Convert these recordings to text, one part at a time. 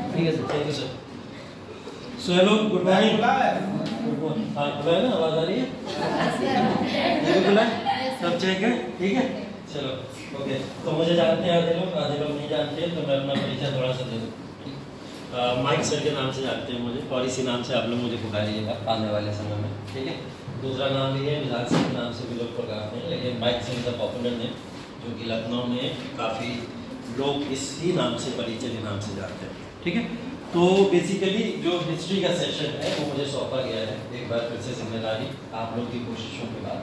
ठीक है sir, thank you sir. So hello, good morning. Good morning. हाँ खुला है ना, आवाज़ आ रही है? ये भी खुला है, सब चेक है, ठीक है। चलो ओके। तो मुझे जानते हैं आधे लोग नहीं जानते हैं, तो मैं अपना परिचय थोड़ा सा दे दूँ। माइक सर के नाम से जानते हैं मुझे, और इसी नाम से आप लोग मुझे पुकारिएगा आने वाले समय में, ठीक है। दूसरा नाम भी है विधान सर के नाम से भी लोग पुकारते हैं, लेकिन Mike sir is a popular name, जो कि लखनऊ में काफ़ी लोग इसी नाम से, परिचय के नाम से जानते हैं, ठीक है। तो बेसिकली जो हिस्ट्री का सेशन है वो मुझे सौंपा गया है, एक बार फिर से जिम्मेदारी आप लोग की कोशिशों के बाद।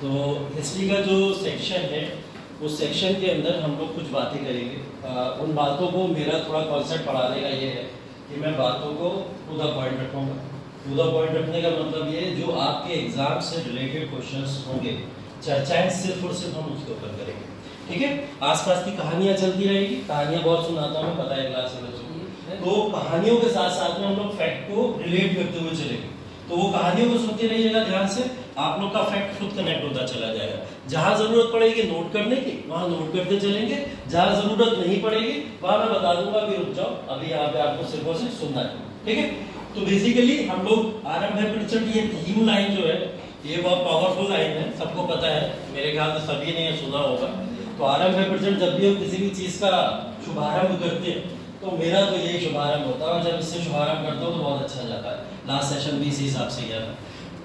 तो हिस्ट्री का जो सेक्शन है, उस सेक्शन के अंदर हम लोग कुछ बातें करेंगे। उन बातों को, मेरा थोड़ा कॉन्सेप्ट पढ़ाने का ये है कि मैं बातों को टू द पॉइंट रखूँगा। टू द पॉइंट रखने का मतलब ये, जो आपके एग्जाम से रिलेटेड क्वेश्चंस होंगे, चर्चाएं सिर्फ और सिर्फ हम उसके ऊपर करेंगे, ठीक है। आसपास की कहानियां चलती रहेगी, कहानियां बहुत सुनाता हूँ, पता है क्लास में बच्चों को, तो कहानियों के साथ साथ में हम लोग फैक्ट को रिलेट करते हुए चलेंगे। तो वो कहानियों को सुनते रहिएगा ध्यान से, आप लोग का फैक्ट खुद कनेक्ट होता चला जाएगा। जहां जरूरत पड़ेगी नोट करने की, वहां नोट करते चलेंगे, जहां जरूरत नहीं पड़ेगी वहां मैं बता दूंगा, अभी रुक जाओ, अभी यहाँ पे आपको सिर्फ और सिर्फ सुनना है, ठीक है। तो बेसिकली हम लोग आरंभ है प्रचंड, ये थीम लाइन जो है ये बहुत पावरफुल लाइन है, सबको पता है, मेरे ख्याल से सभी ने ये सुना होगा। तो आरंभ है प्रचंड, जब भी हम किसी भी चीज का शुभारंभ करते हैं तो मेरा तो यही शुभारंभ होता है, और जब इससे शुभारंभ करता हूँ तो बहुत अच्छा जाता है। लास्ट सेशन भी इसी हिसाब से किया था।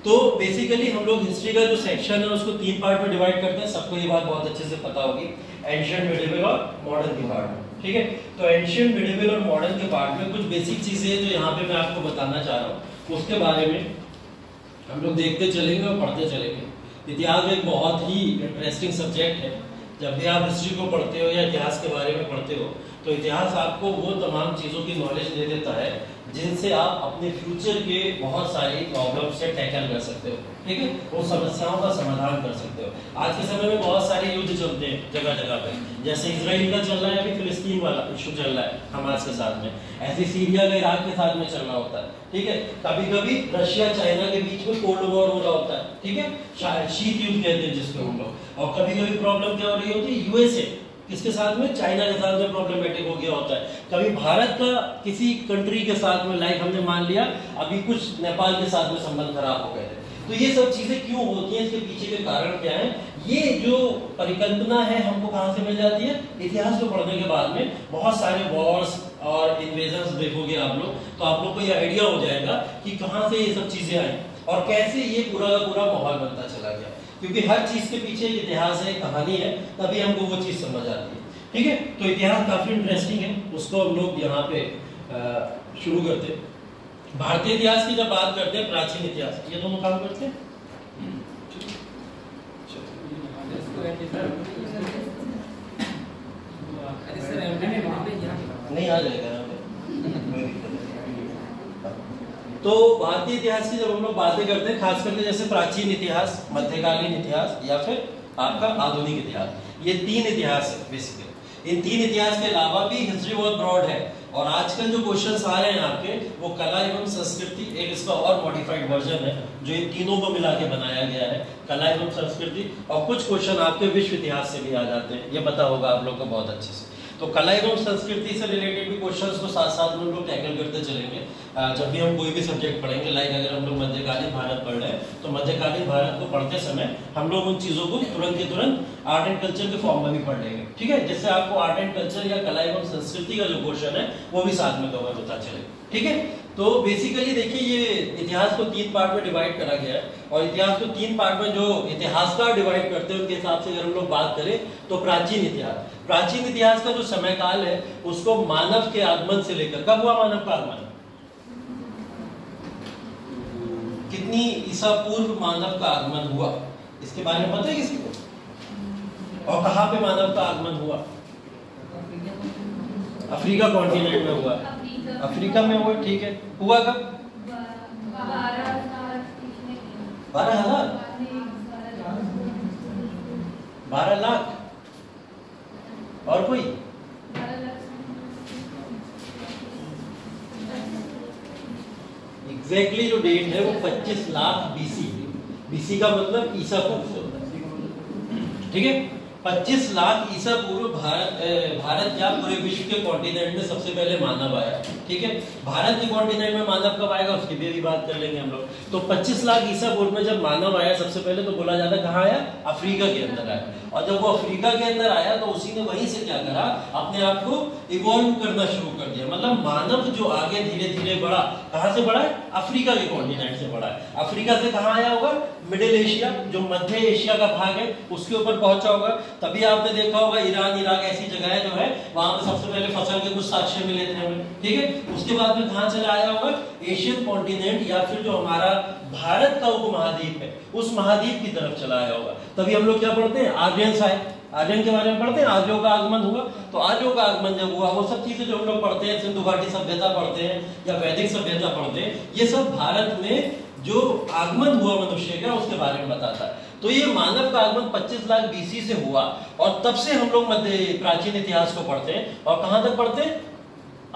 तो बेसिकली हम लोग हिस्ट्री का जो सेक्शन है उसको 3 पार्ट में डिवाइड करते हैं, सबको ये बात बहुत अच्छे से पता होगी, एंशिएंट, मिडिवल और मॉडर्न के पार्ट में, ठीक है। तो एंशिएंट, मिडिवल और मॉडर्न के पार्ट में कुछ बेसिक चीजें हैं जो यहाँ पे मैं आपको बताना चाह रहा हूँ, उसके बारे में हम लोग देखते चलेंगे और पढ़ते चलेंगे। इतिहास एक बहुत ही इंटरेस्टिंग सब्जेक्ट है। जब भी आप हिस्ट्री को पढ़ते हो या इतिहास के बारे में पढ़ते हो, तो इतिहास आपको वो तमाम चीज़ों की नॉलेज दे देता है जिनसे आप अपने फ्यूचर के बहुत सारी प्रॉब्लम से टैकल कर सकते हो, ठीक है, उन समस्याओं का समाधान कर सकते हो। आज के समय में बहुत सारे युद्ध चलते हैं जगह जगह पे, जैसे इजराइल का चल रहा है, अभी फिलिस्तीन वाला इशू चल रहा है हमास के साथ में, ऐसे सीरिया का इराक के साथ में चल रहा होता है, ठीक है। कभी कभी रशिया चाइना के बीच में कोल्ड वॉर हो रहा होता है, ठीक है, शीत युद्ध कहते हैं जिसको हम लोग। और कभी कभी प्रॉब्लम क्या हो रही होती है, यूएसए किसके साथ में, चाइना के साथ में प्रॉब्लमेटिक हो गया होता है। कभी भारत का किसी कंट्री के साथ में, लाइक हमने मान लिया अभी कुछ नेपाल के साथ में संबंध खराब हो गए थे। तो ये सब चीजें क्यों होती हैं, इसके पीछे के कारण क्या है, ये जो परिकल्पना है हमको कहाँ से मिल जाती है, इतिहास को पढ़ने के बाद में। बहुत सारे वॉर्स और इन्वेजन्स देखोगे आप लोग, तो आप लोग को ये आइडिया हो जाएगा कि कहाँ से ये सब चीजें आई और कैसे ये पूरा का पूरा माहौल बनता चला गया। क्योंकि हर चीज के पीछे एक इतिहास है, कहानी है, तभी हमको वो चीज समझ आती है, ठीक है। तो इतिहास काफी इंटरेस्टिंग है, उसको हम लोग यहाँ पे शुरू करते हैं। भारतीय इतिहास की जब बात करते हैं, प्राचीन इतिहास, ये दोनों काम करते हैं। नहीं आ जाएगा यहाँ पे। तो भारतीय इतिहास की जब हम लोग बातें करते हैं, खास करके जैसे प्राचीन इतिहास, मध्यकालीन इतिहास या फिर आपका आधुनिक इतिहास, ये 3 इतिहास है बेसिकली। इन 3 इतिहास के अलावा भी हिस्ट्री बहुत ब्रॉड है, और आजकल जो क्वेश्चंस आ रहे हैं आपके, वो कला एवं संस्कृति, एक इसका और मॉडिफाइड वर्जन है जो इन तीनों को मिला के बनाया गया है, कला एवं संस्कृति। और कुछ क्वेश्चन आपके विश्व इतिहास से भी आ जाते हैं, ये पता होगा आप लोग को बहुत अच्छे से। तो कला एवं संस्कृति से रिलेटेड भी क्वेश्चंस को साथ साथ में हम लोग टैकल करते चलेंगे जब भी हम कोई भी सब्जेक्ट पढ़ेंगे। लाइक अगर हम लोग मध्यकालीन भारत पढ़ रहे हैं, तो मध्यकालीन भारत को पढ़ते समय हम लोग उन चीज़ों को तुरंत के तुरंत आर्ट एंड कल्चर के फॉर्म में भी पढ़ लेंगे, ठीक है, जिससे आपको आर्ट एंड कल्चर या कला एवं संस्कृति का जो क्वेश्चन है वो भी साथ में कवर होता चले, ठीक है। तो बेसिकली देखिए, ये इतिहास को 3 पार्ट में डिवाइड करा गया है, और इतिहास को 3 पार्ट में जो इतिहासकार डिवाइड करते हैं उनके हिसाब से अगर हम लोग बात करें तो प्राचीन इतिहास, प्राचीन इतिहास का जो समय काल है उसको मानव के आगमन से लेकर, कब हुआ मानव का आगमन, कितनी ईसा पूर्व मानव का आगमन हुआ, इसके बारे में पता है किसी को, और कहाँ पे मानव का आगमन हुआ, अफ्रीका कॉन्टिनेंट में हुआ, अफ्रीका में हुआ, ठीक है। हुआ कब, 12 लाख, और कोई, एग्जैक्टली जो डेट है वो 25 लाख BC, BC का मतलब ईसा पूर्व होता है, ठीक है। 25 लाख ईसा पूर्व भारत या पूरे विश्व के कॉन्टिनेंट में सबसे पहले मानव आया। ठीक है, भारत के कॉन्टिनेंट में मानव कब आएगा उसकी भी बात कर लेंगे हम लोग। तो 25 लाख ईसा पूर्व में जब मानव आया सबसे पहले, तो बोला जाता है कहाँ आया? अफ्रीका के अंदर आया। और जब वो अफ्रीका के अंदर आया तो उसी ने वहीं से क्या करा, अपने आप को इवॉल्व करना शुरू कर दिया। मतलब मानव जो आगे धीरे धीरे बढ़ा, कहाँ से बढ़ा है? अफ्रीका के कॉन्टिनेंट से बढ़ा है। अफ्रीका से कहाँ आया होगा? मिडिल एशिया, जो मध्य एशिया का भाग है उसके ऊपर पहुंचा होगा। तभी आपने देखा होगा ईरान, इराक ऐसी जगह जो है वहां पे सबसे पहले फसल के कुछ साक्ष्य मिले थे हमें। ठीक है, उसके बाद में कहां चला आया होगा? एशियन कॉन्टिनेंट या फिर जो हमारा भारत का उपमहाद्वीप है उस महाद्वीप की तरफ चला आया होगा। तभी हम लोग क्या पढ़ते हैं? आर्यंस आए। आर्यन के बारे में पढ़ते हैं, आर्यों का आगमन हुआ। तो आर्यों का आगमन जब हुआ, वो सब चीजें जो हम लोग पढ़ते हैं, सिंधु घाटी सभ्यता पढ़ते हैं या वैदिक सभ्यता पढ़ते हैं, ये सब भारत में जो आगमन हुआ मनुष्य का उसके बारे में बताता है। तो ये मानव का आगमन 25 लाख बीसी से हुआ और तब से हम लोग मध्य प्राचीन इतिहास को पढ़ते हैं। और कहां तक पढ़ते हैं?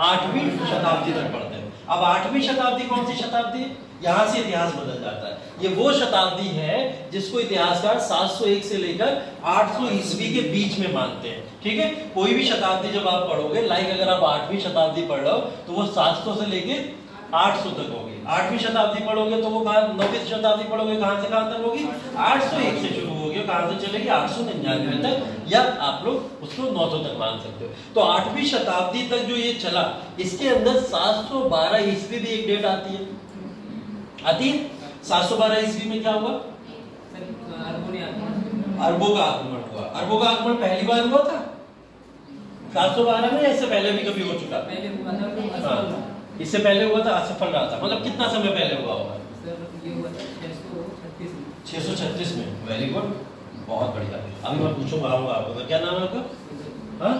8वीं शताब्दी तक पढ़ते हैं। अब 8वीं शताब्दी कौन सी शताब्दी? यहां से इतिहास बदल जाता है। ये वो शताब्दी है जिसको इतिहासकार 701 से लेकर 800 ईस्वी के बीच में मानते हैं। ठीक है, कोई भी शताब्दी जब आप पढ़ोगे, लाइक अगर आप 8वीं शताब्दी पढ़ रहे हो तो वो 700 से लेके 800 तक होगी। 8वीं शताब्दी पढ़ोगे तो वो कहां? 9वीं शताब्दी पढ़ोगे कहां से कहां तक होगी? 801 से शुरू होगी, कहां से चलेगी? 899 तक, या आप लोग उसको 900 तक मान सकते हो। तो 8वीं शताब्दी तक जो ये चला, इसके अंदर 712 ईस्वी भी एक डेट आती है। 712 ईस्वी में क्या हुआ? अरबों का आगमन हुआ। अरबों का आगमन पहली बार हुआ था 712 में, इससे पहले भी कभी हो चुका? पहले हुआ था। हाँ, इससे पहले हुआ था, असफल रहा था। मतलब कितना समय पहले हुआ होगा? 636 में। वेरी गुड, बहुत बढ़िया। अभी मैं पूछूंगा, आऊंगा आपको। क्या नाम है आपका? हाँ,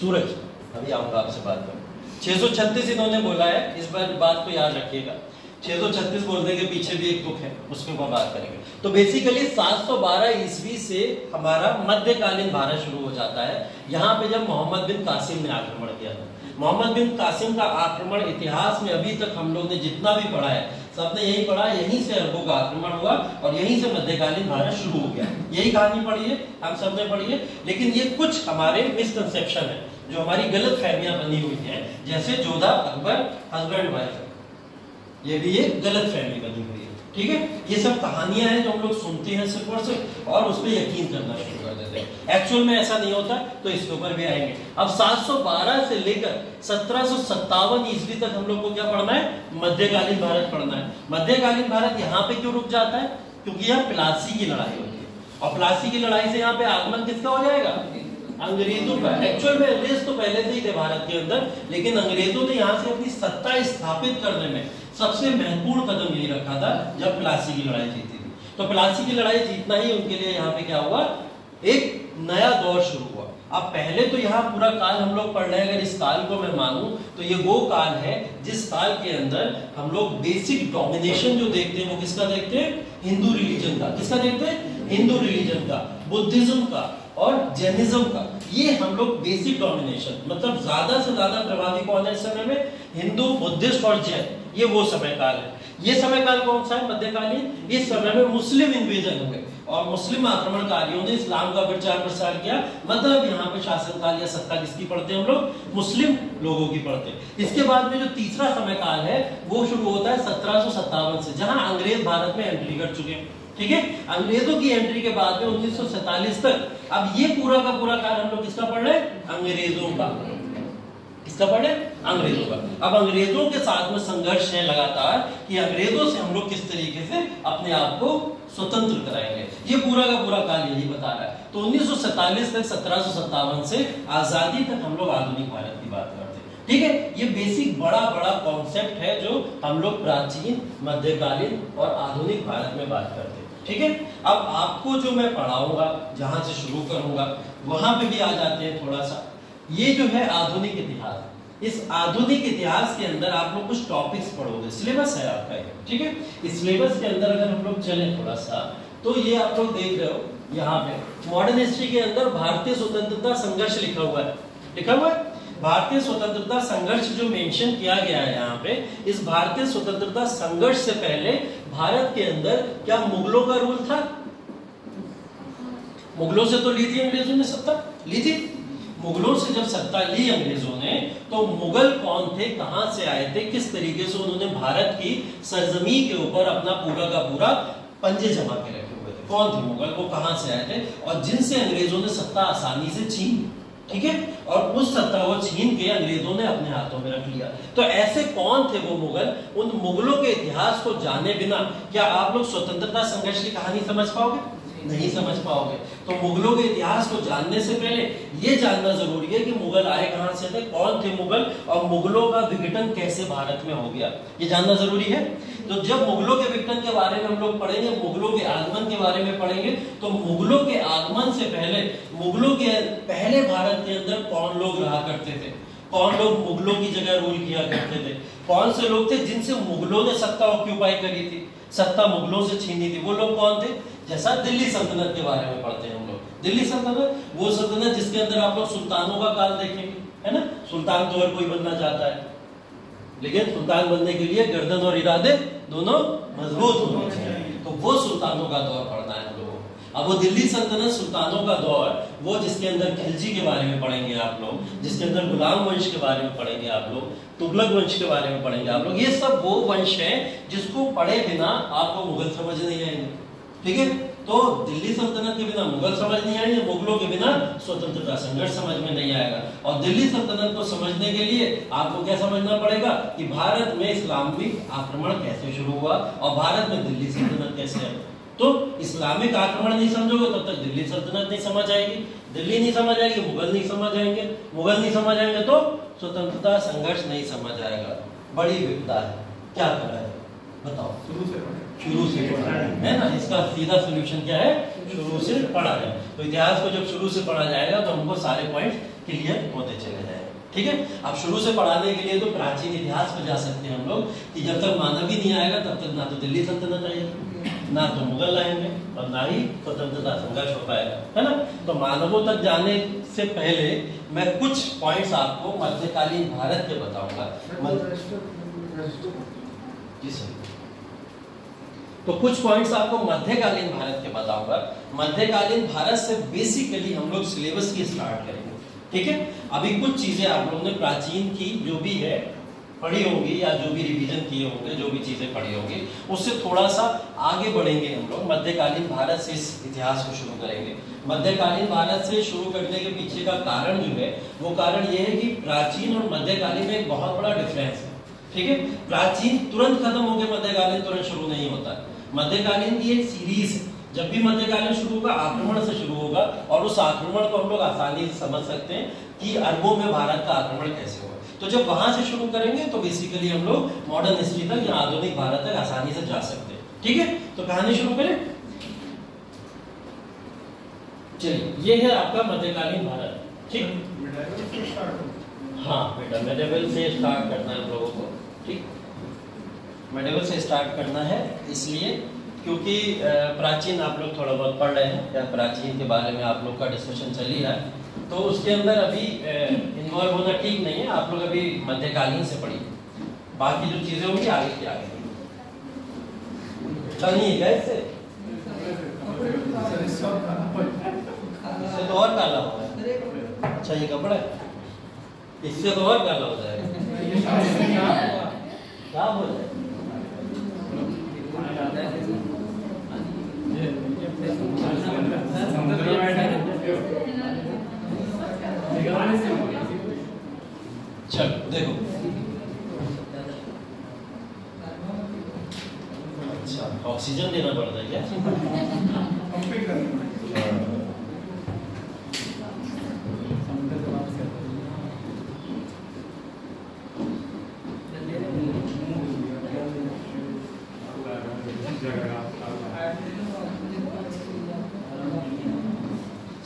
सूरज। अभी आऊंगा आपसे बात कर। 636 इन्होंने बोला है, इस बात को याद रखिएगा। 636 बोलने के पीछे भी एक तुक है, उसके ऊपर बात करेंगे। तो बेसिकली 712 ईस्वी से हमारा मध्यकालीन भारत शुरू हो जाता है। यहाँ पे जब मोहम्मद बिन कासिम ने आक्रमण किया था। मोहम्मद बिन कासिम का आक्रमण इतिहास में अभी तक हम लोग ने जितना भी पढ़ा है, सबने यही पढ़ा, यहीं से अरबों का आक्रमण हुआ और यहीं से मध्यकालीन भारत शुरू हो गया। यही कहानी पढ़ी है, हम सबने पढ़ी है। लेकिन ये कुछ हमारे मिसकंसेप्शन है, जो हमारी गलत फहमियां बनी हुई है। जैसे जोधा अकबर हस्बैंड वाइफ, ये भी एक गलत फहमी बनी हुई है। ठीक है, ये सब कहानियां हैं जो हम लोग सुनते हैं सिर्फ और सिर्फ, और उस पर यकीन करना शुरू कर देते हैं। एक्चुअल में ऐसा नहीं होता। तो इसके ऊपर भी आएंगे। अब 712 से लेकर 1757 ईस्वी तक हम लोग को क्या पढ़ना है? मध्यकालीन भारत पढ़ना है। मध्यकालीन भारत यहाँ पे क्यों रुक जाता है? क्योंकि यहाँ प्लासी की लड़ाई होती है, और प्लासी की लड़ाई से यहाँ पे आगमन किसका हो जाएगा? अंग्रेजों का। एक्चुअल में अंग्रेज तो पहले से ही थे भारत के अंदर, लेकिन अंग्रेजों ने यहाँ से अपनी सत्ता स्थापित करने में सबसे महत्वपूर्ण कदम यही रखा था जब प्लासी की लड़ाई जीती थी। तो प्लासी की लड़ाई जीतना ही उनके लिए यहाँ पे क्या हुआ? एक नया दौर शुरू हुआ। अब पहले तो यहाँ पूरा काल हम लोग पढ़ रहे हैं, अगर इस काल को मैं मानूं तो ये वो काल है जिस काल के अंदर हम लोग बेसिक डोमिनेशन जो देखते हैं वो किसका देखते हैं? हिंदू रिलीजन का। किसका देखते हैं? हिंदू रिलीजन का, बुद्धिज्म का और जैनिज्म का। ये हम लोग बेसिक डोमिनेशन, मतलब ज्यादा से ज्यादा प्रभावी कौन है इस समय में? हिंदू, बुद्धिस्ट और जैन। ये वो समय काल है। ये समय काल कौन सा है? मध्यकालीन। इस समय में मुस्लिम इन्वेजन हुए और मुस्लिम आक्रमणकारियों ने इस्लाम का प्रचार प्रसार किया। मतलब यहाँ पे शासनकाल या सत्ता किसकी पढ़ते हैं हम लोग? मुस्लिम लोगों की पढ़ते हैं। इसके बाद में जो तीसरा समय काल है वो शुरू होता है 1757 से, जहां अंग्रेज भारत में एंट्री कर चुके हैं। ठीक है, अंग्रेजों की एंट्री के बाद में 1947 तक, अब ये पूरा का पूरा काल हम लोग किसका पढ़ रहे हैं? अंग्रेजों का। किसका पढ़ रहे हैं? अंग्रेजों का। अब अंग्रेजों के साथ में संघर्ष है लगातार कि अंग्रेजों से हम लोग किस तरीके से अपने आप को स्वतंत्र कराएंगे। ये पूरा का पूरा काल यही बता रहा है। तो 1947 तक 1757 से आजादी तक हम लोग आधुनिक भारत की बात करते हैं। ठीक है, ये बेसिक बड़ा बड़ा कॉन्सेप्ट है जो हम लोग प्राचीन, मध्यकालीन और आधुनिक भारत में बात करते हैं। ठीक है, अब आपको जो मैं पढ़ाऊंगा, जहां से शुरू करूंगा वहां पे भी आ जाते हैं थोड़ा सा। ये जो है आधुनिक इतिहास। इस आधुनिक इतिहास के अंदर आप लोग कुछ टॉपिक्स पढ़ोगे, सिलेबस है आपका ये। ठीक है, इस सिलेबस के अंदर अगर हम लोग चले थोड़ा सा, तो ये आप लोग देख रहे हो यहाँ पे मॉडर्न हिस्ट्री के अंदर भारतीय स्वतंत्रता संघर्ष लिखा हुआ है। लिखा हुआ है भारतीय स्वतंत्रता संघर्ष जो मेंशन किया गया है यहाँ पे। इस भारतीय स्वतंत्रता संघर्ष से पहले भारत के अंदर क्या मुगलों का रूल था? मुगलों से तो ली थी अंग्रेजों ने सत्ता, ली थी। मुगलों से जब सत्ता ली अंग्रेजों ने, तो मुगल कौन थे, कहां से आए थे, किस तरीके से उन्होंने भारत की सरजमी के ऊपर अपना पूरा का पूरा पंजे जमा के रखे हुए थे। कौन थे मुगल, वो कहां से आए थे, और जिनसे अंग्रेजों ने सत्ता आसानी से छीन, ठीक है, और उस सत्ता को छीन के अंग्रेजों ने अपने हाथों में रख लिया। तो ऐसे कौन थे वो मुगल, उन मुगलों के इतिहास को जाने बिना क्या आप लोग स्वतंत्रता संघर्ष की कहानी समझ पाओगे, नहीं समझ पाओगे। तो मुगलों के इतिहास को जानने से पहले ये जानना जरूरी है कि मुगल आए कहां से थे, कौन थे मुगल, और मुगलों का विघटन कैसे भारत में हो गया, ये जानना जरूरी है। तो जब मुगलों के विघटन के बारे में हम लोग पढ़ेंगे, मुगलों के आगमन के बारे में पढ़ेंगे, तो मुगलों के आगमन से पहले, मुगलों के पहले भारत के अंदर कौन लोग रहा करते थे, कौन लोग मुगलों की जगह रूल किया करते थे, कौन से लोग थे जिनसे मुगलों ने सत्ता ऑक्यूपाई करी थी, सत्ता मुगलों से छीनी थी, वो लोग कौन थे। जैसा दिल्ली सल्तनत के बारे में पढ़ते हैं हम लोग, दिल्ली सल्तनत वो सल्तनत जिसके अंदर आप लोग सुल्तानों का काल देखेंगे, है ना। सुल्तान तो हर कोई बनना चाहता है, लेकिन सुल्तान बनने के लिए गर्दन और इरादे दोनों मजबूत होने चाहिए। तो वो सुल्तानों का दौर पढ़ना है हम लोगों को। अब वो दिल्ली सल्तनत, सुल्तानों का दौर, वो जिसके अंदर खिलजी के बारे में पढ़ेंगे आप लोग, जिसके अंदर गुलाम वंश के बारे में पढ़ेंगे आप लोग, तुगलक वंश के बारे में पढ़ेंगे आप लोग। ये सब वो वंश है जिसको पढ़े बिना आपको मुगल समझ नहीं आएंगे, ठीक है। तो दिल्ली सल्तनत के बिना मुगल समझ नहीं आएंगे, मुगलों के बिना स्वतंत्रता संघर्ष समझ में नहीं आएगा। और दिल्ली सल्तनत को समझने के लिए आपको क्या समझना पड़ेगा कि भारत में इस्लामिक आक्रमण कैसे शुरू हुआ और भारत में दिल्ली सल्तनत कैसे है। तो इस्लामिक आक्रमण नहीं समझोगे तब तक दिल्ली सल्तनत नहीं समझ आएगी, दिल्ली नहीं समझ आएगी, मुगल नहीं समझ आएंगे, मुगल नहीं समझ आएंगे तो स्वतंत्रता संघर्ष नहीं समझ आएगा। बड़ी विपदा है, क्या करा है बताओ। शुरू से पढ़ा है ना, इसका सीधा सोल्यूशन क्या है, शुरू से पढ़ा है। तो इतिहास को जब शुरू से पढ़ा जाएगा तो हमको सारे पॉइंट क्लियर होते चले जाएंगे, ठीक है। अब शुरू से पढ़ाने के लिए तो प्राचीन इतिहास पे जा सकते हैं हम लोग कि जब तक मानव ही नहीं आएगा तब तक ना तो दिल्ली सल्तनत आएगी, ना तो मुगल आएंगे, और ना ही स्वतंत्रता संघर्ष हो पाएगा, है ना। तो मानवों तक जाने से पहले मैं कुछ पॉइंट्स आपको मध्यकालीन भारत के बताऊंगा। जी सर, तो कुछ पॉइंट्स आपको मध्यकालीन भारत के बताऊंगा। मध्यकालीन भारत से बेसिकली हम लोग सिलेबस की स्टार्ट करेंगे, ठीक है। अभी कुछ चीजें आप लोगों ने प्राचीन की जो भी है पढ़ी होगी, या जो भी रिवीजन किए होंगे, जो भी चीजें पढ़ी होंगी, उससे थोड़ा सा आगे बढ़ेंगे हम लोग। मध्यकालीन भारत से इस इतिहास को शुरू करेंगे। मध्यकालीन भारत से शुरू करने के पीछे का कारण जो है, वो कारण ये है कि प्राचीन और मध्यकालीन में एक बहुत बड़ा डिफरेंस है, ठीक है। प्राचीन तुरंत खत्म होकर मध्यकालीन तुरंत शुरू नहीं होता। मध्यकालीन की एक सीरीज है, जब भी मध्यकालीन शुरू होगा आक्रमण से शुरू होगा, और उस आक्रमण को हम लोग आसानी से समझ सकते हैं कि अरबों में भारत का आक्रमण कैसे हुआ। तो जब वहां से शुरू करेंगे तो बेसिकली हम लोग मॉडर्न हिस्ट्री तक या आधुनिक भारत तक आसानी से जा सकते हैं, ठीक है। तो कहानी शुरू करें, चलिए। ये है आपका मध्यकालीन भारत, ठीक। हाँ बेटा, मेडिवल से स्टार्ट करना है हम लोगों को, ठीक। मेडिवल से स्टार्ट करना है इसलिए क्योंकि प्राचीन आप लोग थोड़ा बहुत पढ़ रहे हैं, या प्राचीन के बारे में आप लोग का डिस्कशन चल ही रहा है, तो उसके अंदर अभी इन्वॉल्व होना ठीक नहीं है। आप लोग अभी मध्यकालीन से पढ़िए, बाकी जो चीजें होंगी आगे की आगे नहीं है। इससे तो और काला होगा। अच्छा ये कपड़ा है, इससे तो और काला हो जाएगा, क्या हो जाएगा। चलो देखो, अच्छा ऑक्सीजन देना पड़ता है क्या।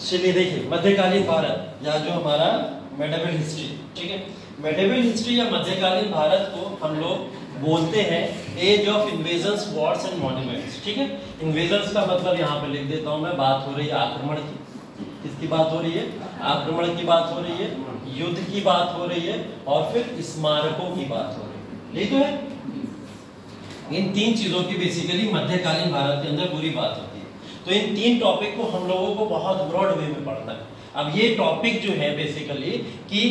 चलिए देखिए, मध्यकालीन भारत या जो हमारा मेडिवल हिस्ट्री, ठीक है। मेडिवल हिस्ट्री या मध्यकालीन भारत को हम लोग बोलते हैं age of invasions, wars and monuments, ठीक है। इन्वेजन्स का मतलब यहाँ पे लिख देता हूँ मैं, बात हो रही है आक्रमण की। किसकी बात हो रही है, आक्रमण की बात हो रही है, युद्ध की बात हो रही है, और फिर स्मारकों की बात हो रही है, यही तो है। इन तीन चीजों की बेसिकली मध्यकालीन भारत के अंदर पूरी बात होती है। तो इन 3 टॉपिक को हम लोगों को बहुत ब्रॉड वे में पढ़ना है। अब ये टॉपिक जो है बेसिकली कि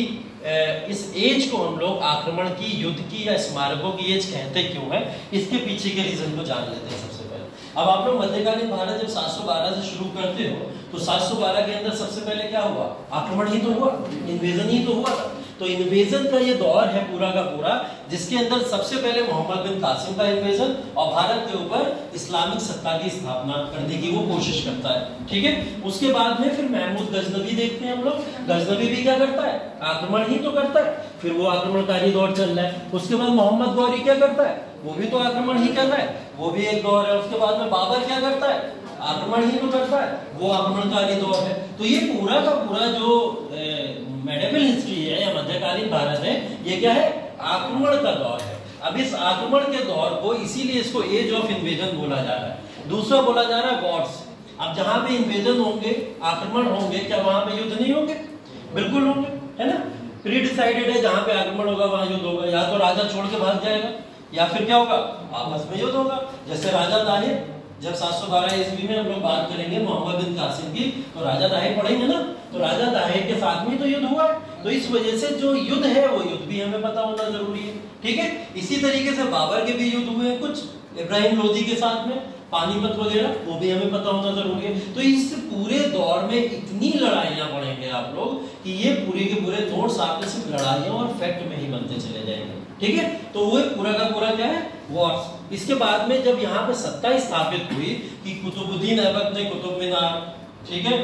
इस एज को हम लोग आक्रमण की, युद्ध की या स्मारकों की एज कहते क्यों है, इसके पीछे के रीजन को जान लेते हैं सबसे पहले। अब आप लोग मध्यकालीन भारत जब 712 से शुरू करते हो तो 712 के अंदर सबसे पहले क्या हुआ? आक्रमण ही तो हुआ, इन्वेजन ही तो हुआ था। तो इन्वेजन का ये दौर है पूरा का पूरा, जिसके अंदर सबसे पहले मोहम्मद बिन कासिम का इन्वेजन और भारत के ऊपर इस्लामिक सत्ता की स्थापना करने की वो कोशिश करता है, ठीक है। उसके बाद में फिर महमूद गजनवी देखते हैं हम लोग। गजनवी भी क्या करता है? आक्रमण ही तो करता है, फिर वो आक्रमणकारी दौर चल रहा है। उसके बाद मोहम्मद गौरी क्या करता है? वो भी तो आक्रमण ही कर रहा है, वो भी एक दौर है। उसके बाद में बाबर क्या करता है? आक्रमण ही तो करता है, वो आक्रमणकारी दौर है। तो ये पूरा का पूरा जो मेडिवल हिस्ट्री है या मध्यकालीन भारत है, ये क्या है? आक्रमण का दौर है। अब इस आक्रमण के दौर को इसीलिए इसको एज ऑफ इन्वेजन बोला जा रहा है। दूसरा बोला जा रहा है वॉर्स। अब जहां पे इन्वेजन होंगे, आक्रमण होंगे, क्या वहां पे युद्ध नहीं होंगे? बिल्कुल होंगे, है ना। प्री डिसाइडेड है, जहां पे आक्रमण होगा वहां युद्ध होगा। या तो राजा छोड़ के भाग जाएगा या फिर क्या होगा? आपस में युद्ध होगा। जैसे राजा ताहिर, जब 712 ईस्वी में हम लोग बात करेंगे मोहम्मद बिन कासिम की, तो राजा ताहिर पढ़ेंगे ना, तो राजा ताहिर के साथ में तो युद्ध हुआ है। तो इस वजह से जो युद्ध है वो युद्ध भी हमें पता होना जरूरी है, ठीक है। इसी तरीके से बाबर के भी युद्ध हुए कुछ, इब्राहिम लोधी के साथ में, पानीपत वगैरह, वो भी हमें पता होना जरूरी है। तो इस पूरे दौर में इतनी लड़ाइयां पढ़ेंगे आप लोग कि ये पूरे के पूरे नोट्स आपके सिर्फ लड़ाइयों और फैक्ट में ही बनते चले जाएंगे, ठीक है। तो वो पूरा का पूरा क्या है? वॉर्स। इसके बाद में जब यहाँ पे सत्ता स्थापित हुई कि कुतुबुद्दीन ऐबक ने कुतुब मीनार, ठीक है,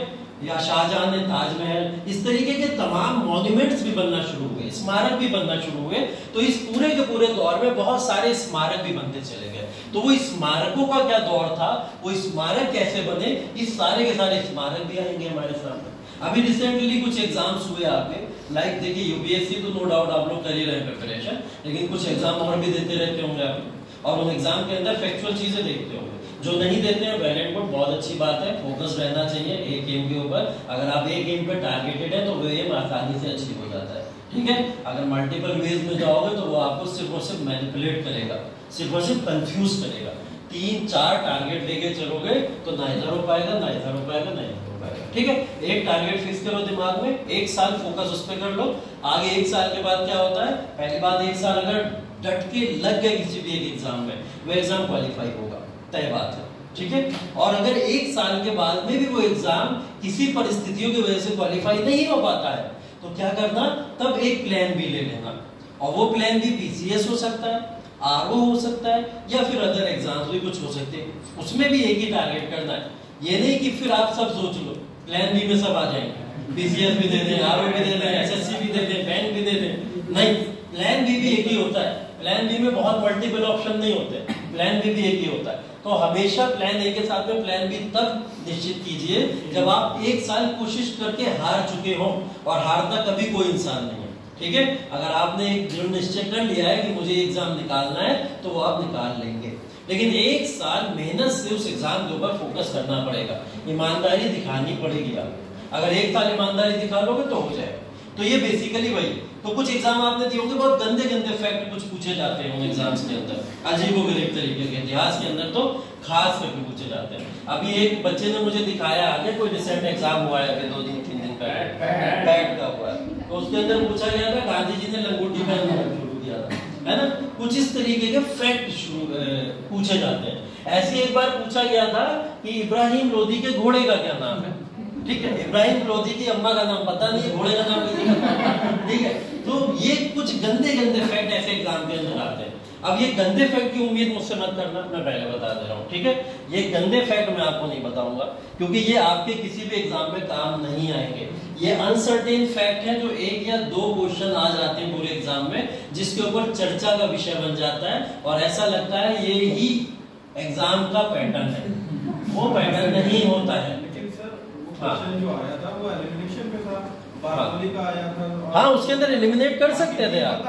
या शाहजहां ने ताजमहल, इस तरीके के तमाम मॉन्यूमेंट्स भी बनना शुरू हुए, स्मारक भी बनना शुरू हुए। तो इस पूरे के पूरे दौर में बहुत सारे स्मारक भी बनते चले गए। तो वो स्मारकों का क्या दौर था, वो स्मारक कैसे बने, इस सारे के सारे स्मारक भी आएंगे हमारे सामने। अभी रिसेंटली कुछ एग्जाम्स हुए आपके, लाइक देखिए यूपीएससी तो नो डाउट आप लोग कर ही रहे हैं प्रिपरेशन, लेकिन कुछ एग्जाम और भी देते रहते होंगे आप, और उन एग्जाम के अंदर फैक्चुअल चीजें देखते होंगे। जो नहीं देते हैं वेल एंड गुड, बहुत अच्छी बात है, फोकस रहना चाहिए एक एम के ऊपर। अगर आप एक एम पे टारगेटेड है तो वो एम आसानी से अचीव हो जाता है, ठीक है। अगर मल्टीपल वेज में जाओगे तो वो आपको सिर्फ और सिर्फ मैनिपुलेट करेगा, सिर्फ और सिर्फ कंफ्यूज करेगा। 3-4 टारगेट लेके चलोगे तो ना इधर हो पाएगा, ना इधर हो पाएगा, ना इधर हो पाएगा, ठीक है। एक टारगेट फिक्स करो दिमाग में, 1 साल फोकस उस पर कर लो। आगे 1 साल के बाद क्या होता है? पहली बात, 1 साल अगर डट के लग गए किसी भी एक एग्जाम में, वो एग्जाम क्वालिफाई होगा, तय बात है, ठीक है। और अगर 1 साल के बाद में भी वो एग्जाम किसी परिस्थितियों की वजह से क्वालिफाई नहीं हो पाता है, तो क्या करना? तब एक प्लान भी ले लेना, और वो प्लान भी पीसीएस हो सकता है, आरओ हो सकता है, या फिर अदर एग्जाम्स भी कुछ हो सकते हैं। उसमें भी एक ही टारगेट करना है। ये नहीं कि फिर आप सब सोच लो प्लान बी में सब आ जाएंगे, पीसीएस भी दे दें, आरओ भी दे दें, एसएससी भी दे दें, बैंक भी दे दें। नहीं, प्लान बी भी एक ही होता है। प्लान बी में बहुत मल्टीपल ऑप्शन नहीं होते, प्लान बी भी एक ही होता है। तो हमेशा प्लान ए के साथ में प्लान बी तब निश्चित कीजिए जब आप 1 साल कोशिश करके हार चुके हो, और हारता कभी कोई इंसान नहीं है, ठीक है। अगर आपने एक दृढ़ निश्चय कर लिया है कि मुझे एग्जाम निकालना है, तो वो आप निकाल लेंगे। लेकिन 1 साल मेहनत से उस एग्जाम के ऊपर फोकस करना पड़ेगा, ईमानदारी दिखानी पड़ेगी। आप अगर 1 साल ईमानदारी दिखा लोगे तो हो जाएगा। तो ये बेसिकली वही। तो कुछ एग्जाम आपने दिए होंगे, बहुत गंदे गंदे फैक्ट कुछ पूछे जाते हैं एग्जाम्स के अंदर, अजीबोगरीब तरीके के। इतिहास के अंदर तो खास करके पूछे जाते हैं। अभी एक बच्चे ने मुझे दिखाया, आगे कोई रिसेंट एग्जाम हुआ है अभी 2-3 दिन पहले, पैट का हुआ है, तो उसके अंदर पूछा गया था गांधी जी ने लंगोटी पहनना शुरू किया था, है ना। कुछ इस तरीके के फैक्ट पूछे जाते हैं। ऐसे एक बार पूछा गया था कि इब्राहिम लोधी के घोड़े का क्या नाम है, ठीक है। इब्राहिम लोधी की अम्मा का नाम पता नहीं, घोड़े का नाम किसी का, ठीक है। तो ये कुछ गंदे गंदे फैक्ट ऐसे एग्जाम के अंदर आते हैं। अब ये गंदे फैक्ट की उम्मीद मुझसे मत करना, मैं पहले बता दे रहा हूँ, ठीक है। ये गंदे फैक्ट मैं आपको नहीं बताऊंगा, क्योंकि ये आपके किसी भी एग्जाम में काम नहीं आएंगे। ये अनसर्टेन फैक्ट है जो 1 या 2 क्वेश्चन आ जाते हैं पूरे एग्जाम में, जिसके ऊपर चर्चा का विषय बन जाता है, और ऐसा लगता है ये ही एग्जाम का पैटर्न है। वो पैटर्न नहीं होता है। जो आया था वो एलिमिनेशन में था, बारहवीं का आया था। हाँ, उसके अंदर एलिमिनेट कर सकते थे आप,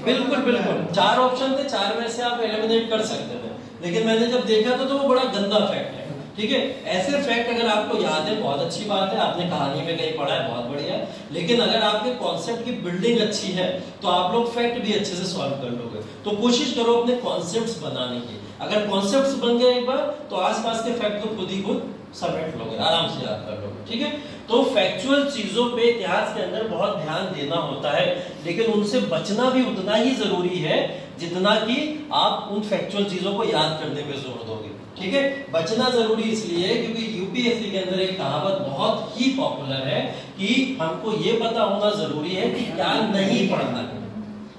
बिल्कुल बिल्कुल। 4 ऑप्शन थे, 4 में से आप एलिमिनेट कर सकते थे। लेकिन मैंने जब देखा तो वो बड़ा गंदा फैक्ट है, ठीक है। ऐसे फैक्ट अगर आपको याद है बहुत अच्छी बात है, आपने कहानी में कहीं पढ़ा है बहुत बढ़िया। लेकिन अगर आपके कॉन्सेप्ट की बिल्डिंग अच्छी है तो आप लोग फैक्ट भी अच्छे से सॉल्व कर लोगे। तो कोशिश करो अपने कॉन्सेप्ट्स बनाने की। अगर कॉन्सेप्ट्स बन गए एक बार, तो आसपास के फैक्ट तो खुद ही खुद समेट लोगे, आराम से याद कर लोगे, ठीक है। तो फैक्चुअल चीजों पे इतिहास के अंदर बहुत ध्यान देना होता है, लेकिन उनसे बचना भी उतना ही जरूरी है जितना कि आप उन फैक्चुअल चीजों को याद करने पे जोर दोगे, ठीक है। बचना जरूरी इसलिए है क्योंकि यूपीएससी के अंदर एक कहावत बहुत ही पॉपुलर है कि हमको ये पता होना जरूरी है कि क्या नहीं पढ़ना है।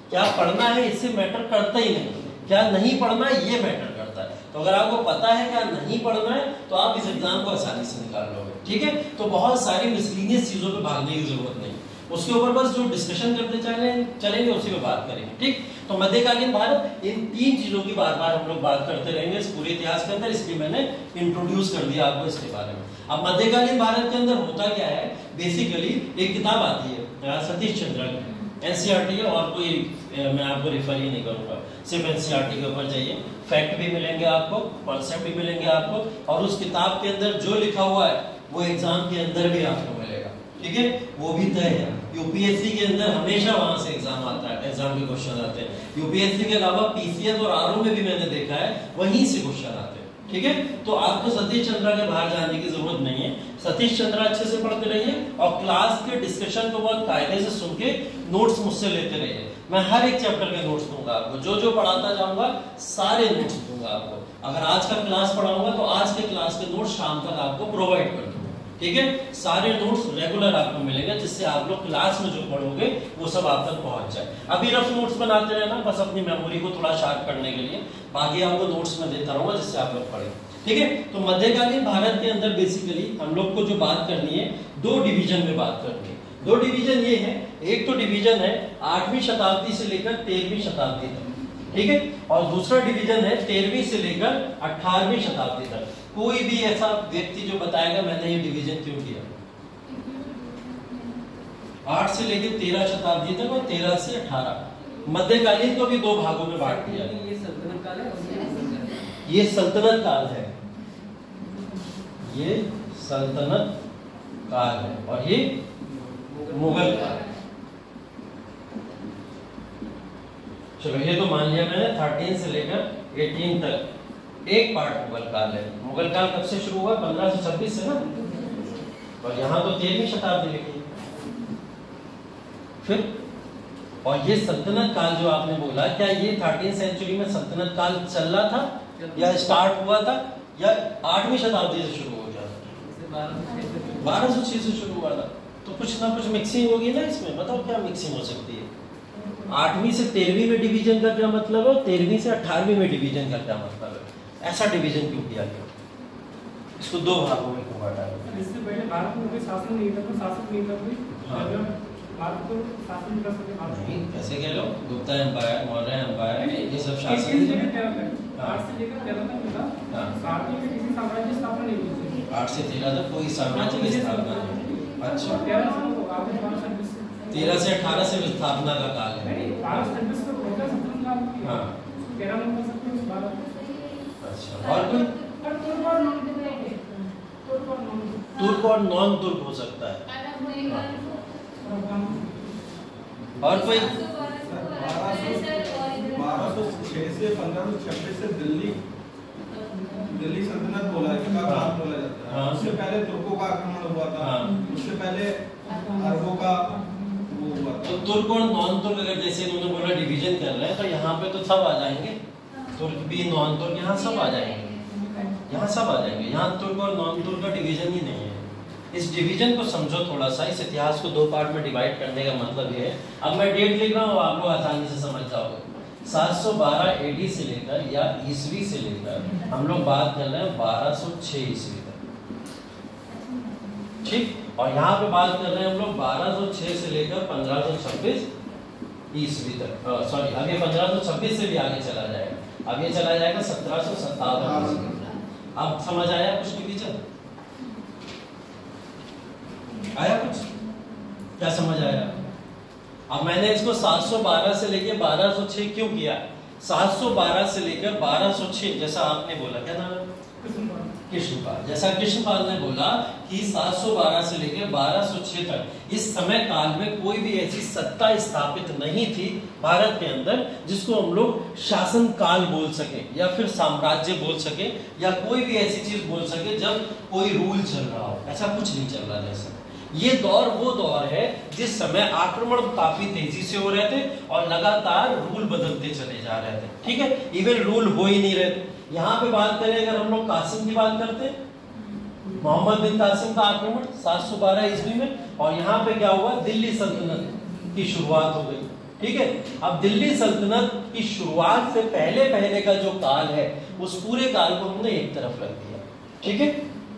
क्या पढ़ना है इससे मैटर करता ही नहीं, क्या नहीं पढ़ना है ये मैटर करता है। तो अगर आपको पता है क्या नहीं पढ़ना है तो आप इस एग्जाम को आसानी से निकाल लोगे, ठीक है। तो बहुत सारी मिसलीनियस चीजों पे भागने की जरूरत नहीं, उसके ऊपर बस जो डिस्कशन करते चलेंगे उसी पे बात करेंगे, ठीक। तो मध्यकालीन भारत, इन 3 चीजों की बार बार हम लोग बात करते रहेंगे इस पूरे इतिहास के अंदर, इसलिए मैंने इंट्रोड्यूस कर दिया आपको इसके बारे में। अब मध्यकालीन भारत के अंदर होता क्या है, बेसिकली एक किताब आती है सतीश चंद्र की, एनसीईआरटी है, और कोई मैं आपको रिफर ही नहीं करूंगा, सिर्फ एनसीईआरटी के ऊपर जाइए, फैक्ट भी मिलेंगे आपको, कॉन्सेप्ट भी मिलेंगे आपको, और उस किताब के अंदर जो लिखा हुआ है वो एग्जाम के अंदर भी आपको मिलेगा, ठीक है। वो भी तय है, यूपीएससी के अंदर हमेशा वहां से एग्जाम आता है, एग्जाम के क्वेश्चन आते हैं। यूपीएससी के अलावा पीसीएस और आरओ में भी मैंने देखा है वहीं से क्वेश्चन आते हैं, ठीक है। तो आपको सतीश चंद्रा के बाहर जाने की जरूरत नहीं है, सतीश चंद्रा अच्छे से पढ़ते रहिए और क्लास के डिस्कशन को बहुत कायदे से सुन के नोट्स मुझसे लेते रहिए। मैं हर एक चैप्टर के नोट्स दूंगा आपको, जो जो पढ़ाता जाऊंगा सारे नोट्स दूंगा आपको। अगर आज का क्लास पढ़ाऊंगा तो आज के क्लास के नोट्स शाम तक आपको प्रोवाइड कर दूंगा, ठीक है। सारे नोट्स रेगुलर आपको मिलेंगे, जिससे आप लोग क्लास में जो पढ़ोगे वो सब आप तक पहुंच जाए। अभी रफ नोट्स बनाते रहना बस अपनी मेमोरी को थोड़ा शार्प करने के लिए, बाकी आपको नोट्स में देता रहूंगा जिससे आप लोग पढ़ें, ठीक है। तो मध्यकालीन भारत के अंदर बेसिकली हम लोग को जो बात करनी है 2 डिवीजन में बात करनी है। 2 डिवीजन ये है, एक तो डिवीजन है 8वीं शताब्दी से लेकर 13वीं शताब्दी तक, ठीक है, और दूसरा डिवीजन है 13वीं से लेकर 18वीं शताब्दी तक। कोई भी ऐसा व्यक्ति जो बताएगा मैंने ये डिवीजन क्यों किया, 8 से लेकर 13 शताब्दी तक और 13 से 18। मध्यकालीन को भी 2 भागों में बांट दिया। ये सल्तनत काल है, ये सल्तनत काल है, ये सल्तनत काल है, और ये मुगल काल। चलो ये तो मान लिया मैंने 13 से लेकर 18 तक एक पार्ट मुगल काल है। मुगल काल कब से शुरू हुआ, 1526 से ना, और यहाँ तो 13वीं शताब्दी लिखी। फिर और ये सल्तनत काल जो आपने बोला, क्या ये 13th सेंचुरी में सल्तनत काल चल रहा था या स्टार्ट हुआ था या 8वीं शताब्दी से शुरू हो गया था? 1206 से शुरू हुआ था। तो कुछ ना कुछ मिक्सिंग होगी ना इसमें, बताओ क्या मिक्सिंग हो सकती है। 8वीं से 13वीं में डिवीजन का क्या मतलब है, 13वीं से 18वीं में डिवीजन का क्या मतलब है, ऐसा डिवीजन क्यों किया गया? इसको 2 भागों में क्यों बांटा गया? इससे पहले भारत में कोई शासन नहीं था, तो शासक नहीं था कोई। हाँ। भारत को शासन कर सके भारत नहीं, कैसे कह लो, गुप्ता एम्पायर, मौर्य एम्पायर, ये सब शासन से लेकर 13 तक, 8 से लेकर 13 तक मिला। हाँ। 7 में किसी साम्राज्य की स्थापना नहीं हुई थी। 8 से 13 तक कोई साम्राज्य की स्थापना नहीं। अच्छा, 13 से आगे 1226 से 13 से 18 से स्थापना का काल है। नहीं, 1226 को होता सल्तनत काल की। हाँ। 13 में कर सकते हैं 12। अच्छा, और कोई पर तुर्क और नॉन तुर्क और नॉन तुर्क हो सकता है। और कोई 1206 से 1526 से दिल्ली सल्तनत बोला है, का नाम बोला जाता है। हाँ। उससे पहले तुर्कों का आक्रमण हुआ था। हाँ। उससे पहले अरबों का वो हुआ था। तो तुर्क और नॉन तुर्क अगर जैसे इन्होंने बोला डिवीजन कर रहे हैं, तो यहाँ पे तो सब आ जाएंगे, तुर्क भी नॉन तुर्क, यहाँ सब आ जाएंगे, यहाँ सब आ जाएंगे। यहाँ तुर्क और नॉन तुर्क का डिवीजन ही नहीं है। इस डिवीजन को समझो थोड़ा सा, इस इतिहास को 2 पार्ट में डिवाइड करने का मतलब ये है। अब मैं डेट लिख रहा हूँ, आप लोग आसानी से समझ जाओगे। 712 AD से लेकर या ईसवी से लेकर हम लोग बात कर रहे हैं 1206 ईस्वी तक, ठीक। और यहाँ पे बात कर रहे हैं हम लोग 1206 से लेकर 1526 ईस्वी तक। सॉरी, अब ये 1526 से भी आगे चला जाएगा। अब ये चला जाएगा 1757। अब समझ आया कुछ डिवीजन? आया कुछ? क्या समझ आया? अब मैंने इसको 712 से लेकर 1206 क्यों किया? 712 से लेकर 1206, जैसा आपने बोला, क्या नाम है? कृष्णपाल। जैसा कृष्णपाल ने बोला कि 712 से लेकर 1206 तक इस समय काल में कोई भी ऐसी सत्ता स्थापित नहीं थी भारत के अंदर जिसको हम लोग शासन काल बोल सके या फिर साम्राज्य बोल सके या कोई भी ऐसी चीज बोल सके जब कोई रूल चल रहा हो। ऐसा कुछ नहीं चल रहा था इस समय। ये दौर वो दौर है जिस समय आक्रमण काफी तेजी से हो रहे थे और लगातार रूल बदलते चले जा रहे थे। ठीक है, इवन रूल हो ही नहीं रहे थे। यहाँ पे बात करें अगर हम लोग कासिम की बात करते हैं, मोहम्मद बिन कासिम का आक्रमण 712 ईस्वी में, और यहाँ पे क्या हुआ, दिल्ली सल्तनत की शुरुआत हो गई। ठीक है, अब दिल्ली सल्तनत की शुरुआत से पहले का जो काल है उस पूरे काल को हमने एक तरफ रख दिया। ठीक है,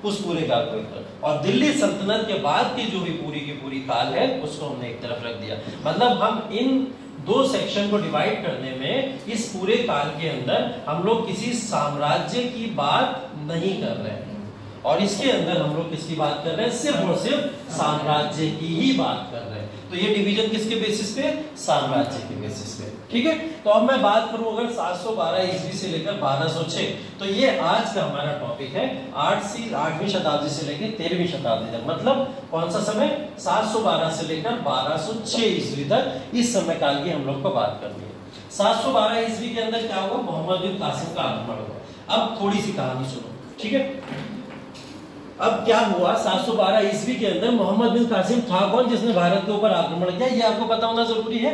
उस पूरे काल को एक तरफ, और दिल्ली सल्तनत के बाद की जो भी पूरी की पूरी काल है उसको हमने एक तरफ रख दिया। मतलब हम इन दो सेक्शन को डिवाइड करने में इस पूरे काल के अंदर हम लोग किसी साम्राज्य की बात नहीं कर रहे हैं, और इसके अंदर हम लोग किसकी बात कर रहे हैं, सिर्फ और सिर्फ साम्राज्य की ही बात कर रहे हैं। तो ये डिवीजन किसके बेसिस पे, साम्राज्य के बेसिस पे। ठीक है, तो अब मैं बात करूं अगर 712 ईस्वी से लेकर 1206, तो ये आज का हमारा टॉपिक है 8वीं शताब्दी से लेकर 13वीं शताब्दी तक। मतलब कौन सा समय, 712 से लेकर 1206 ईस्वी तक, इस समय काल की हम लोग को बात करनी है। 712 ईस्वी के अंदर क्या हुआ, मोहम्मद बिन कासिम का आक्रमण हुआ। अब थोड़ी सी कहानी सुनो। ठीक है, अब क्या हुआ, 712 ईस्वी के अंदर मोहम्मद बिन कासिम था कौन जिसने भारत के ऊपर आक्रमण किया, ये आपको पता होना जरूरी है।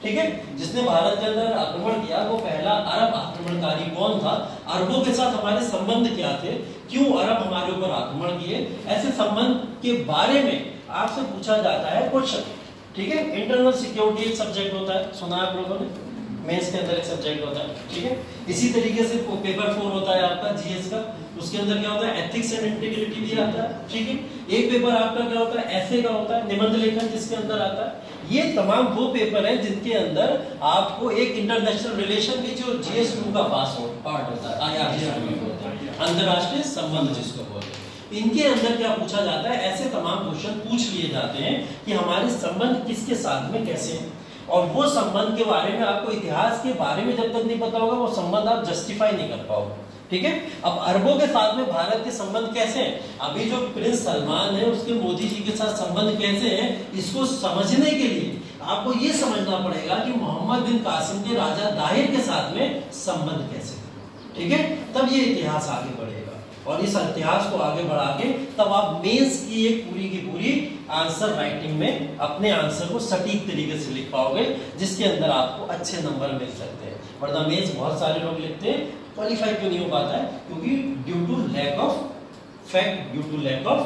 ठीक है, जिसने भारत के अंदर आक्रमण किया वो पहला अरब आक्रमणकारी कौन था, अरबों के साथ हमारे संबंध क्या थे, क्यों अरब हमारे ऊपर आक्रमण किए, ऐसे संबंध के बारे में आपसे पूछा जाता है क्वेश्चन। ठीक है, इंटरनल सिक्योरिटी एक सब्जेक्ट होता है, सुना आप लोगों ने, मेंस के अंदर एक सब्जेक्ट होता है। ठीक है, इसी तरीके से पेपर 4 होता है आपका जीएस का, उसके अंदर क्या होता है, एथिक्स एंड इंटीग्रिटी भी आता है। ठीक है, एक पेपर आपका क्या होता है, ऐसे का होता है, निबंध लेखन जिसके अंदर आता है। ये तमाम वो पेपर हैं जिनके अंदर आपको एक इंटरनेशनल रिलेशन भी जो जीएस 2 का पार्ट होता है, आईआरसी होता है, अंतरराष्ट्रीय संबंध जिसको बोलते हैं। इनके अंदर क्या पूछा जाता है, ऐसे तमाम क्वेश्चन पूछ लिए जाते हैं कि हमारे संबंध किसके साथ में कैसे हैं, और वो संबंध के बारे में आपको इतिहास के बारे में जब तक नहीं पता होगा वो संबंध आप जस्टिफाई नहीं कर पाओगे। ठीक है, अब अरबों के साथ में भारत के संबंध कैसे हैं, अभी जो प्रिंस सलमान है उसके मोदी जी के साथ संबंध कैसे हैं, इसको समझने के लिए आपको ये समझना पड़ेगा कि मोहम्मद बिन कासिम के राजा दाहिर के साथ में संबंध कैसे थे। ठीक है, तब ये इतिहास आगे बढ़ेगा, और इस इतिहास को आगे बढ़ा के तब आप मेंस की एक पूरी की पूरी आंसर राइटिंग में अपने आंसर को सटीक तरीके से लिख पाओगे, जिसके अंदर आपको अच्छे नंबर मिल सकते हैं। वरना मेंस बहुत सारे लोग लिखते हैं, क्वालिफाई क्यों नहीं हो पाता है, क्योंकि due to lack of fact, due to lack of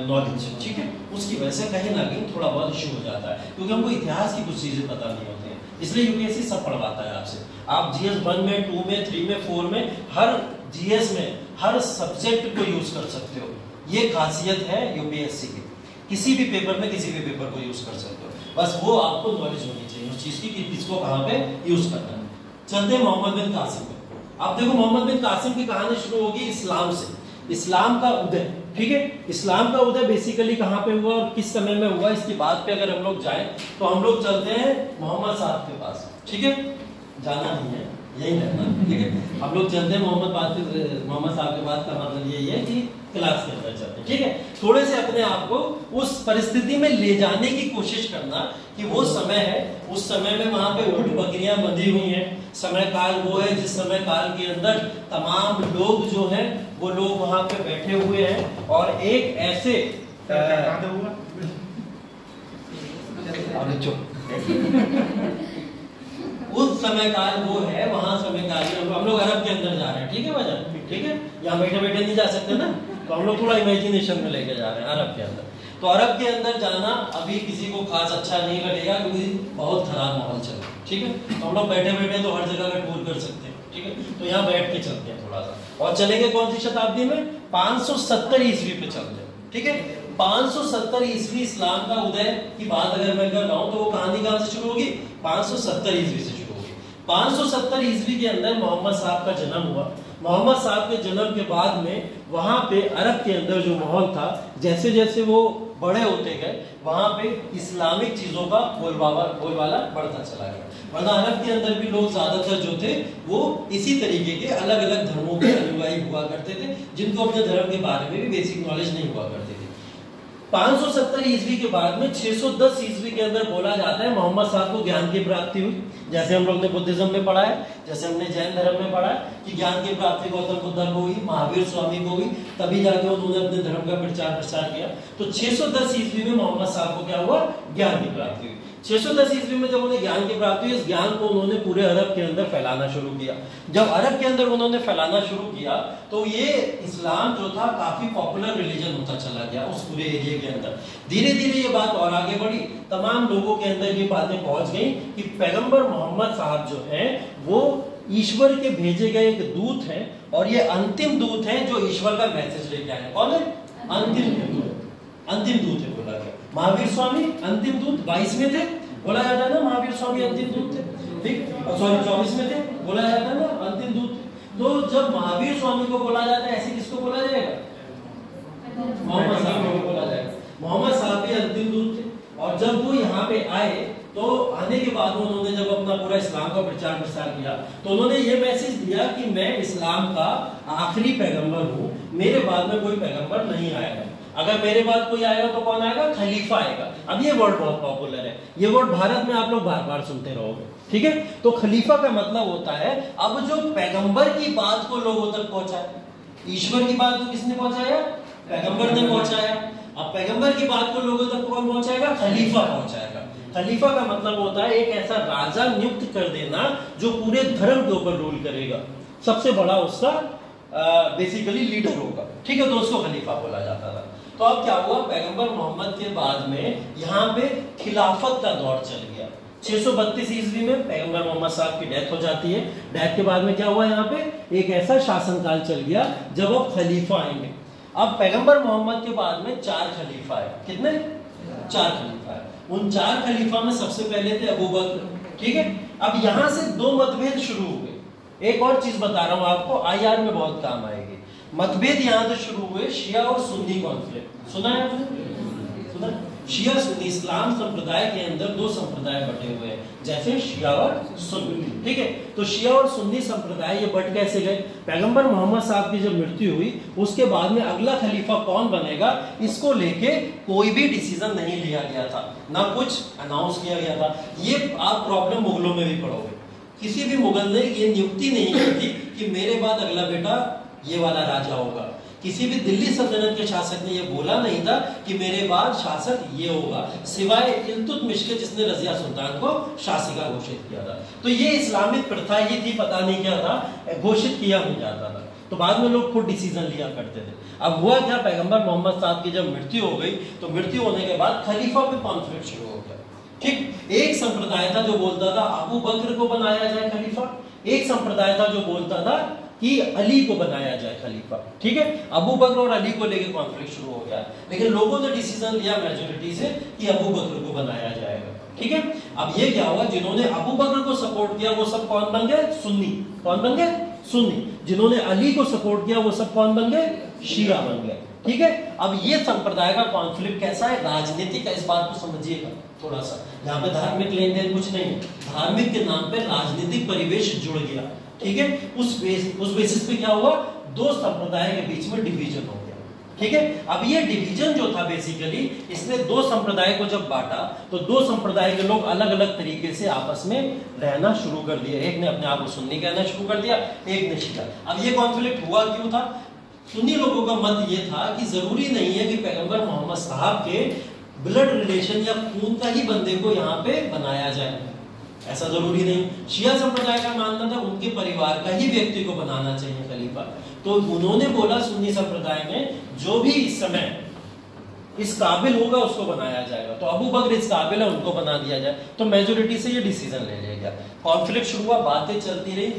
knowledge. ठीक है, उसकी वजह से कहीं ना कहीं थोड़ा बहुत इश्यू हो जाता है, क्योंकि हमको इतिहास की कुछ चीजें पता नहीं होती हैं। इसलिए यूपीएससी सब पढ़वाता है आपसे। आप जीएस 1 में, 2 में, 3 में, 4 में, हर जीएस में हर सब्जेक्ट को यूज कर सकते हो। ये खासियत है यूपीएससी की, किसी भी पेपर में किसी भी पेपर को यूज कर सकते हो, बस वो आपको नॉलेज होनी चाहिए उस चीज की कि किसको कहाँ पे यूज करना है। चलते हैं मोहम्मद बिन कासिम पे। आप देखो मोहम्मद बिन कासिम की कहानी शुरू होगी इस्लाम से, इस्लाम का उदय। ठीक है, इस्लाम का उदय बेसिकली कहाँ पे हुआ और किस समय में हुआ, इसकी बात पे अगर हम लोग जाएं तो हम लोग चलते हैं मोहम्मद साहब के पास। ठीक है, जाना नहीं है, यही रहना। ठीक है, हम लोग चलते हैं मोहम्मद साहब के पास, का मतलब यही है कि क्लास के अंदर चलते हैं। ठीक है, थोड़े से अपने आप को उस परिस्थिति में ले जाने की कोशिश करना कि वो समय है, उस समय में वहां पे ऊंट बकरियां बंधी हुई हैं, समय काल वो है जिस समय काल के अंदर तमाम लोग जो हैं वो लोग वहां पे बैठे हुए हैं, और एक ऐसे उस समय काल वो है, वहां समय काल हम लोग अरब के अंदर जा रहे हैं। ठीक है भाई, ठीक है, यहाँ बैठे बैठे नहीं जा सकते ना, तो हम लोग थोड़ा इमेजिनेशन में लेके जा रहे हैं अरब के अंदर। तो अरब के अंदर जाना अभी किसी को खास अच्छा नहीं लगेगा, क्योंकि बहुत खराब माहौल चल रहा है। ठीक है, तो हम लोग बैठे बैठे तो हर जगह का टूर कर सकते हैं। ठीक है, तो यहाँ बैठ के चलते हैं थोड़ा सा, और चलेंगे कौन सी शताब्दी में, 570 ईस्वी पे चलते हैं। ठीक है, 570 ईस्वी इस्लाम का उदय की बात अगर मैं कर रहा हूँ तो वो कहानी कहाँ से शुरू होगी, 570 ईस्वी से शुरू होगी। 570 ईस्वी के अंदर मोहम्मद साहब का जन्म हुआ। मोहम्मद साहब के जन्म के बाद में वहां पे अरब के अंदर जो माहौल था, जैसे जैसे वो बड़े होते गए वहां पे इस्लामिक चीजों का बोलबाला बढ़ता चला गया। वरना अरब के अंदर भी लोग ज्यादातर जो थे वो इसी तरीके के अलग अलग धर्मों के अनुयायी हुआ करते थे, जिनको अपने धर्म के बारे में भी बेसिक नॉलेज नहीं हुआ करती थी। 570 ईस्वी के बाद में 610 ईस्वी के अंदर बोला जाता है मोहम्मद साहब को ज्ञान की प्राप्ति हुई। जैसे हम लोग ने बुद्धिज्म में पढ़ा है, जैसे हमने जैन धर्म में पढ़ा है कि ज्ञान की प्राप्ति गौतम बुद्ध को हुई, महावीर स्वामी को हुई, तभी जाके उन्होंने अपने धर्म का प्रचार किया। तो 610 ईस्वी में मोहम्मद साहब को क्या हुआ? ज्ञान की प्राप्ति हुई। 610 ईस्वी में जब उन्हें ज्ञान की प्राप्ति हुई, इस ज्ञान को उन्होंने पूरे अरब के अंदर फैलाना शुरू किया। जब अरब के अंदर उन्होंने फैलाना शुरू किया तो ये इस्लाम जो था काफी पॉपुलर रिलीजन होता चला गया उस पूरे एरिया के अंदर। धीरे धीरे ये बात और आगे बढ़ी, तमाम लोगों के अंदर ये बातें पहुंच गई कि पैगंबर मोहम्मद साहब जो हैं वो ईश्वर के भेजे गए एक दूत हैं, और ये अंतिम दूत हैं जो ईश्वर का मैसेज लेके आए। कौन है? अंतिम दूत है बोला गया। महावीर स्वामी अंतिम दूत 22 में थे, बोला जाता है ना महावीर स्वामी अंतिम दूत थे, ठीक, सॉरी 24 में थे, बोला जाता है ना अंतिम दूत। तो जब महावीर स्वामी को बोला जाता है, ऐसे किसको बोला जाएगा? मोहम्मद साहब को बोला जाएगा। मोहम्मद साहब भी अंतिम दूत थे, और जब वो यहाँ पे आए तो आने के बाद उन्होंने जब अपना पूरा इस्लाम का प्रचार किया तो उन्होंने ये मैसेज दिया कि मैं इस्लाम का आखिरी पैगंबर हूँ, मेरे बाद में कोई पैगंबर नहीं आएगा। अगर मेरे बाद कोई आएगा तो कौन आएगा? खलीफा आएगा। अब ये वर्ड बहुत पॉपुलर है, ये वर्ड भारत में आप लोग बार बार सुनते रहोगे, ठीक है। तो खलीफा का मतलब होता है अब जो पैगंबर की बात को लोगों तक पहुंचाए। ईश्वर की बात को किसने पहुंचाया? पैगंबर ने पहुंचाया। अब पैगंबर की बात को लोगों तक कौन पहुंचाएगा? खलीफा पहुंचाएगा। खलीफा का मतलब होता है एक ऐसा राजा नियुक्त कर देना जो पूरे धर्म के ऊपर रूल करेगा, सबसे बड़ा उसका बेसिकली लीडर होगा, ठीक है, तो उसको खलीफा बोला जाता था। तो अब क्या हुआ? पैगंबर मोहम्मद के बाद में यहाँ पे खिलाफत का दौर चल गया। 632 ईस्वी में पैगंबर मोहम्मद साहब की डेथ हो जाती है। डेथ के बाद में क्या हुआ? यहाँ पे एक ऐसा शासनकाल चल गया जब अब खलीफा आएंगे। अब पैगंबर मोहम्मद के बाद में 4 खलीफा है। कितने? 4 खलीफा है। उन 4 खलीफा में सबसे पहले थे अबू बकर, ठीक है। अब यहाँ से 2 मतभेद शुरू हो गए। एक और चीज बता रहा हूँ आपको, IR में बहुत काम आएगी। मतभेद यहाँ से शुरू हुए, शिया और सुन्नी कॉन्फ्लिक्ट। सुना है आपने? सुना? शिया सुन्नी इस्लाम संप्रदाय के अंदर 2 संप्रदाय बटे हुए हैं, जैसे शिया और सुन्नी, ठीक है। तो शिया और सुन्नी संप्रदाय ये बट कैसे गए? पैगंबर मोहम्मद साहब की जब मृत्यु हुई उसके बाद में अगला खलीफा कौन बनेगा, इसको लेके कोई भी डिसीजन नहीं लिया गया था, ना कुछ अनाउंस किया गया था। ये आप प्रॉब्लम मुगलों में भी पढ़ोगे। किसी भी मुगल ने ये नियुक्ति नहीं की थी कि मेरे बाद अगला बेटा ये वाला राजा होगा। किसी भी दिल्ली सल्तनत के शासक ने यह बोला नहीं था कि मेरे बाद शासक ये होगा, सिवाय इल्तुतमिश के जिसने रजिया सुल्तान को शासिका घोषित किया था। तो ये इस्लामिक प्रथा ही थी, पता नहीं क्या था, घोषित किया नहीं जाता था। तो बाद में लोग खुद डिसीजन लिया करते थे। अब हुआ क्या? पैगंबर मोहम्मद साहब की जब मृत्यु हो गई तो मृत्यु होने के बाद खलीफा पे कॉन्फ्लिक्ट शुरू हो गया, ठीक। एक संप्रदाय था जो बोलता था अबू बकर को बनाया जाए खलीफा, एक संप्रदाय था जो बोलता था कि अली को बनाया जाए खलीफा, ठीक है। अबू बकर और अली को लेकर कॉन्फ्लिक्ट शुरू हो गया, लेकिन लोगों ने डिसीजन लिया मेजोरिटी से कि अबू बकर को बनाया जाएगा, ठीक है। अब ये क्या हुआ? जिन्होंने अबू बकर को सपोर्ट किया वो सब कौन बन गए? सुन्नी। कौन बन गए? सुन्नी। जिन्होंने अली को सपोर्ट किया वो सब कौन बन गए? शिया बन गए, ठीक है। अब ये संप्रदाय का कॉन्फ्लिक्ट कैसा है? राजनीतिक है, इस बात को समझिएगा थोड़ा सा। यहाँ पे धार्मिक लेन देन कुछ नहीं है, धार्मिक के नाम पे राजनीतिक परिवेश जुड़ गया, ठीक है। उस बेसिस पे क्या हुआ? 2 संप्रदाय के बीच में डिवीजन हो गया, ठीक है। अब ये डिवीजन जो था बेसिकली इसने 2 संप्रदाय को जब बांटा तो 2 संप्रदाय के लोग अलग अलग तरीके से आपस में रहना शुरू कर दिया। एक ने अपने आप को सुन्नी कहना शुरू कर दिया, एक ने शिया। अब ये कॉन्फ्लिक्ट हुआ क्यों था? सुन्नी लोगों का मत ये था कि जरूरी नहीं है कि पैगंबर मोहम्मद साहब के ब्लड रिलेशन या खून का ही बंदे को यहाँ पे बनाया जाए, ऐसा जरूरी नहीं। शिया संप्रदाय का मानना था उनके परिवार का ही व्यक्ति को बनाना चाहिए खलीफा। तो उन्होंने बोला सुन्नी संप्रदाय में जो भी इस समय इस काबिल होगा उसको बनाया जाएगा। तो अबू बकर इस काबिल है, उनको बना दिया जाए। तो मेजोरिटी से ये डिसीजन ले लिया गया। कॉन्फ्लिक्ट शुरू हुआ, बातें चलती रही।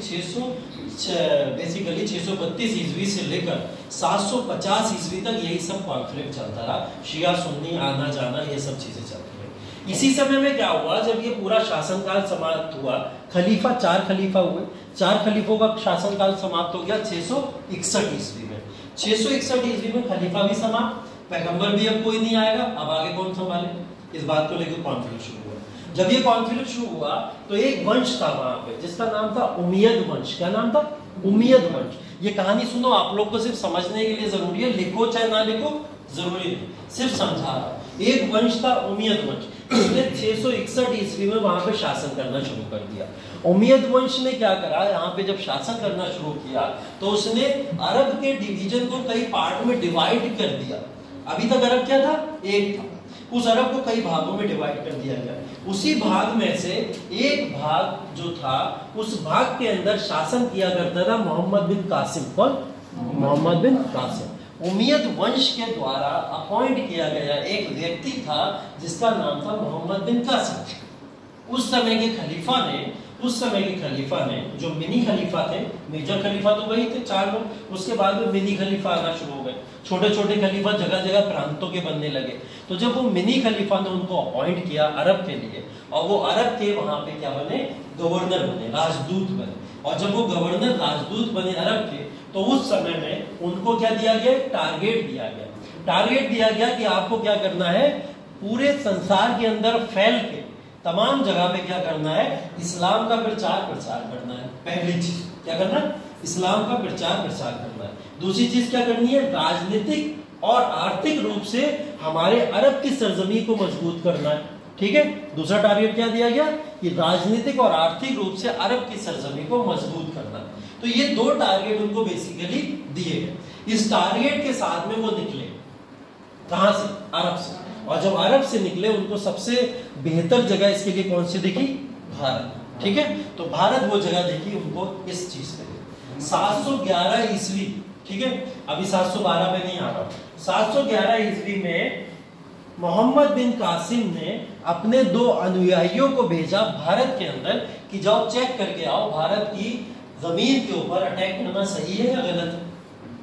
632 ईस्वी से लेकर 750 ईस्वी तक यही सब कॉन्फ्लिक्ट चलता रहा। शिया सुन्नी आना जाना ये सब चीजें चलती रही। इसी समय में क्या हुआ, जब ये पूरा शासनकाल समाप्त हुआ, खलीफा 4 खलीफा हुए, 4 खलीफों का शासनकाल समाप्त हो गया 661 ईस्वी में। 661 ईस्वी में खलीफा भी समाप्त, पैगंबर भी अब कोई नहीं आएगा, अब आगे कौन संभाले, इस बात को लेकर कॉन्फ्लिक्ट शुरू हुआ। जब ये कॉन्फ्लिक्ट शुरू हुआ तो एक वंश था वहां पे जिसका नाम था उमैयद वंश। क्या नाम था? उमैयद वंश। ये कहानी सुनो, आप लोग को सिर्फ समझने के लिए जरूरी है, लिखो चाहे ना लिखो जरूरी नहीं, सिर्फ समझा रहा। एक वंश था उमैयद वंश, उसने 661 ईस्वी में वहां पे शासन करना शुरू कर दिया। उमैयद वंश ने क्या करा, यहाँ पे जब शासन करना शुरू किया तो उसने अरब के डिवीजन को कई पार्ट में डिवाइड कर दिया। अभी तक अरब क्या था? एक था। उस अरब को कई भागों में डिवाइड कर दिया गया। उसी भाग में से एक भाग जो था, उस भाग के अंदर शासन किया करता था मोहम्मद बिन कासिम। कौन? मोहम्मद बिन कासिम। उमैयद वंश के द्वारा अपॉइंट किया गया एक व्यक्ति था जिसका नाम था मोहम्मद बिन कासिम। उस समय के खलीफा ने जो मिनी खलीफा थे, मेजर खलीफा तो वही थे 4 लोग, उसके बाद में मिनी खलीफा आना शुरू हो गए, छोटे छोटे खलीफा जगह जगह प्रांतों के बनने लगे। तो जब वो मिनी खलीफा ने उनको अपॉइंट किया अरब के लिए, और वो अरब के वहां पे क्या बने, गवर्नर बने, राजदूत बने। और जब वो गवर्नर राजदूत बने अरब के, तो उस समय में उनको क्या दिया गया, टारगेट दिया गया कि आपको क्या करना है, पूरे संसार के अंदर फैल के तमाम जगह पे क्या करना है, इस्लाम का प्रचार करना है। पहली चीज क्या करना है, इस्लाम का प्रचार करना है। दूसरी चीज क्या करनी है, राजनीतिक और आर्थिक रूप से हमारे अरब की सरजमी को मजबूत करना है। ठीक है, दूसरा टारगेट क्या दिया गया कि राजनीतिक और आर्थिक रूप से अरब की सरजमी को मजबूत करना है। तो ये 2 टारगेट उनको बेसिकली दिए गए। इस टारगेट के साथ में वो निकले कहां से, अरब से। और जब अरब से निकले, उनको सबसे बेहतर जगह इसके लिए कौन सी दिखी, भारत। ठीक है, तो भारत वो जगह देखी उनको इस चीज पे 711 ईस्वी। ठीक है, अभी 712 में नहीं आ रहा, 711 ईस्वी में मोहम्मद बिन कासिम ने अपने 2 अनुयायियों को भेजा भारत के अंदर कि जाओ चेक करके आओ भारत की जमीन के ऊपर अटैक करना सही है या गलत है,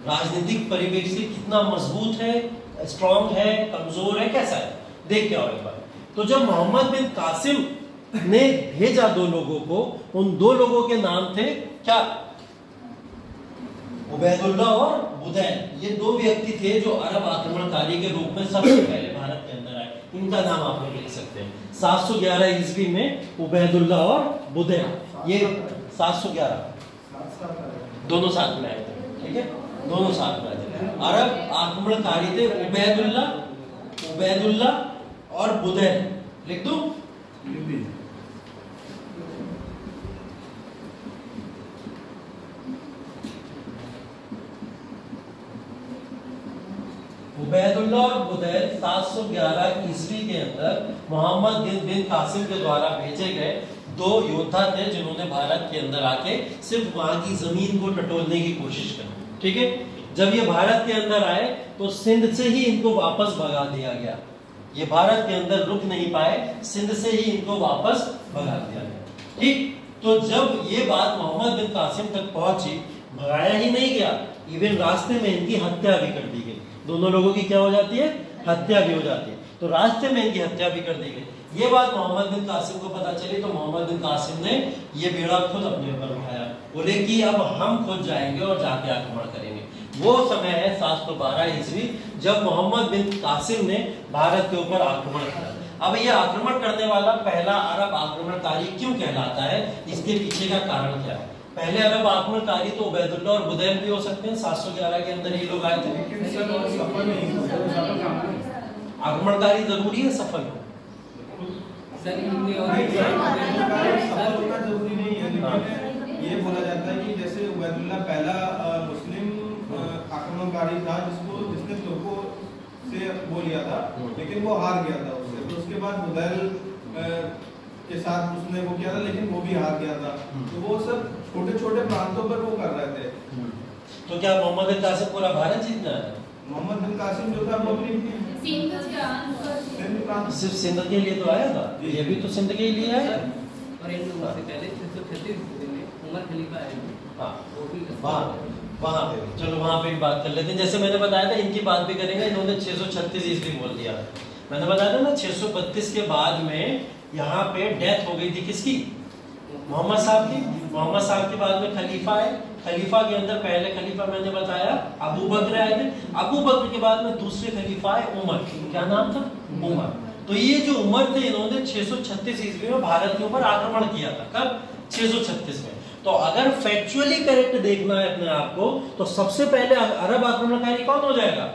राजनीतिक परिवेश से कितना मजबूत है, स्ट्रॉन्ग है, कमजोर है, कैसा है, देख के आओ एक बार। तो जब मोहम्मद बिन कासिम ने भेजा 2 लोगों को, उन 2 लोगों के नाम थे क्या, उबैदुल्ला और बुदैल। ये 2 व्यक्ति थे जो अरब आक्रमणकारी के रूप में सबसे पहले भारत के अंदर आए। इनका नाम आप लोग लिख सकते हैं। 711 ईस्वी में उबैदुल्ला और बुदैल, ये 711 दोनों साथ में आए थे। ठीक है, दोनों साथ में आए थे। अरब आक्रमणकारी थे उबैदुल्ला और बुदैल। लिख दूं? उबैदुल्ला और बुदैल 711 ईस्वी के अंदर मोहम्मद बिन कासिम के द्वारा भेजे गए 2 योद्धा थे जिन्होंने भारत के अंदर आके सिर्फ वहां की जमीन को टटोलने की कोशिश की। ठीक है, जब ये भारत के अंदर आए तो सिंध से ही इनको वापस भगा दिया गया। ये भारत के अंदर रुक नहीं पाए, सिंध से ही इनको वापस भगा दिया गया। ठीक, तो जब ये बात मोहम्मद बिन कासिम तक पहुंची, भगाया ही नहीं गया, इवन रास्ते में इनकी हत्या भी कर दी गई। दोनों लोगों की क्या हो जाती है, हत्या भी हो जाती है। तो रास्ते में इनकी हत्या भी कर दी गई। ये बात मोहम्मद बिन कासिम को पता चली तो मोहम्मद बिन कासिम ने ये बेड़ा खुद अपने ऊपर उठाया, बोले कि अब हम खुद जाएंगे और जाके आक्रमण करेंगे। वो समय है 712 ईस्वी, जब मोहम्मद बिन कासिम ने भारत के ऊपर आक्रमण किया। अब ये आक्रमण करने वाला पहला अरब आक्रमणकारी क्यों कहलाता है, इसके पीछे का कारण क्या है? पहले अरब आक्रमणकारी तो उबैदुल्ला और बुदैल भी हो सकते हैं, 711 के अंदर ये लोग आए थे। आक्रमणकारी जरूरी है सफल हो? जरूरी नहीं है, लेकिन ये बोला जाता है कि जैसे उबैदुल्ला पहला मुस्लिम आक्रमणकारी था जिसने तुर्कों से वो लिया था, लेकिन वो हार गया था उससे। तो उसके बाद बुदैल के साथ उसने वो किया था, लेकिन वो भी हार गया था। तो वो सब छोटे छोटे प्रांतों पर वो कर रहे थे। तो क्या मोहम्मद बिन कासिम पूरा भारत जीतना है? मोहम्मद बिन कासिम जो था वो अपनी सिर्फ सिंध के लिए तो आया था, ये भी तो सिंध के लिए आया। और इन लोगों से पहले 636 में उमर खलीफा आए। हाँ, वहाँ पे चलो वहाँ पे भी बात कर लेते हैं। जैसे मैंने बताया था इनकी बात भी करेंगे, इन्होंने 636 ईस्वी बोल दिया। मैंने बताया था ना 632 के बाद में यहाँ पे डेथ हो गई थी किसकी? मोहम्मद साहब की। मोहम्मद साहब के बाद में खलीफा है, खलीफा के अंदर पहले खलीफा मैंने बताया अबू बकर आए थे, अबू बकर के बाद में दूसरे खलीफा है उमर। क्या नाम था? उमर। तो ये जो उमर थे इन्होंने 636 ईस्वी में भारत के ऊपर आक्रमण किया था। कब? 636 में। तो अगर फैक्चुअली करेक्ट देखना है अपने आप को तो सबसे पहले अरब आक्रमणकारी कौन हो जाएगा?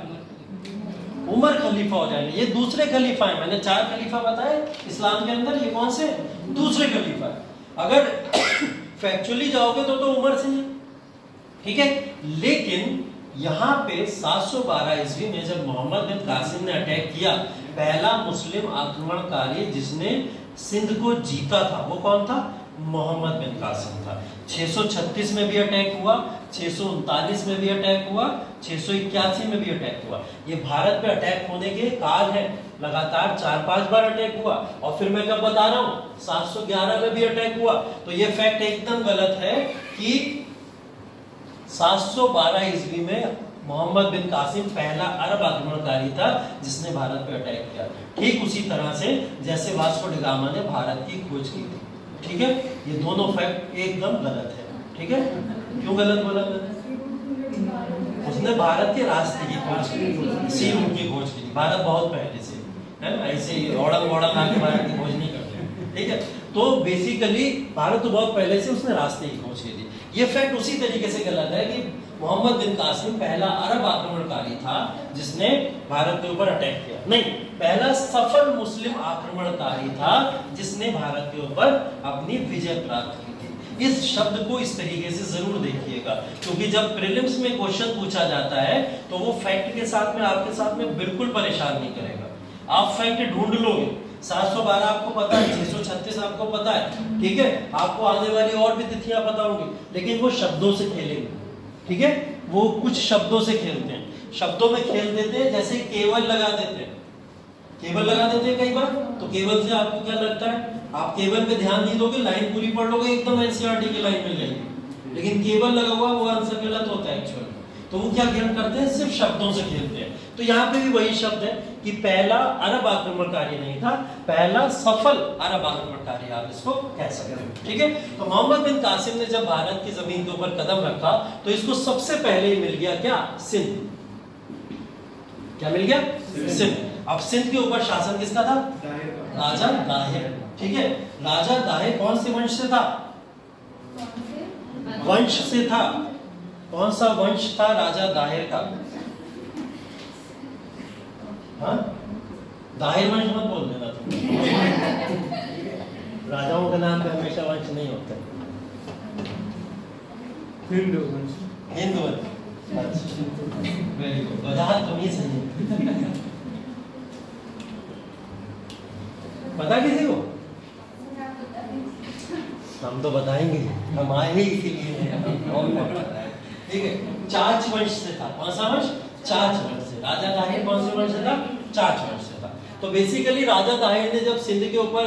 उमर खलीफा हो जाएगा। ये दूसरे खलीफा है, मैंने 4 खलीफा बताए इस्लाम के अंदर, ये कौन से? दूसरे खलीफा है। अगर फैक्चुअली जाओगे तो उमर से नहीं, ठीक है। लेकिन यहाँ पे 712 ईस्वी में जब मोहम्मद बिन कासिम ने अटैक किया, पहला मुस्लिम आक्रमणकारी जिसने सिंध को जीता था वो कौन था? मोहम्मद बिन कासिम था। 636 में भी अटैक हुआ, 639 में भी अटैक हुआ, 681 में भी अटैक हुआ। ये भारत पे अटैक होने के काल है, लगातार 4-5 बार अटैक हुआ। और फिर मैं कब बता रहा हूँ 711 में भी अटैक हुआ। तो ये फैक्ट एकदम गलत है कि 712 ईस्वी में मोहम्मद बिन कासिम पहला अरब आक्रमणकारी था जिसने भारत पे अटैक किया। ठीक उसी तरह से जैसे वास्को डी गामा ने भारत की खोज की थी, ठीक है। ये दोनों फैक्ट एकदम गलत है, ठीक है। क्यों गलत बोला? उसने भारत के रास्ते की खोज की, सी रूट की खोज की थी। भारत बहुत पहले से है ना, ऐसे ओड़ंग आके भारत की खोज नहीं करते, ठीक है। तो बेसिकली भारत तो बहुत पहले से उसने रास्ते की खोज की थी। ये फैक्ट उसी तरीके से गलत है कि मोहम्मद बिन कासिम पहला अरब आक्रमणकारी था जिसने भारत के ऊपर अटैक किया। नहीं, पहला सफल मुस्लिम आक्रमणकारी था जिसने भारत के ऊपर अपनी विजय प्राप्त की थी। इस शब्द को इस तरीके से जरूर देखिएगा, क्योंकि जब प्रीलिम्स में क्वेश्चन पूछा जाता है तो वो फैक्ट के साथ में आपके साथ में बिल्कुल परेशान नहीं करेगा। आप फैक्ट ढूंढ लोगे, 712 आपको पता है, 636 आपको पता है, ठीक है। आपको आने वाली और भी तिथियां पता होंगी, लेकिन वो शब्दों से खेलेंगे, ठीक है। वो कुछ शब्दों से खेलते हैं, शब्दों में खेल देते हैं। जैसे केवल लगा देते हैं, केवल लगा देते हैं कई बार। तो केवल से आपको क्या लगता है? आप केवल पे ध्यान नहीं दोगे, लाइन पूरी पढ़ लोगे, एकदम एनसीईआरटी की लाइन मिल जाएगी। लेकिन केवल लगा हुआ वो आंसर गलत होता है एक्चुअली। तो वो क्या खेल करते हैं? सिर्फ शब्दों से खेलते हैं। तो यहाँ पे भी वही शब्द है कि पहला अरब आक्रमणकारी नहीं था, पहला सफल अरब आक्रमणकारी आप इसको कह सकते हैं, ठीक है। तो मोहम्मद बिन कासिम ने जब भारत की जमीन के ऊपर कदम रखा तो इसको सबसे पहले मिल गया क्या? सिंध। क्या मिल गया? सिंध। अब सिंध के ऊपर शासन किसका था? राजा दाहिर, ठीक है। राजा दाहिर कौन से वंश से था? वंश से था। कौन सा वंश था राजा दाहिर का? हाँ? दाहिर वंश मत बोल देना तुम। राजाओं का नाम पे हमेशा वंश नहीं होता। हिंदू वंश। हिंदू वंश। अच्छा, वेरी गुड। वजाहत तो नहीं सही। पता किसी को? हम तो बताएंगे, हम आए ही इसीलिए हैं, ठीक है। चाच वंश से था। कौन सा वंश? चाच वंश से। राजा दाहिर कौन से वंश से था? चाच वंश से था। तो बेसिकली राजा दाहिर ने जब सिंध के ऊपर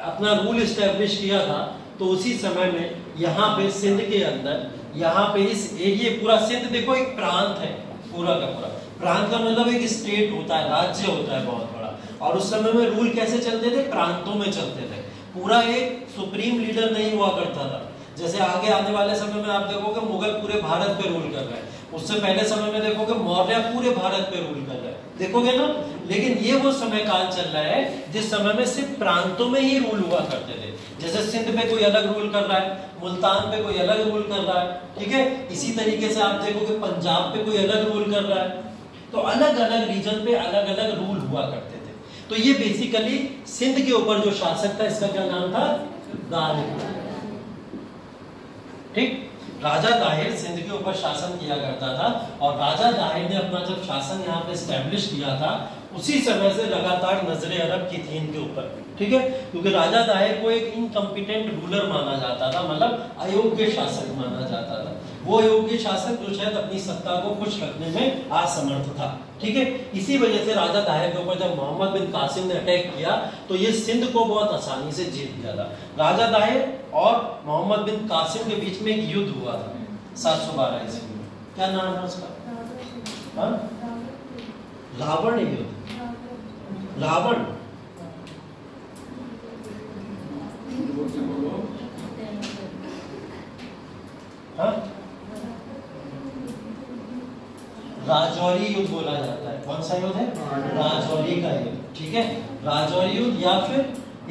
अपना रूल एस्टेब्लिश किया था तो उसी समय में यहाँ पे सिंध के अंदर, यहाँ पे इस एरिया, पूरा सिंध देखो एक प्रांत है, पूरा का पूरा प्रांत का मतलब एक स्टेट होता है, राज्य होता है बहुत बड़ा। और उस समय में रूल कैसे चलते थे? प्रांतों में चलते थे। पूरा एक सुप्रीम लीडर नहीं हुआ करता था। जैसे आगे आने वाले समय में आप देखोगे मुगल पूरे भारत पे रूल कर रहे हैं, उससे पहले समय में देखोगे मौर्य पूरे भारत पे रूल कर रहे हैं, देखोगे ना। लेकिन ये वो समय काल चल रहा है जिस समय में सिर्फ प्रांतों में ही रूल हुआ करते थे। जैसे सिंध पे कोई अलग रूल कर रहा है, मुल्तान पे कोई अलग रूल कर रहा है, ठीक है। इसी तरीके से आप देखोगे पंजाब पे कोई अलग रूल कर रहा है। तो अलग अलग रीजन पे अलग अलग रूल हुआ करते थे। तो ये बेसिकली सिंध के ऊपर जो शासक था इसका क्या नाम था? दाहिर, ठीक। राजा दाहिर सिंध के ऊपर शासन किया करता था। और राजा दाहिर ने अपना जब शासन यहाँ पे एस्टेब्लिश किया था उसी समय से लगातार नजरे अरब की थी इनके ऊपर, ठीक है। क्योंकि राजा दाहिर को एक इनकम्पिटेंट रूलर माना जाता था, मतलब अयोग्य शासक माना जाता था। वो अयोग्य शासक जो शायद अपनी सत्ता को खुश रखने में असमर्थ था, ठीक है। इसी वजह से राजा दाहिर के ऊपर जब मोहम्मद बिन कासिम ने अटैक किया तो ये सिंध को बहुत आसानी से जीत लिया था। राजा दाहिर और मोहम्मद बिन कासिम के बीच में एक युद्ध हुआ था 712 ईस्वी में। क्या नाम है उसका? रावण युद्ध। रावण, हाँ, राजौरी युद्ध बोला जाता है। कौन सा युद्ध है? राजौरी का युद्ध। ठीक है, राजौरी युद्ध, या फिर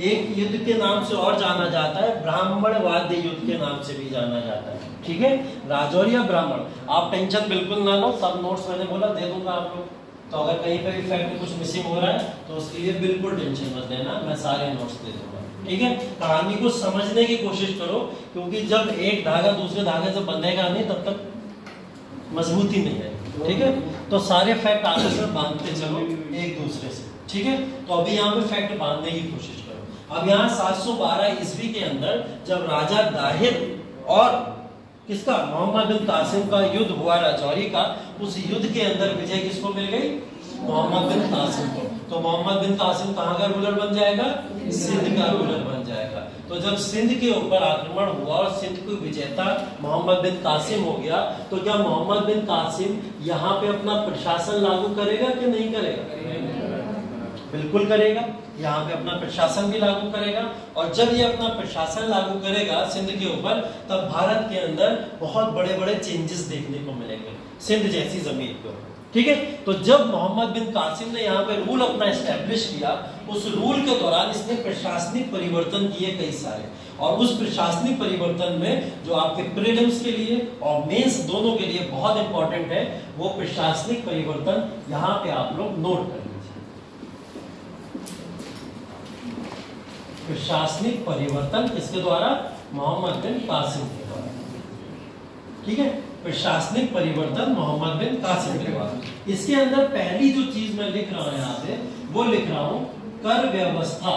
एक युद्ध के नाम से और जाना जाता है ब्राह्मणवाद्य युद्ध के नाम से भी जाना जाता है। ठीक है, राजौरी या ब्राह्मण। आप टेंशन बिल्कुल ना लो, सब नोट्स मैंने बोला दे दूंगा आप लोग, तो अगर कहीं पे भी फैक्ट में कुछ मिसिंग हो रहा है तो उसके लिए बिल्कुल टेंशन मत लेना, मैं सारे नोट्स दे दूंगा। ठीक है, कहानी को समझने की कोशिश करो, क्योंकि जब एक धागा दूसरे धागे से बंधेगा नहीं तब तक मजबूती नहीं है। ठीक है, तो सारे फैक्ट आपस में बांधते चलो एक दूसरे से। ठीक है, तो अभी यहाँ पे फैक्ट बांधने की कोशिश करो। अब यहाँ 712 ईस्वी के अंदर जब राजा दाहिर और किसका, मोहम्मद बिन कासिम का युद्ध हुआ राजौरी का, उस युद्ध के अंदर विजय किसको मिल गई? मोहम्मद बिन कासिम को। तो मोहम्मद बिन कासिम कहाँ का रूलर बन जाएगा? सिंध का रूलर बन जाएगा। तो जब सिंध के ऊपर आक्रमण हुआ और सिंध को विजेता मोहम्मद बिन कासिम हो गया, तो क्या मोहम्मद बिन कासिम यहाँ पे अपना प्रशासन लागू करेगा कि नहीं करेगा? बिल्कुल करेगा, यहाँ पे अपना प्रशासन भी लागू करेगा। और जब ये अपना प्रशासन लागू करेगा सिंध के ऊपर, तब भारत के अंदर बहुत बड़े बड़े चेंजेस देखने को मिलेंगे सिंध जैसी जमीन पर। ठीक है, तो जब मोहम्मद बिन कासिम ने यहाँ पे रूल अपना एस्टेब्लिश किया, उस रूल के दौरान इसने प्रशासनिक परिवर्तन किए कई सारे, और उस प्रशासनिक परिवर्तन में जो आपके प्रीलिम्स के लिए और मेंस दोनों के लिए बहुत इंपॉर्टेंट है, वो प्रशासनिक परिवर्तन यहाँ पे आप लोग नोट कर लीजिए। प्रशासनिक परिवर्तन किसके द्वारा? मोहम्मद बिन कासिम के द्वारा। ठीक है, प्रशासनिक परिवर्तन मोहम्मद बिन कासिम के द्वारा। इसके अंदर पहली जो चीज मैं लिख रहा हूं यहाँ पे, वो लिख रहा हूं कर व्यवस्था।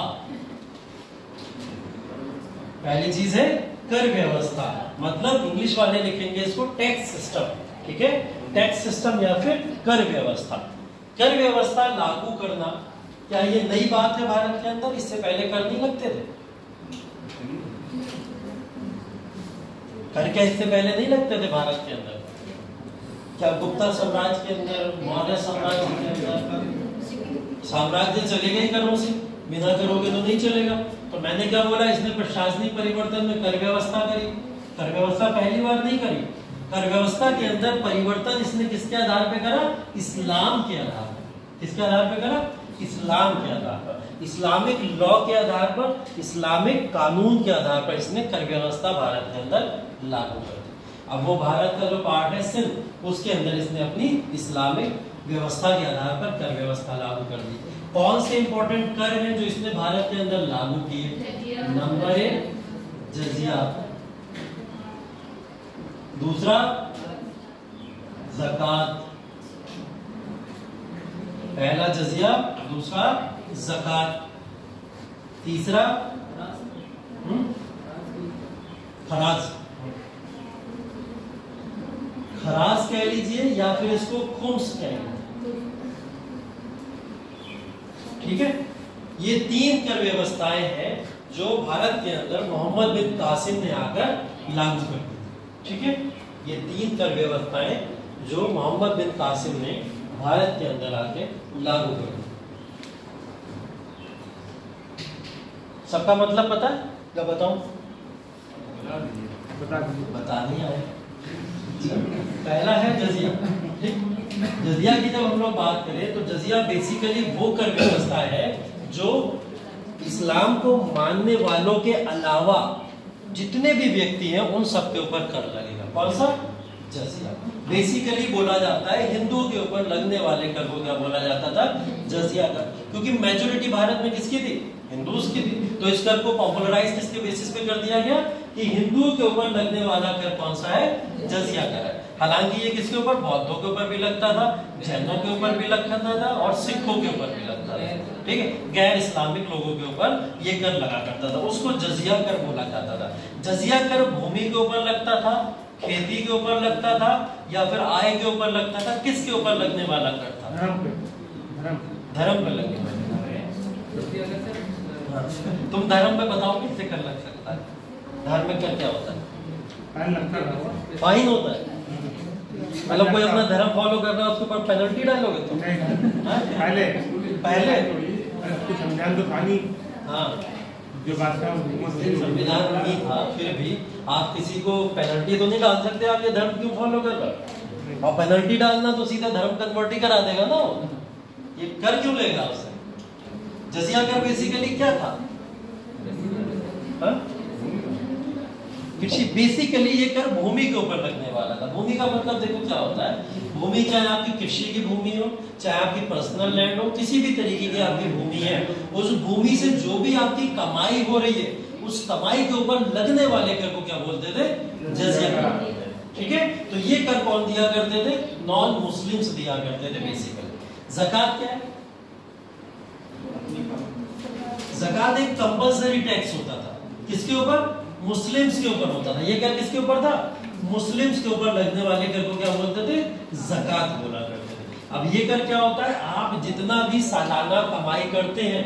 पहली चीज है कर व्यवस्था, मतलब इंग्लिश वाले लिखेंगे इसको टैक्स सिस्टम। ठीक है, टैक्स सिस्टम या फिर कर व्यवस्था। कर व्यवस्था लागू करना, क्या ये नई बात है भारत के अंदर? इससे पहले कर नहीं लगते थे? कर क्या इससे पहले नहीं लगते थे भारत के अंदर? क्या गुप्ता साम्राज्य के अंदर, मौर्य साम्राज्य के अंदर साम्राज्य चलेगा ही करों से? बिना करोगे तो नहीं चलेगा। तो मैंने क्या बोला, इसने प्रशासनिक परिवर्तन में कर व्यवस्था करी। कर व्यवस्था पहली बार नहीं करी। कर व्यवस्था के अंदर परिवर्तन इसने किसके आधार पे करा? इस्लाम के आधार पर। किसके आधार पे करा? इस्लाम के आधार पर, इस्लामिक लॉ के आधार पर, इस्लामिक कानून के आधार पर इसने कर व्यवस्था भारत के अंदर लागू कर दी। अब वो भारत का जो पार्ट है सिंध, उसके अंदर इसने अपनी इस्लामिक व्यवस्था के आधार पर कर व्यवस्था लागू कर दी। कौन से इंपॉर्टेंट कर हैं जो इसने भारत के अंदर लागू किए? नंबर 1 जजिया, दूसरा ज़कात, पहला जजिया, दूसरा ज़कात, तीसरा खराज। खराज कह लीजिए या फिर इसको खुम्स कह लीजिए। ठीक है, ये 3 कर व्यवस्थाएं हैं जो भारत के अंदर मोहम्मद बिन कासिम ने आकर लागू कर दी। ठीक है, ये 3 कर व्यवस्थाएं जो मोहम्मद बिन कासिम ने भारत के अंदर आके लागू कर दी। सबका मतलब पता है क्या? बताऊं? बता नहीं आए। पहला है जजिया। ठीक, जजिया की जब हम लोग बात करें तो जजिया बेसिकली वो कर व्यवस्था है जो इस्लाम को मानने वालों के अलावा जितने भी व्यक्ति हैं उन सब के ऊपर कर लगेगा। कौन सा? जजिया। बेसिकली बोला जाता है हिंदुओं के ऊपर लगने वाले कर को क्या बोला जाता था? जजिया कर, क्योंकि मेजोरिटी भारत में किसकी थी? हिंदूज की थी। तो इस कर को पॉपुलराइज किसके बेसिस पे कर दिया गया कि हिंदुओं के ऊपर लगने वाला कर कौन सा है? जजिया कर है। हालांकि ये किसके ऊपर? बौद्धों के ऊपर भी लगता था, जैनों के ऊपर भी लगता था और सिखों के ऊपर भी लगता था। ठीक है, गैर इस्लामिक लोगों के ऊपर ये कर लगा करता था, उसको जजिया कर बोला जाता था। जजिया कर भूमि के ऊपर लगता था, खेती के ऊपर लगता था, या फिर आय के ऊपर लगता था। किसके ऊपर लगने वाला कर था? धर्म पे लगने वाला। तुम धर्म पे बताओ किससे कर लग सकता है? धार्मिक कर क्या होता है? फाइन होता है। मतलब कोई अपना धर्म फॉलो कर रहा है उसके ऊपर पेनल्टी डालोगे तुम? पहले कुछ संविधान तो था नहीं। हाँ, जो बादशाह संविधान नहीं था, फिर भी आप किसी को पेनल्टी तो नहीं डाल सकते, आप ये धर्म क्यों फॉलो कर रहे हो? और पेनल्टी डालना तो सीधा धर्म कन्वर्ट ही करा देगा ना, ये कर क्यों लेगा उससे? जजिया कर बेसिकली क्या था? कृषि बेसिकली ये कर भूमि के ऊपर लगने वाला था। भूमि का मतलब देखो क्या होता है, भूमि चाहे आपकी कृषि की भूमि हो, चाहे आपकी पर्सनल लैंड हो, किसी भी तरीके की आपकी भूमि है, उस भूमि से जो भी आपकी कमाई हो रही है, उस कमाई के ऊपर लगने वाले कर को क्या बोलते थे? जजिया कर। ठीक है, तो ये कर कौन दिया करते थे? नॉन मुस्लिम्स दिया करते थे बेसिकली। ज़कात क्या है? ज़कात एक कंपल्सरी टैक्स होता था, किसके ऊपर? मुस्लिम्स के ऊपर होता था। ये कर किसके ऊपर था? मुस्लिम्स के ऊपर लगने वाले कर को क्या बोलते थे? ज़कात बोला करते थे। अब ये कर क्या होता है, आप जितना भी सालाना कमाई करते हैं,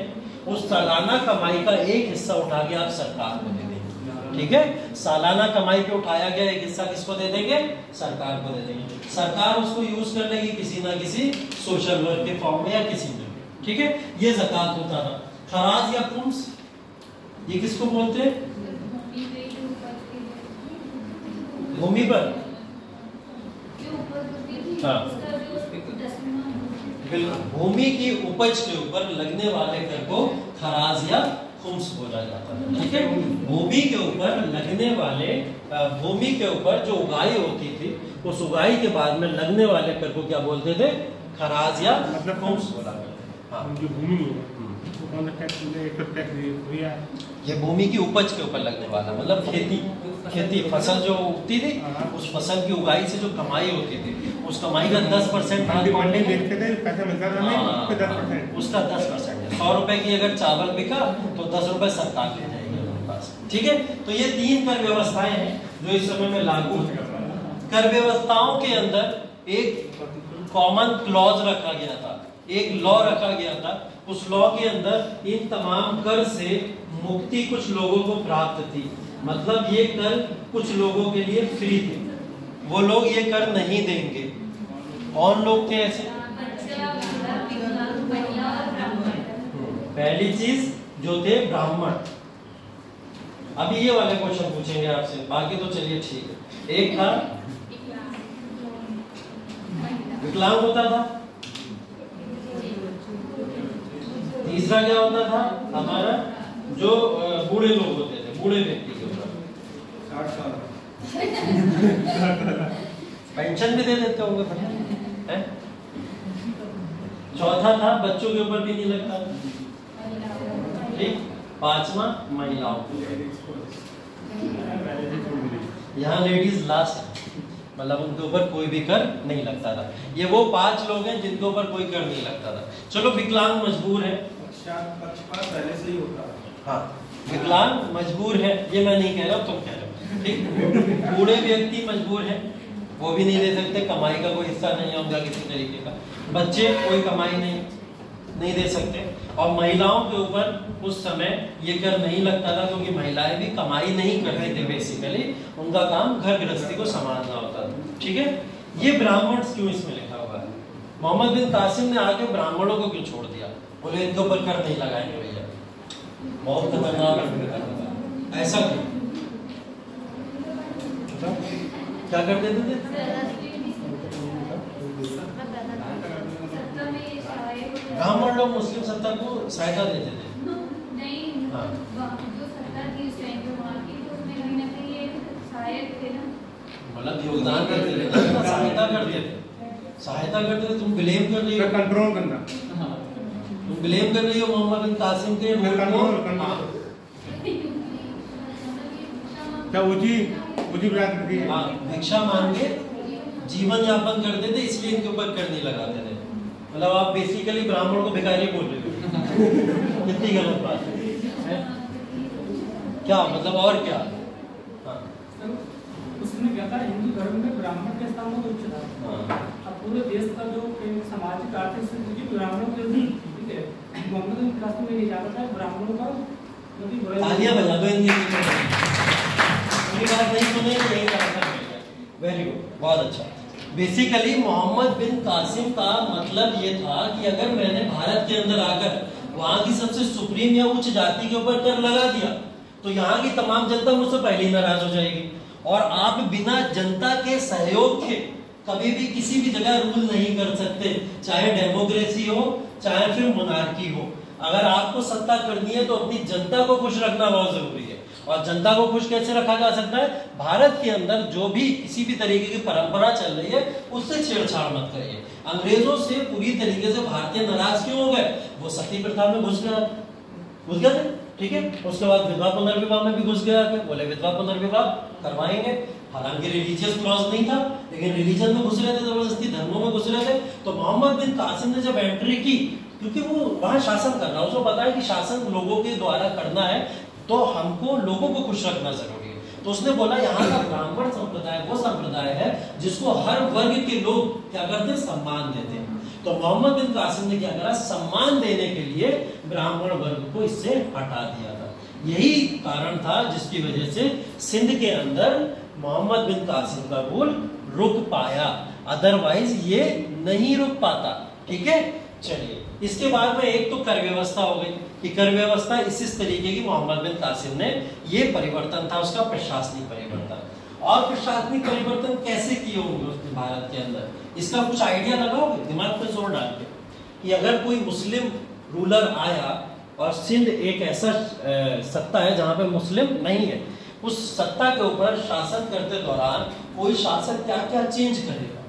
उस सालाना कमाई का एक हिस्सा उठा के आप सरकार को दे देंगे। ठीक है, सालाना कमाई पे उठाया गया एक हिस्सा किसको दे देंगे? सरकार को दे देंगे। सरकार उसको यूज कर लेगी किसी ना किसी सोशल वर्क के फॉर्म में या किसी में। ठीक है, ये ज़कात होता था। खराज या खुम्स, ये किसको बोलते हैं? भूमि पर, हाँ बिल्कुल, भूमि की उपज के ऊपर लगने वाले कर को खराज या खुम्स बोला जाता है। ठीक है, भूमि के ऊपर लगने वाले, भूमि के ऊपर जो उगाई होती थी, उस उगाई के बाद में लगने वाले कर को क्या बोलते थे? खराज या मतलब खुम्स बोला करते थे। हाँ, जो भूमि है कौन सा टैक्स दिया? ये भूमि की उपज के ऊपर लगने वाला, मतलब खेती फसल जो उगती थी, उस फसल की उगाई से जो कमाई होती थी, उस कमाई का 10% देखते थे, पैसा मिलता था नहीं, 10%, उसका 10% है। 100 रुपए की अगर चावल बिका तो 10 रुपए सरकार ले जाएगी अपने पास। ठीक है, तो ये 3 कर व्यवस्थाएं हैं जो इस समय में लागू है। कर व्यवस्थाओं के अंदर एक कॉमन क्लॉज रखा गया था, एक लॉ रखा गया था। उस लॉ के अंदर इन तमाम कर से मुक्ति कुछ लोगों को प्राप्त थी, मतलब ये कर कुछ लोगों के लिए फ्री थे, वो लोग ये कर नहीं देंगे। कौन लोग थे ऐसे? पहली चीज जो थे ब्राह्मण। अभी ये वाले क्वेश्चन पूछेंगे आपसे, बाकी तो चलिए ठीक है। एक था विकलांग होता था, तीसरा क्या होता था हमारा, जो बूढ़े लोग होते थे, बूढ़े व्यक्ति के ऊपर 60 साल पेंशन भी दे देते होंगे। चौथा था बच्चों के ऊपर भी नहीं लगता। ठीक, 5वां महिलाओं, यहाँ लेडीज लास्ट, मतलब उनके ऊपर कोई भी कर नहीं लगता था। ये वो 5 लोग हैं जिनके ऊपर कोई कर नहीं लगता था। चलो, विकलांग मजबूर है, पक्षपात पहले से ही होता है। हाँ, विकलांग मजबूर है, ये मैं नहीं कह रहा, तुम कह रहे हो। ठीक, बूढ़े व्यक्ति मजबूर है, वो भी नहीं दे सकते, कमाई का कोई हिस्सा नहीं होगा किसी तरीके का। बच्चे कोई कमाई नहीं दे सकते। और महिलाओं के ऊपर उस समय ये कर नहीं लगता था, क्योंकि महिलाएं भी कमाई नहीं करती थी, बेसिकली उनका काम घर गृहस्थी को संभालना होता था। ठीक है, ये ब्राह्मण क्यों इसमें लिखा हुआ है? मोहम्मद बिन कासिम ने आके ब्राह्मणों को क्यों छोड़ दिया? बोले इनके ऊपर कर नहीं लगाएंगे भैया, बहुत खतरनाक। ऐसा क्यों? क्या कर देते थे? ब्राह्मण लोग मुस्लिम सत्ता को सहायता देते थे। नहीं, हाँ, जो सत्ता थी उस टाइम पे वहाँ की, तो उसमें कहीं ना कहीं ये सहायक थे ना, मतलब योगदान करते थे, सहायता करते थे, सहायता करते थे। तुम ब्लेम कर रही हो, कंट्रोल करना, तुम ब्लेम कर रही हो मोहम्मद बिन कासिम के रोल को। क्या ऊंची थी? हाँ, भिक्षा मांग के जीवन यापन करते थे, इसलिए इनके ऊपर कर नहीं लगाते थे। मतलब आप बेसिकली ब्राह्मण को भिखारी बोल रहे हो। कितनी गलत बात है क्या? मतलब और क्या? हाँ, उसमें क्या था, हिंदू धर्म में ब्राह्मण के स्थान में उच्च था। हाँ, अब पूरे देश का जो सामाजिक आर्थिक स्थिति ब्राह्मणों के, ठीक है, मोहम्मद बिन कासिम में नहीं जाता था ब्राह्मणों का। तालियां बजा दो इनकी बात नहीं सुने, यही बात। वेरी गुड, बहुत अच्छा। बेसिकली मोहम्मद बिन कासिम का मतलब ये था कि अगर मैंने भारत के अंदर आकर वहां की सबसे सुप्रीम या उच्च जाति के ऊपर कर लगा दिया तो यहाँ की तमाम जनता मुझसे पहले ही नाराज हो जाएगी। और आप बिना जनता के सहयोग के कभी भी किसी भी जगह रूल नहीं कर सकते, चाहे डेमोक्रेसी हो चाहे फिर मोनार्की हो। अगर आपको सत्ता करनी है तो अपनी जनता को खुश रखना बहुत जरूरी है। और जनता को खुश कैसे रखा जा सकता है? भारत के अंदर जो भी किसी भी तरीके की परंपरा चल रही है उससे छेड़छाड़ मत करिए। अंग्रेजों से पूरी तरीके से भारतीय नाराज क्यों हो गए? वो सती प्रथा में घुस गए थे, ठीक है। उसके बाद विधवा पुनर्विवाह में भी घुस गया, बोले विधवा पुनर्विवाह करवाएंगे। हालांकि रिलीजियस क्लॉज नहीं था, लेकिन रिलीजन में घुस रहे थे, जबरदस्ती धर्मों में घुस रहे थे। तो मोहम्मद बिन कासिम ने जब एंट्री की, क्योंकि वो वहां शासन कर रहा है, उसको पता है कि शासन लोगों के द्वारा करना है तो हमको लोगों को खुश रखना जरूरी है। तो उसने बोला यहाँ का ब्राह्मण संप्रदाय वो संप्रदाय है जिसको हर वर्ग के लोग क्या करते हैं? सम्मान देते हैं। तो मोहम्मद बिन कासिम ने क्या करा? सम्मान देने के लिए ब्राह्मण वर्ग को इससे हटा दिया था। यही कारण था जिसकी वजह से सिंध के अंदर मोहम्मद बिन कासिम का रूल रुक पाया, अदरवाइज ये नहीं रुक पाता, ठीक है। चलिए, इसके बाद में एक तो कर व्यवस्था हो गई कि कर व्यवस्था इस तरीके की मोहम्मद बिन कासिम ने, ये परिवर्तन था उसका प्रशासनिक परिवर्तन। और प्रशासनिक परिवर्तन कैसे किए होंगे उसने भारत के अंदर, इसका कुछ आइडिया लगाओगे दिमाग पे जोर डाल के कि अगर कोई मुस्लिम रूलर आया और सिंध एक ऐसा सत्ता है जहां पे मुस्लिम नहीं है, उस सत्ता के ऊपर शासन करते दौरान कोई शासक क्या क्या चेंज करेगा?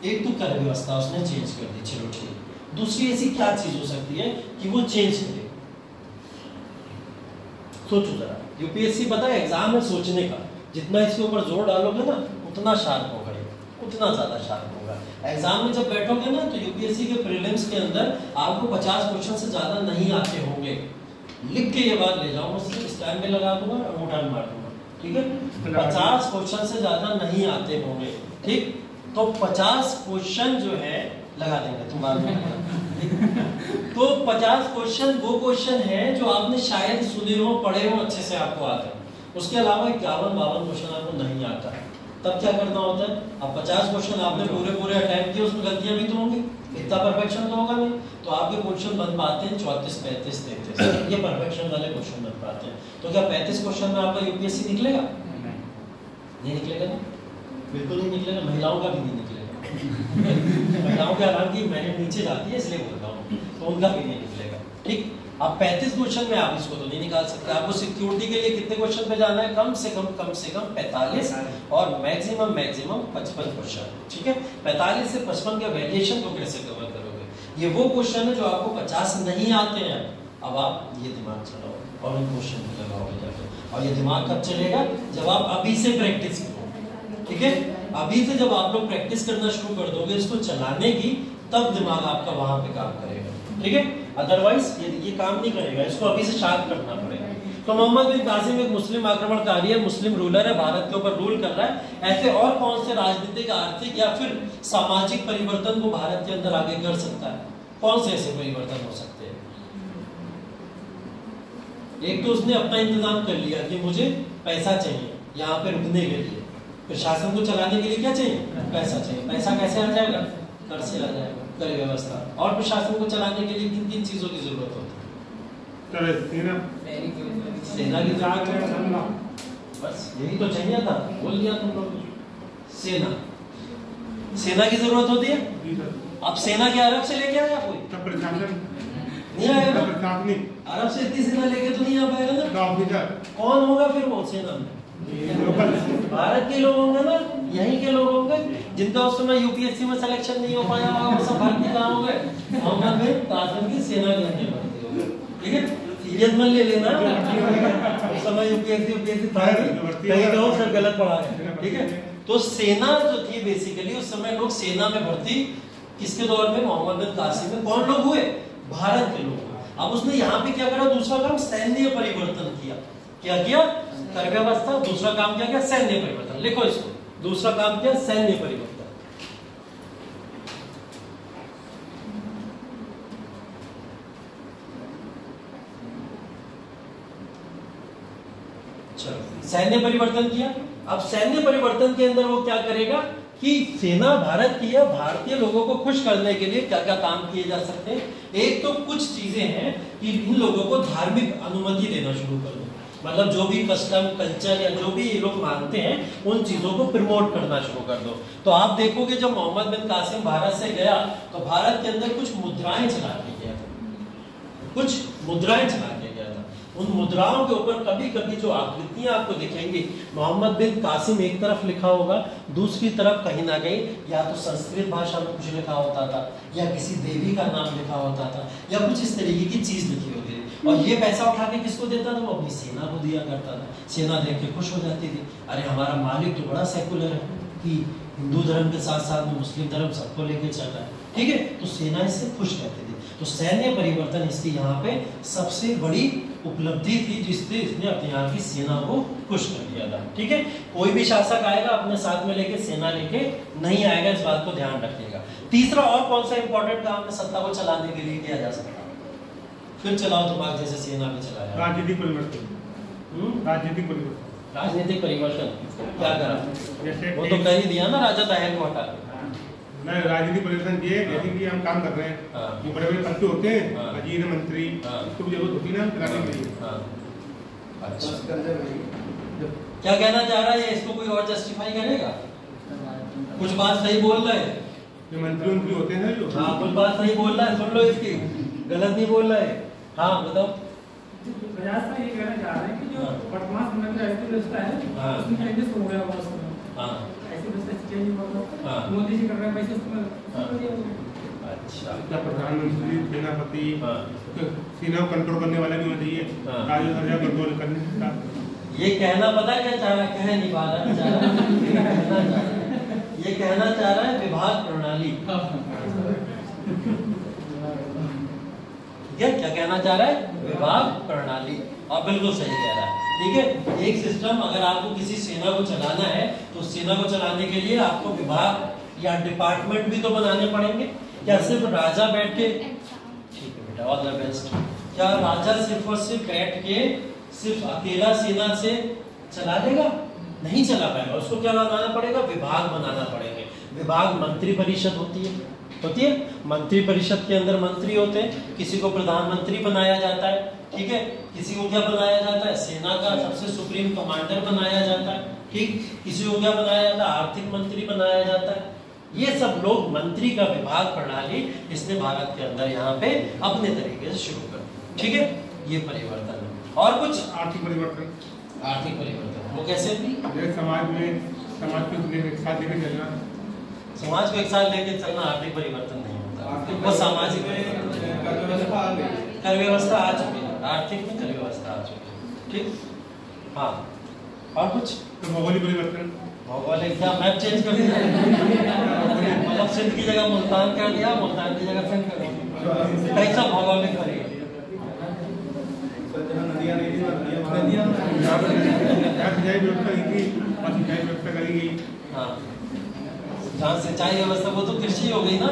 एक तो कर व्यवस्था उसने चेंज कर दी, चलो ठीक। दूसरी ऐसी क्या चीज हो सकती है कि वो चेंज करे? सोचो जरा, यूपीएससी पता है एग्जाम है सोचने का, जितना इसके ऊपर जोर डालोगे ना उतना शार्प होगा, उतना ज्यादा शार्प होगा। एग्जाम में जब बैठोगे ना तो यूपीएससी के प्रीलिम्स के अंदर आपको 50 क्वेश्चन से ज्यादा नहीं आते होंगे। लिख के ये बात ले जाओ, मुझसे स्टैंड में लगा दूंगा, अंगूठा मार दूंगा, ठीक है। 50 क्वेश्चन से ज्यादा नहीं आते होंगे, ठीक। तो 50 क्वेश्चन जो है लगा देंगे तुम बाद में। तो 50 क्वेश्चन वो क्वेश्चन है जो आपने शायद सुने हो, पढ़े हो, अच्छे से आपको आते हैं। उसके अलावा 51-52 क्वेश्चन आपको नहीं आता है। तब क्या करना होता है? अब 50 क्वेश्चन आपने पूरे अटेम्प्ट किए, उसमें गलतियां भी तो होंगी, इतना परफेक्शन तो होगा नहीं। तो आपके क्वेश्चन बन पाते हैं 34, 35, 33, ये परफेक्शन वाले क्वेश्चन बन पाते हैं। तो क्या 35 क्वेश्चन में आपका यूपीएससी निकलेगा? नहीं निकलेगा ना, बिल्कुल नहीं निकलेगा। महिलाओं का भी नहीं निकलेगा। महिलाओं के हालांकि मेरिट नीचे जाती है इसलिए बोल रहा हूँ, तो उनका भी नहीं निकलेगा, ठीक। अब 35 क्वेश्चन में आप इसको तो नहीं निकाल सकते। आपको सिक्योरिटी के लिए कितने क्वेश्चन पे जाना है? कम से कम 45 और मैक्सिमम 55 क्वेश्चन, ठीक है। 45 से 55 के वेरिएशन को कैसे कवर करोगे? ये वो क्वेश्चन है जो आपको 50 नहीं आते हैं। अब आप ये दिमाग चलाओ और इन क्वेश्चन को लगाओगे जाकर। और ये दिमाग कब चलेगा? जब आप अभी से प्रैक्टिस करोगे, ठीक है। अभी से जब आप लोग प्रैक्टिस करना शुरू कर दोगे इसको चलाने की, तब दिमाग आपका वहां पे काम करेगा, ठीक है। अदरवाइज ये काम नहीं करेगा, इसको अभी से शार्प करना पड़ेगा। तो मोहम्मद बिन कासिम एक मुस्लिम आक्रमणकारी है, मुस्लिम रूलर है, भारत के ऊपर रूल कर रहा है। ऐसे और कौन से राजनीतिक, आर्थिक या फिर सामाजिक परिवर्तन को भारत के अंदर आगे कर सकता है? कौन से ऐसे परिवर्तन हो सकते हैं? एक तो उसने अपना इंतजाम कर लिया कि मुझे पैसा चाहिए यहाँ पे रुकने के लिए, प्रशासन को चलाने के लिए क्या चाहिए? पैसा चाहिए। पैसा कैसे आ जाएगा? कर से आ जाएगा, कर व्यवस्था। और प्रशासन को चलाने के लिए किन किन चीजों की जरूरत होती है? सेना की जरूरत है, बस यही तो चाहिए था, बोल दिया तुम लोग। सेना की जरूरत होती है। अब सेना के अरब से लेके आया कोई? नहीं आएगा। अरब से इतनी सेना लेके तो नहीं आ पाएगा ना। कौन होगा फिर वो सेना में? भारत के लोग होंगे ना, यहीं के लोग होंगे जिनका उस समय यूपीएससी में सिलेक्शन नहीं हो पाया होगा, वो सब भारतीय कहाँ हो गए? मोहम्मद बिन कासिम की सेना के अंदर भर्ती हो गए, ठीक है। सीरियस मत ले लेना, उस समय यूपीएससी था कहीं तो फिर गलत पढ़ा है, ठीक है। तो सेना जो थी बेसिकली उस समय लोग सेना में भर्ती किसके दौर में? मोहम्मद बिन कासिम में। कौन लोग हुए? भारत के लोग। अब उसने यहाँ पे क्या करा? दूसरा काम सैन्य परिवर्तन किया। क्या किया? कर व्यवस्था। दूसरा काम क्या किया? सैन्य परिवर्तन। लिखो इसको, दूसरा काम क्या? सैन्य परिवर्तन। चलो, सैन्य परिवर्तन किया। अब सैन्य परिवर्तन के अंदर वो क्या करेगा कि सेना भारत की है, भारतीय लोगों को खुश करने के लिए क्या क्या काम किए जा सकते हैं। एक तो कुछ चीजें हैं कि इन लोगों को धार्मिक अनुमति देना शुरू कर दो, मतलब जो भी कस्टम कल्चर या जो भी ये लोग मानते हैं उन चीजों को प्रमोट करना शुरू कर दो। तो आप देखोगे जब मोहम्मद बिन कासिम भारत से गया तो भारत के अंदर कुछ मुद्राएं चला के गया था, कुछ मुद्राएं चला के गया था। उन मुद्राओं के ऊपर कभी कभी जो आकृतियां आपको दिखेंगी, मोहम्मद बिन कासिम एक तरफ लिखा होगा, दूसरी तरफ कहीं ना कहीं या तो संस्कृत भाषा में कुछ लिखा होता था या किसी देवी का नाम लिखा होता था या कुछ इस तरीके की चीज लिखी होती थी। और ये पैसा उठा के किसको देता था? वो अपनी सेना को दिया करता था। सेना देख के खुश हो जाती थी, अरे हमारा मालिक तो बड़ा सेकुलर है कि हिंदू धर्म के साथ साथ में मुस्लिम धर्म सबको लेके चल रहा है, ठीक है। तो सेना इससे खुश रहती थी। तो सैन्य परिवर्तन इसकी यहाँ पे सबसे बड़ी उपलब्धि थी, जिससे इसने अपने यहाँ की सेना को खुश कर दिया था, ठीक है। कोई भी शासक आएगा अपने साथ में लेके सेना लेके नहीं आएगा, इस बात को ध्यान रखिएगा। तीसरा और कौन सा इंपॉर्टेंट काम है सत्ता को चलाने के लिए किया जा सकता है? फिर चलाओ दिमाग, जैसे सेना में चलाया। राजनीतिक परिवर्तन। राजनीतिक परिवर्तन। राजनीतिक परिवर्तन क्या करा? जैसे वो तो कर ही दिया ना, राजा ताहिर को हटा के। नहीं, राजनीतिक परिवर्तन ये जैसे कि हम काम कर रहे हैं, जो बड़े बड़े पद होते हैं, वजीर मंत्री, इसको भी जरूरत होती है ना चलाने के लिए। अच्छा, क्या कहना चाह रहा है? इसको कोई और जस्टिफाई करेगा? कुछ बात सही बोल रहा है जो मंत्री होते हैं जो, हाँ कुछ बात सही बोल रहा है, सुन लो इसकी, गलत नहीं बोल रहा है। हाँ बताओ। बजाज साहब ये कहना चाह रहे हैं कि जो वर्तमान समय में राष्ट्रीय व्यवस्था है उसमें चेंजेस हो गया बहुत समय। हाँ ऐसी व्यवस्था चेंज हुआ, हाँ मोदी जी कर रहे हैं पैसे उसमें। अच्छा, क्या प्रधानमंत्री, सेनापति, सेना को कंट्रोल करने वाला भी होना चाहिए, राज्य सरकार कंट्रोल करने का। ये कहना पता क्या चाह रहा है? कह नहीं पा रहा, ये कहना चाह रहा है विभाग प्रणाली। क्या कहना चाह रहा है? विभाग प्रणाली। और बिल्कुल सही कह रहा है, ठीक है। एक सिस्टम, अगर आपको किसी सेना को चलाना है तो सेना को चलाने के लिए आपको विभाग या डिपार्टमेंट भी तो बनाने पड़ेंगे। क्या सिर्फ राजा बैठ के, ठीक है बेटा, ऑल द बेस्ट, क्या राजा सिर्फ और सिर्फ बैठ के सिर्फ अकेला सेना से चला देगा? नहीं चला पाएगा। उसको क्या बनाना पड़ेगा? विभाग बनाना पड़ेंगे। विभाग मंत्री परिषद होती है। मंत्री परिषद के अंदर मंत्री होते हैं, किसी को प्रधानमंत्री बनाया जाता है, ठीक है। किसी को क्या बनाया जाता है? सेना का सबसे सुप्रीम कमांडर बनाया जाता है, ठीक। किसी को क्या बनाया जाता है? आर्थिक मंत्री बनाया जाता है। ये सब लोग मंत्री का विभाग प्रणाली इसने भारत के अंदर यहाँ पे अपने तरीके से शुरू कर, ठीक है। ये परिवर्तन है। और कुछ आर्थिक परिवर्तन। आर्थिक परिवर्तन वो कैसे? समाज में समाज को एक साथ लेकर चलना, समाज को एक साथ लेकर चलना आर्थिक परिवर्तन नहीं होता, वो सामाजिक कर व्यवस्था आ चुकी है, आर्थिक में कर व्यवस्था आ चुकी है, ठीक। हाँ और कुछ? तो भौगोलिक परिवर्तन। भौगोलिक क्या? मैप चेंज कर दिया, मतलब सिंध की जगह मुल्तान कर दिया, मुल्तान की जगह सिंध कर दिया। कैसा भौगोलिक परिवर्तन? जहाँ सिंचाई व्यवस्था वो तो कृषि हो गई ना,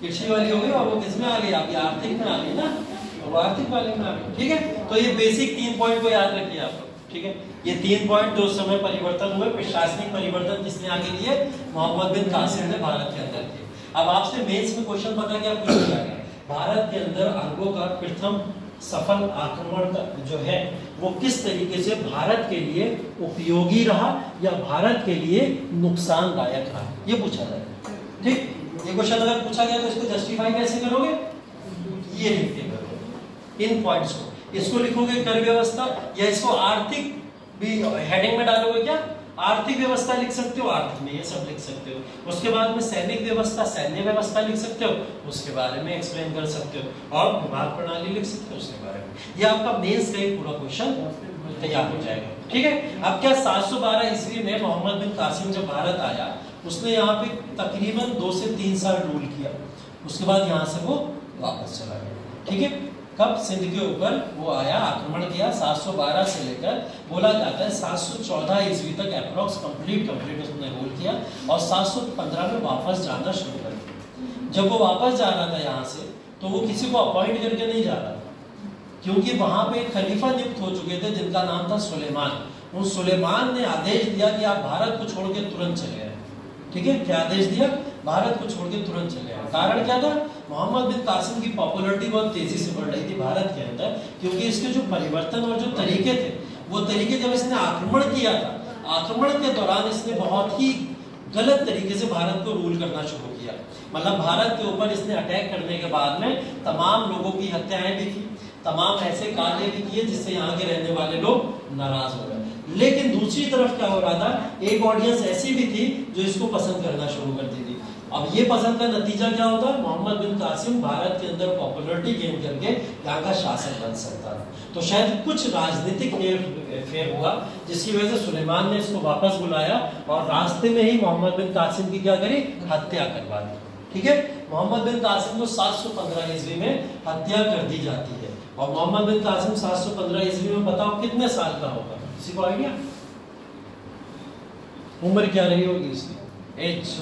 कृषि वाली हो गई, और वो किसमें आ गई? आपकी आर्थिक में आ गई ना, वो आर्थिक वाले में आ गई, ठीक है। तो ये बेसिक 3 पॉइंट को याद रखिए आप लोग, ठीक है। ये 3 पॉइंट जो समय परिवर्तन हुए, प्रशासनिक परिवर्तन जिसने आगे लिए, मोहम्मद बिन कासिम ने भारत के अंदर किए। अब आपसे मेंस में क्वेश्चन पता क्या पूछ लिया गया? भारत के अंदर अरबों का प्रथम सफल आक्रमण जो है वो किस तरीके से भारत के लिए उपयोगी रहा या भारत के लिए नुकसानदायक रहा, ये पूछा जाएगा, ठीक। ये क्वेश्चन अगर पूछा गया तो इसको जस्टिफाई कैसे करोगे? ये लिख के करोगे इन पॉइंट्स को। इसको लिखोगे कर व्यवस्था, या इसको आर्थिक भी हेडिंग में डालोगे। क्या आर्थिक व्यवस्था लिख सकते हो, आर्थिक में ये सब लिख सकते हो। उसके बाद में सैनिक व्यवस्था, सैन्य व्यवस्था लिख सकते हो, उसके बारे में एक्सप्लेन कर सकते हो, और विभाग प्रणाली लिख सकते हो उसके बारे में। ये आपका मेंस का एक पूरा क्वेश्चन तैयार हो जाएगा, ठीक है। अब क्या 712 ईस्वी में मोहम्मद बिन कासिम जब भारत आया, उसने यहाँ पे तकरीबन 2 से 3 साल रूल किया, उसके बाद यहाँ से वो वापस चला गया, ठीक है। कब सिंध के ऊपर वो आया, आक्रमण किया 712 से लेकर बोला जाता है 714 ईस्वी तक अप्रोक्स कंप्लीट उसने रूल किया, और 715 में वापस जाना शुरू कर दिया। जब वो वापस जा रहा था यहाँ से, तो वो किसी को अपॉइंट करके नहीं जा रहा था, क्योंकि वहां पे एक खलीफा नियुक्त हो चुके थे जिनका नाम था सुलेमान। उन सुलेमान ने आदेश दिया कि आप भारत को छोड़ के तुरंत चले आए, ठीक है, क्या आदेश दिया? भारत को छोड़ के तुरंत चले आए। कारण क्या था? मोहम्मद बिन कासिम की पॉपुलैरिटी बहुत तेजी से बढ़ रही थी भारत के अंदर, क्योंकि इसके जो परिवर्तन और जो तरीके थे, वो तरीके जब इसने आक्रमण किया था, आक्रमण के दौरान इसने बहुत ही गलत तरीके से भारत को रूल करना शुरू किया। मतलब भारत के ऊपर इसने अटैक करने के बाद में तमाम लोगों की हत्याएं भी की, तमाम ऐसे कार्य भी किए जिससे यहाँ के रहने वाले लोग नाराज हो गए। लेकिन दूसरी तरफ क्या हो रहा था, एक ऑडियंस ऐसी भी थी जो इसको पसंद करना शुरू करती थी। अब ये पसंद का नतीजा क्या होता है? मोहम्मद बिन कासिम भारत के अंदर पॉपुलैरिटी गेन करके यहाँ का शासक बन सकता था। तो शायद कुछ राजनीतिक फेर हुआ जिसकी वजह से सुलेमान ने इसको वापस बुलाया और रास्ते में ही मोहम्मद बिन कासिम की क्या करी? हत्या करवा दी। ठीक है, मोहम्मद बिन कासिम को 715 ईस्वी में हत्या कर दी जाती है। और मोहम्मद बिन कासिम 715 ईस्वी में बताओ कितने साल का होगा? किसी को आइडिया? उम्र क्या रही होगी इसकी? एज?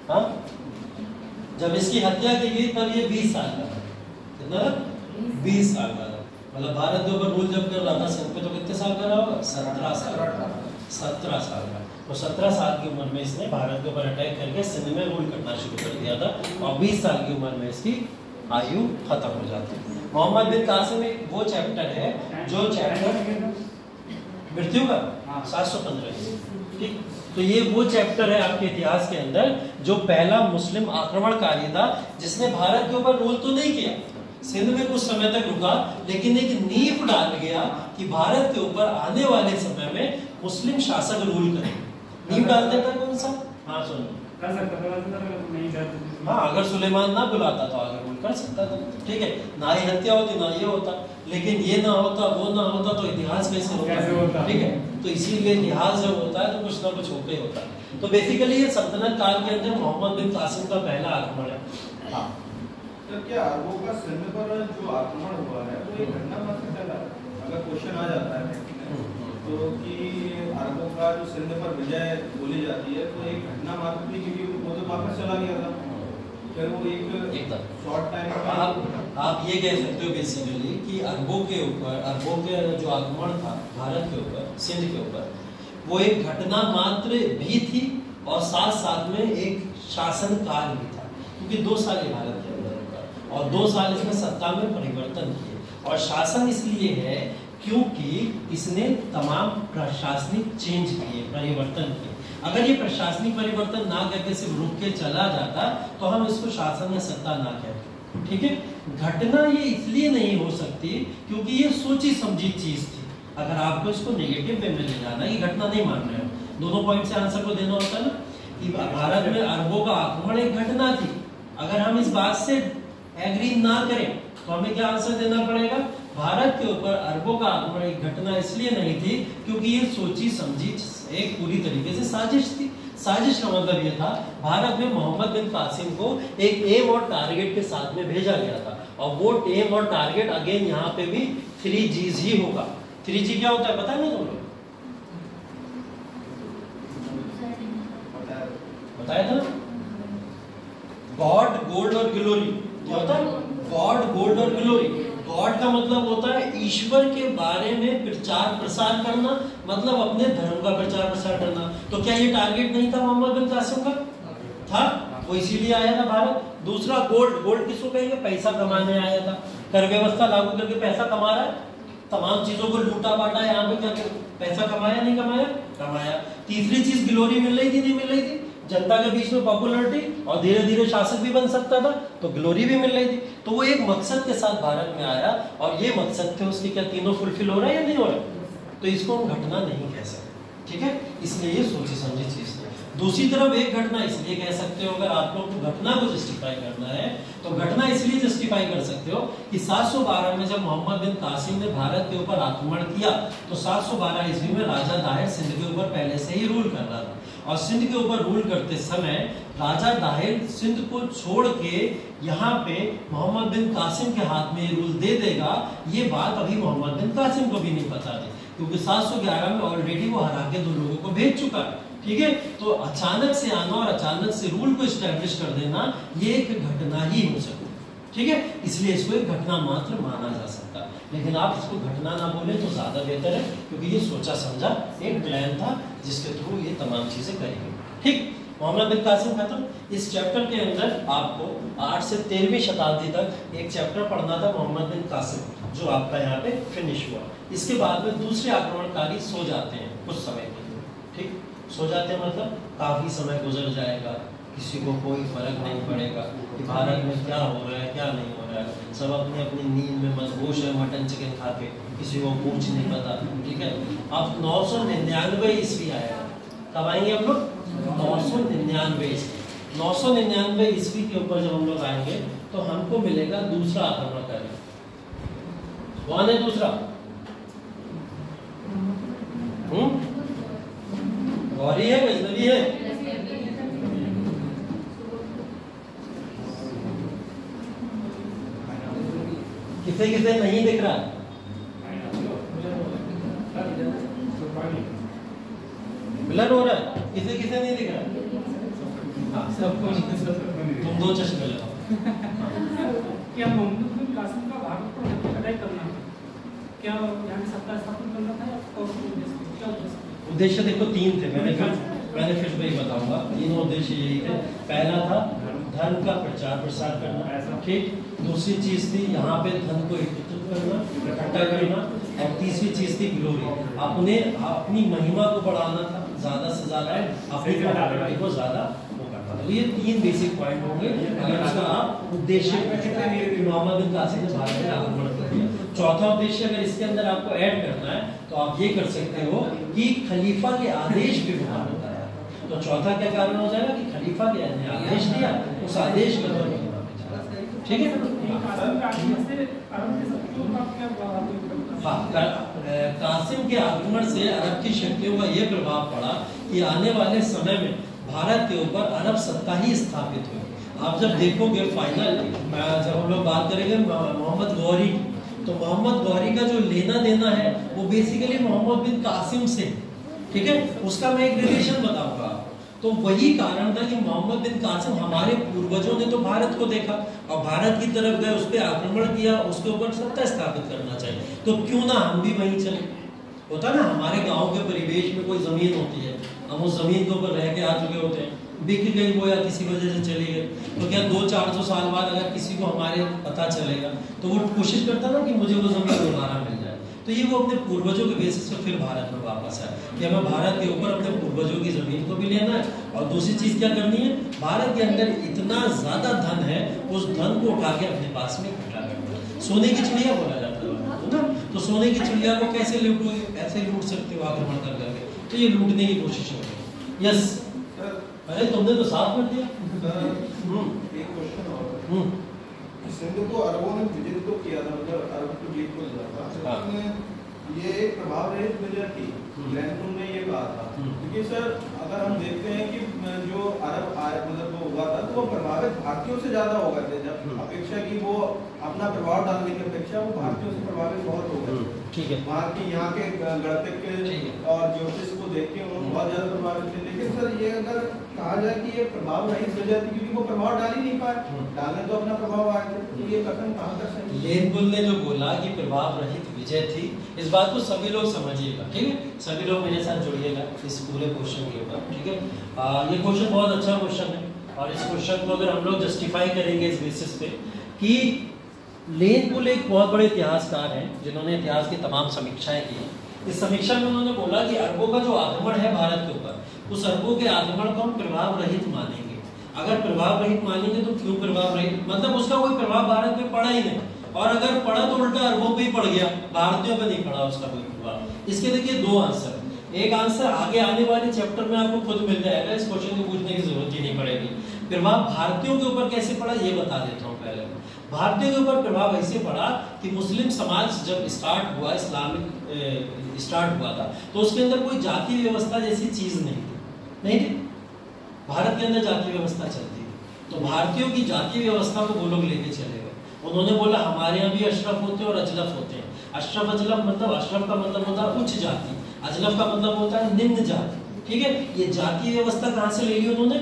हाँ, जब इसकी हत्या की गई तब ये 20 साल का था। कितना? 20 साल का था। मतलब भारत के ऊपर रूल जब कर रहा था सिंध पे, तो कितने साल का रहा होगा? 17 साल का। 17 साल का। तो 17 साल की उम्र में इसने भारत के ऊपर अटैक करके सिंध में रूल करना शुरू कर दिया था, और 20 साल की उम्र में इसकी आयु खत्म हो जाती है। मोहम्मद बिन कासिम एक वो चैप्टर है जो चैप्टर मृत्यु का 715, ठीक। तो ये वो चैप्टर है आपके इतिहास के अंदर जो पहला मुस्लिम आक्रमणकारी था जिसने भारत के ऊपर रूल तो नहीं किया, सिंध में कुछ समय तक रुका, लेकिन एक नींव डाल गया कि भारत के ऊपर आने वाले समय में मुस्लिम शासक रूल करें। नींव डाल देता है कौन सा? हाँ सुनो, हाँ, अगर सुलेमान ना बुलाता तो आगे रूल कर सकता था, ठीक है, ना ही हत्या होती ना ये होता, लेकिन ये ना होता वो ना होता तो इतिहास कैसे होता? ठीक है, तो इसीलिए इतिहास जब होता है तो कुछ ना कुछ होते ही होता है। तो बेसिकली ये सल्तनत काल के अंदर मोहम्मद बिन कासिम का पहला आक्रमण है। हाँ, तो क्या अरबों का सिंध पर जो आक्रमण हुआ है वो एक घटना मात्र चला? अगर क्वेश्चन आ जाता है तो कि अरबों का जो सिंध पर विजय बोली जाती है तो एक घटना मात्र थी, क्योंकि वो तो वापस चला गया था, फिर वो एक शॉर्ट टाइम। आप ये कह सकते हो बेसिकली कि अरबों के ऊपर, अरबों के जो आक्रमण था भारत के ऊपर, सिंध के ऊपर, वो एक घटना मात्र भी थी और साथ साथ में एक शासन काल भी था, क्योंकि 2 साल भारत के अंदर रुका और 2 साल इसमें सत्ता में परिवर्तन किए। और शासन इसलिए है क्योंकि इसने तमाम प्रशासनिक चेंज किए, परिवर्तन किए। अगर ये प्रशासनिक परिवर्तन ना करके सिर्फ रुक के चला जाता तो हम इसको शासन या सत्ता ना कहते, ठीक है। घटना ये इसलिए नहीं हो सकती क्योंकि ये सोची समझी चीज थी। अगर आपको इसको नेगेटिव वे में ले जाना, ये घटना नहीं मान रहे हो, दोनों पॉइंट से आंसर को देना होता है ना कि भारत में अरबों का आक्रमण एक घटना थी। अगर हम इस बात से एग्री ना करें तो हमें क्या आंसर देना पड़ेगा? भारत के ऊपर अरबों का आक्रमण एक घटना इसलिए नहीं थी क्योंकि ये सोची समझी एक पूरी तरीके से साजिश थी। साजिश का मतलब ये था, भारत में मोहम्मद बिन कासिम को एक एम और टारगेट के साथ में भेजा गया था, और वो एम और टारगेट अगेन यहाँ पे भी 3 G's ही होगा। 3 G क्या होता है पता है ना तुम लोग? बताया था ना, गॉड, गोल्ड और ग्लोरी। क्या होता है? गॉड, गोल्ड और ग्लोरी। गॉड का मतलब होता है ईश्वर के बारे में प्रचार प्रसार करना, मतलब अपने धर्म का प्रचार प्रसार करना। तो क्या ये टारगेट नहीं था मोहम्मद बिन कासिम का? था, वो इसीलिए आया था भारत। दूसरा गोल्ड, गोल्ड किसको कहेंगे? पैसा कमाने आया था, कर व्यवस्था लागू करके पैसा कमा रहा है, तमाम चीजों को लूटा बांटा, यहाँ पे क्या पैसा कमाया नहीं कमाया? कमाया। तीसरी चीज ग्लोरी मिल रही थी नहीं मिल रही थी? जनता के बीच में पॉपुलैरिटी, और धीरे धीरे शासक भी बन सकता था तो ग्लोरी भी मिल रही थी। तो वो एक मकसद के साथ भारत में आया, और ये मकसद थे उसके, क्या तीनों फुलफिल हो रहा है या नहीं हो रहा? तो इसको हम घटना नहीं कह सकते, ठीक है, इसलिए ये सोची समझी चीज है। दूसरी तरफ एक घटना इसलिए कह सकते हो, अगर आप लोग को घटना को जस्टिफाई करना है तो घटना इसलिए जस्टिफाई कर सकते हो कि 712 में जब मोहम्मद बिन कासिम ने भारत के ऊपर आक्रमण किया तो 712 ईस्वी में राजा दाहिर सिंध के ऊपर पहले से ही रूल कर रहा था, और सिंध के ऊपर रूल करते समय राजा दाहिर सिंध को छोड़ के यहाँ पे मोहम्मद बिन कासिम के हाथ में रूल दे देगा, ये बात अभी मोहम्मद बिन कासिम को भी नहीं पता थी, क्योंकि 711 में ऑलरेडी वो हरा के 2 लोगों को भेज चुका है, ठीक है। तो अचानक से आना और अचानक से रूल को एस्टैब्लिश कर देना, ये एक घटना ही हो सकती है, ठीक है, इसलिए इसको एक घटना मात्र माना जा सकता है। लेकिन आप इसको घटना ना बोले तो ज्यादा बेहतर है, क्योंकि ये सोचा समझा एक प्लान था जिसके थ्रू ये तमाम चीजें करी गई, ठीक। मोहम्मद बिन कासिम खत्म। इस चैप्टर के अंदर आपको 8 से 13वीं शताब्दी तक एक चैप्टर पढ़ना था मोहम्मद बिन कासिम, जो आपका यहाँ पे फिनिश हुआ। इसके बाद में दूसरे आक्रमणकारी सो जाते हैं कुछ समय के लिए, ठीक, सो जाते हैं मतलब काफ़ी समय गुजर जाएगा, किसी को कोई फर्क नहीं पड़ेगा कि भारत में क्या हो रहा है क्या नहीं हो रहा है, सब अपनी अपनी नींद में मदहोश है मटन चिकन खा के, किसी को कुछ नहीं पता, ठीक है। अब 999 ईस्वी आएगा, कब आएंगे हम लोग? 999 ईस्वी। 999 ईस्वी के ऊपर जब हम लोग आएंगे तो हमको मिलेगा दूसरा आक्रमणकारी। कौन है दूसरा? गौरी है, गजनवी है? किसे किसे नहीं दिख रहा? ब्लर हो रहा है, किसे किसे नहीं दिख रहा? हाँ, सबको। तुम 2 चश्मे लगाओ। क्या मोहम्मद बिन कासिम का भारत पर अटैक करना, क्या यहाँ की सत्ता स्थापना करना था या उद्देश्य? देखो 3 थे, मैंने फिर वही बताऊंगा। तीनों उद्देश्य यही थे। पहला था धर्म का प्रचार प्रसार करना, ठीक। दूसरी चीज थी यहाँ पे धन को एकत्रित करना, इकट्ठा करना, और तीसरी चीज थी ग्लोरी, अपनी महिमा को बढ़ाना था, ज्यादा से ज्यादा अपनी प्रॉपर्टी को ज्यादा वो करना था। ये 3 बेसिक पॉइंट होंगे अगर उसका आप उद्देश्य मोहम्मद बिन कासिम ने भारत में आक्रमण कर दिया। चौथा उद्देश्य अगर इसके अंदर आपको ऐड करना है तो आप ये कर सकते हो कि खलीफा के आदेश पे विवाद होता है। तो चौथा क्या कारण हो जाएगा कि खलीफा के आदेश दिया, उस आदेश के द्वारा, ठीक है। हाँ, कासिम के आक्रमण से अरब की शक्तियों का यह प्रभाव पड़ा कि आने वाले समय में भारत के ऊपर अरब सत्ता ही स्थापित हुई। आप जब देखोगे फाइनल, जब हम लोग बात करेंगे मोहम्मद गौरी, तो मोहम्मद गौरी का जो लेना देना है वो बेसिकली मोहम्मद बिन कासिम से, ठीक है। उसका मैं एक रिलेशन बताऊंगा। तो वही कारण था कि मोहम्मद बिन कासिम, हमारे पूर्वजों ने तो भारत को देखा और भारत की तरफ गए, उस पर आक्रमण किया, उसके ऊपर सत्ता स्थापित करना चाहिए, तो क्यों ना हम भी वहीं चले। होता ना, हमारे गांव के परिवेश में कोई जमीन होती है, हम उस जमीन के ऊपर रह के आ चुके होते हैं, बिक गई वो या किसी वजह से चली गई, तो क्या 200-400 साल बाद अगर किसी को हमारे पता चलेगा तो वो कोशिश करता ना कि मुझे वो जमीन दोबारा मिल जाए। तो ये वो अपने पूर्वजों के बेसिस पर फिर भारत में वापस आए कि हमें भारत के ऊपर अपने पूर्वजों की जमीन को भी लेना है, और दूसरी चीज क्या करनी है, भारत के अंदर इतना ज्यादा धन है, उस धन को उठा के अपने पास में इकट्ठा करना है। सोने की चिड़िया बोला जाता है ना, तो सोने की चिड़िया को कैसे लूटोगे? ऐसे लूट सकते हो आक्रमण कर करके, तो ये लूटने की कोशिश हो रही है। यस, अरे तुमने तो साफ कर दिया। एक क्वेश्चन और, सिंधु को अरबों ने विजिट तो किया था, मतलब अरब को जीत को लिया था, ये एक प्रभाव रहित विजय थी, लैंडफोन ने ये कहा था। क्योंकि सर अगर हम देखते हैं कि जो अरब मतलब वो हुआ था, तो वो प्रभावित भारतीयों से ज्यादा हो गए थे, जब अपेक्षा की वो अपना प्रभाव डालने की अपेक्षा वो भारतीयों से प्रभावित बहुत हो गए। ठीक है, वहाँ की यहाँ के गणतज्ञ और ज्योतिष को देख के उन्होंने बहुत ज्यादा प्रभावित थे। लेकिन सर ये अगर कहा जाए कि ये प्रभाव रहित वजह थी, क्योंकि वो प्रभाव डाल ही नहीं पाए, डालने तो अपना प्रभाव आए थे, तो ये कथन कहाँ तक सही? लेनबुल ने जो बोला कि प्रभाव रहित विजय थी, इस बात को सभी लोग समझिएगा, ठीक है। सभी लोग मेरे साथ जुड़िएगा इस पूरे क्वेश्चन के ऊपर, ठीक है। ये क्वेश्चन बहुत अच्छा क्वेश्चन है, और इस क्वेश्चन को अगर हम लोग जस्टिफाई करेंगे इस बेसिस पे कि लेनबुल एक बहुत बड़े इतिहासकार हैं जिन्होंने इतिहास की तमाम समीक्षाएं की। इस समीक्षा में उन्होंने बोला कि अरबों का जो आक्रमण है भारत के ऊपर, उस अरबों के आक्रमण को हम प्रभाव रहित मानेंगे। अगर प्रभाव रहित मानेंगे तो क्यों प्रभाव रहित, मतलब उसका कोई प्रभाव भारत पे पड़ा ही नहीं, और अगर पड़ा तो उल्टा अरबों पे ही पड़ गया, भारतीयों पे नहीं पड़ा उसका कोई प्रभाव। इसके देखिए 2 आंसर। एक आंसर आगे आने वाले चैप्टर में आपको खुद मिल जाएगा, इस क्वेश्चन को पूछने की जरूरत ही नहीं पड़ेगी। प्रभाव भारतीयों के ऊपर कैसे पड़ा ये बता देता हूँ। पहले भारतीयों के ऊपर प्रभाव ऐसे पड़ा कि मुस्लिम समाज जब स्टार्ट हुआ, इस्लामिक स्टार्ट हुआ था, तो उसके अंदर कोई जाति व्यवस्था जैसी चीज नहीं थी। भारत के अंदर जाति व्यवस्था चलती थी, तो भारतीयों की जाति व्यवस्था को वो लोग लेके चले गए। उन्होंने बोला हमारे यहाँ भी अशरफ होते हैं और अजलफ होते हैं। अशरफ अजलफ मतलब, अशरफ का मतलब होता है उच्च जाति, अजलफ का मतलब होता है निम्न जाति, ठीक है। ये जाति व्यवस्था कहाँ से ले ली उन्होंने?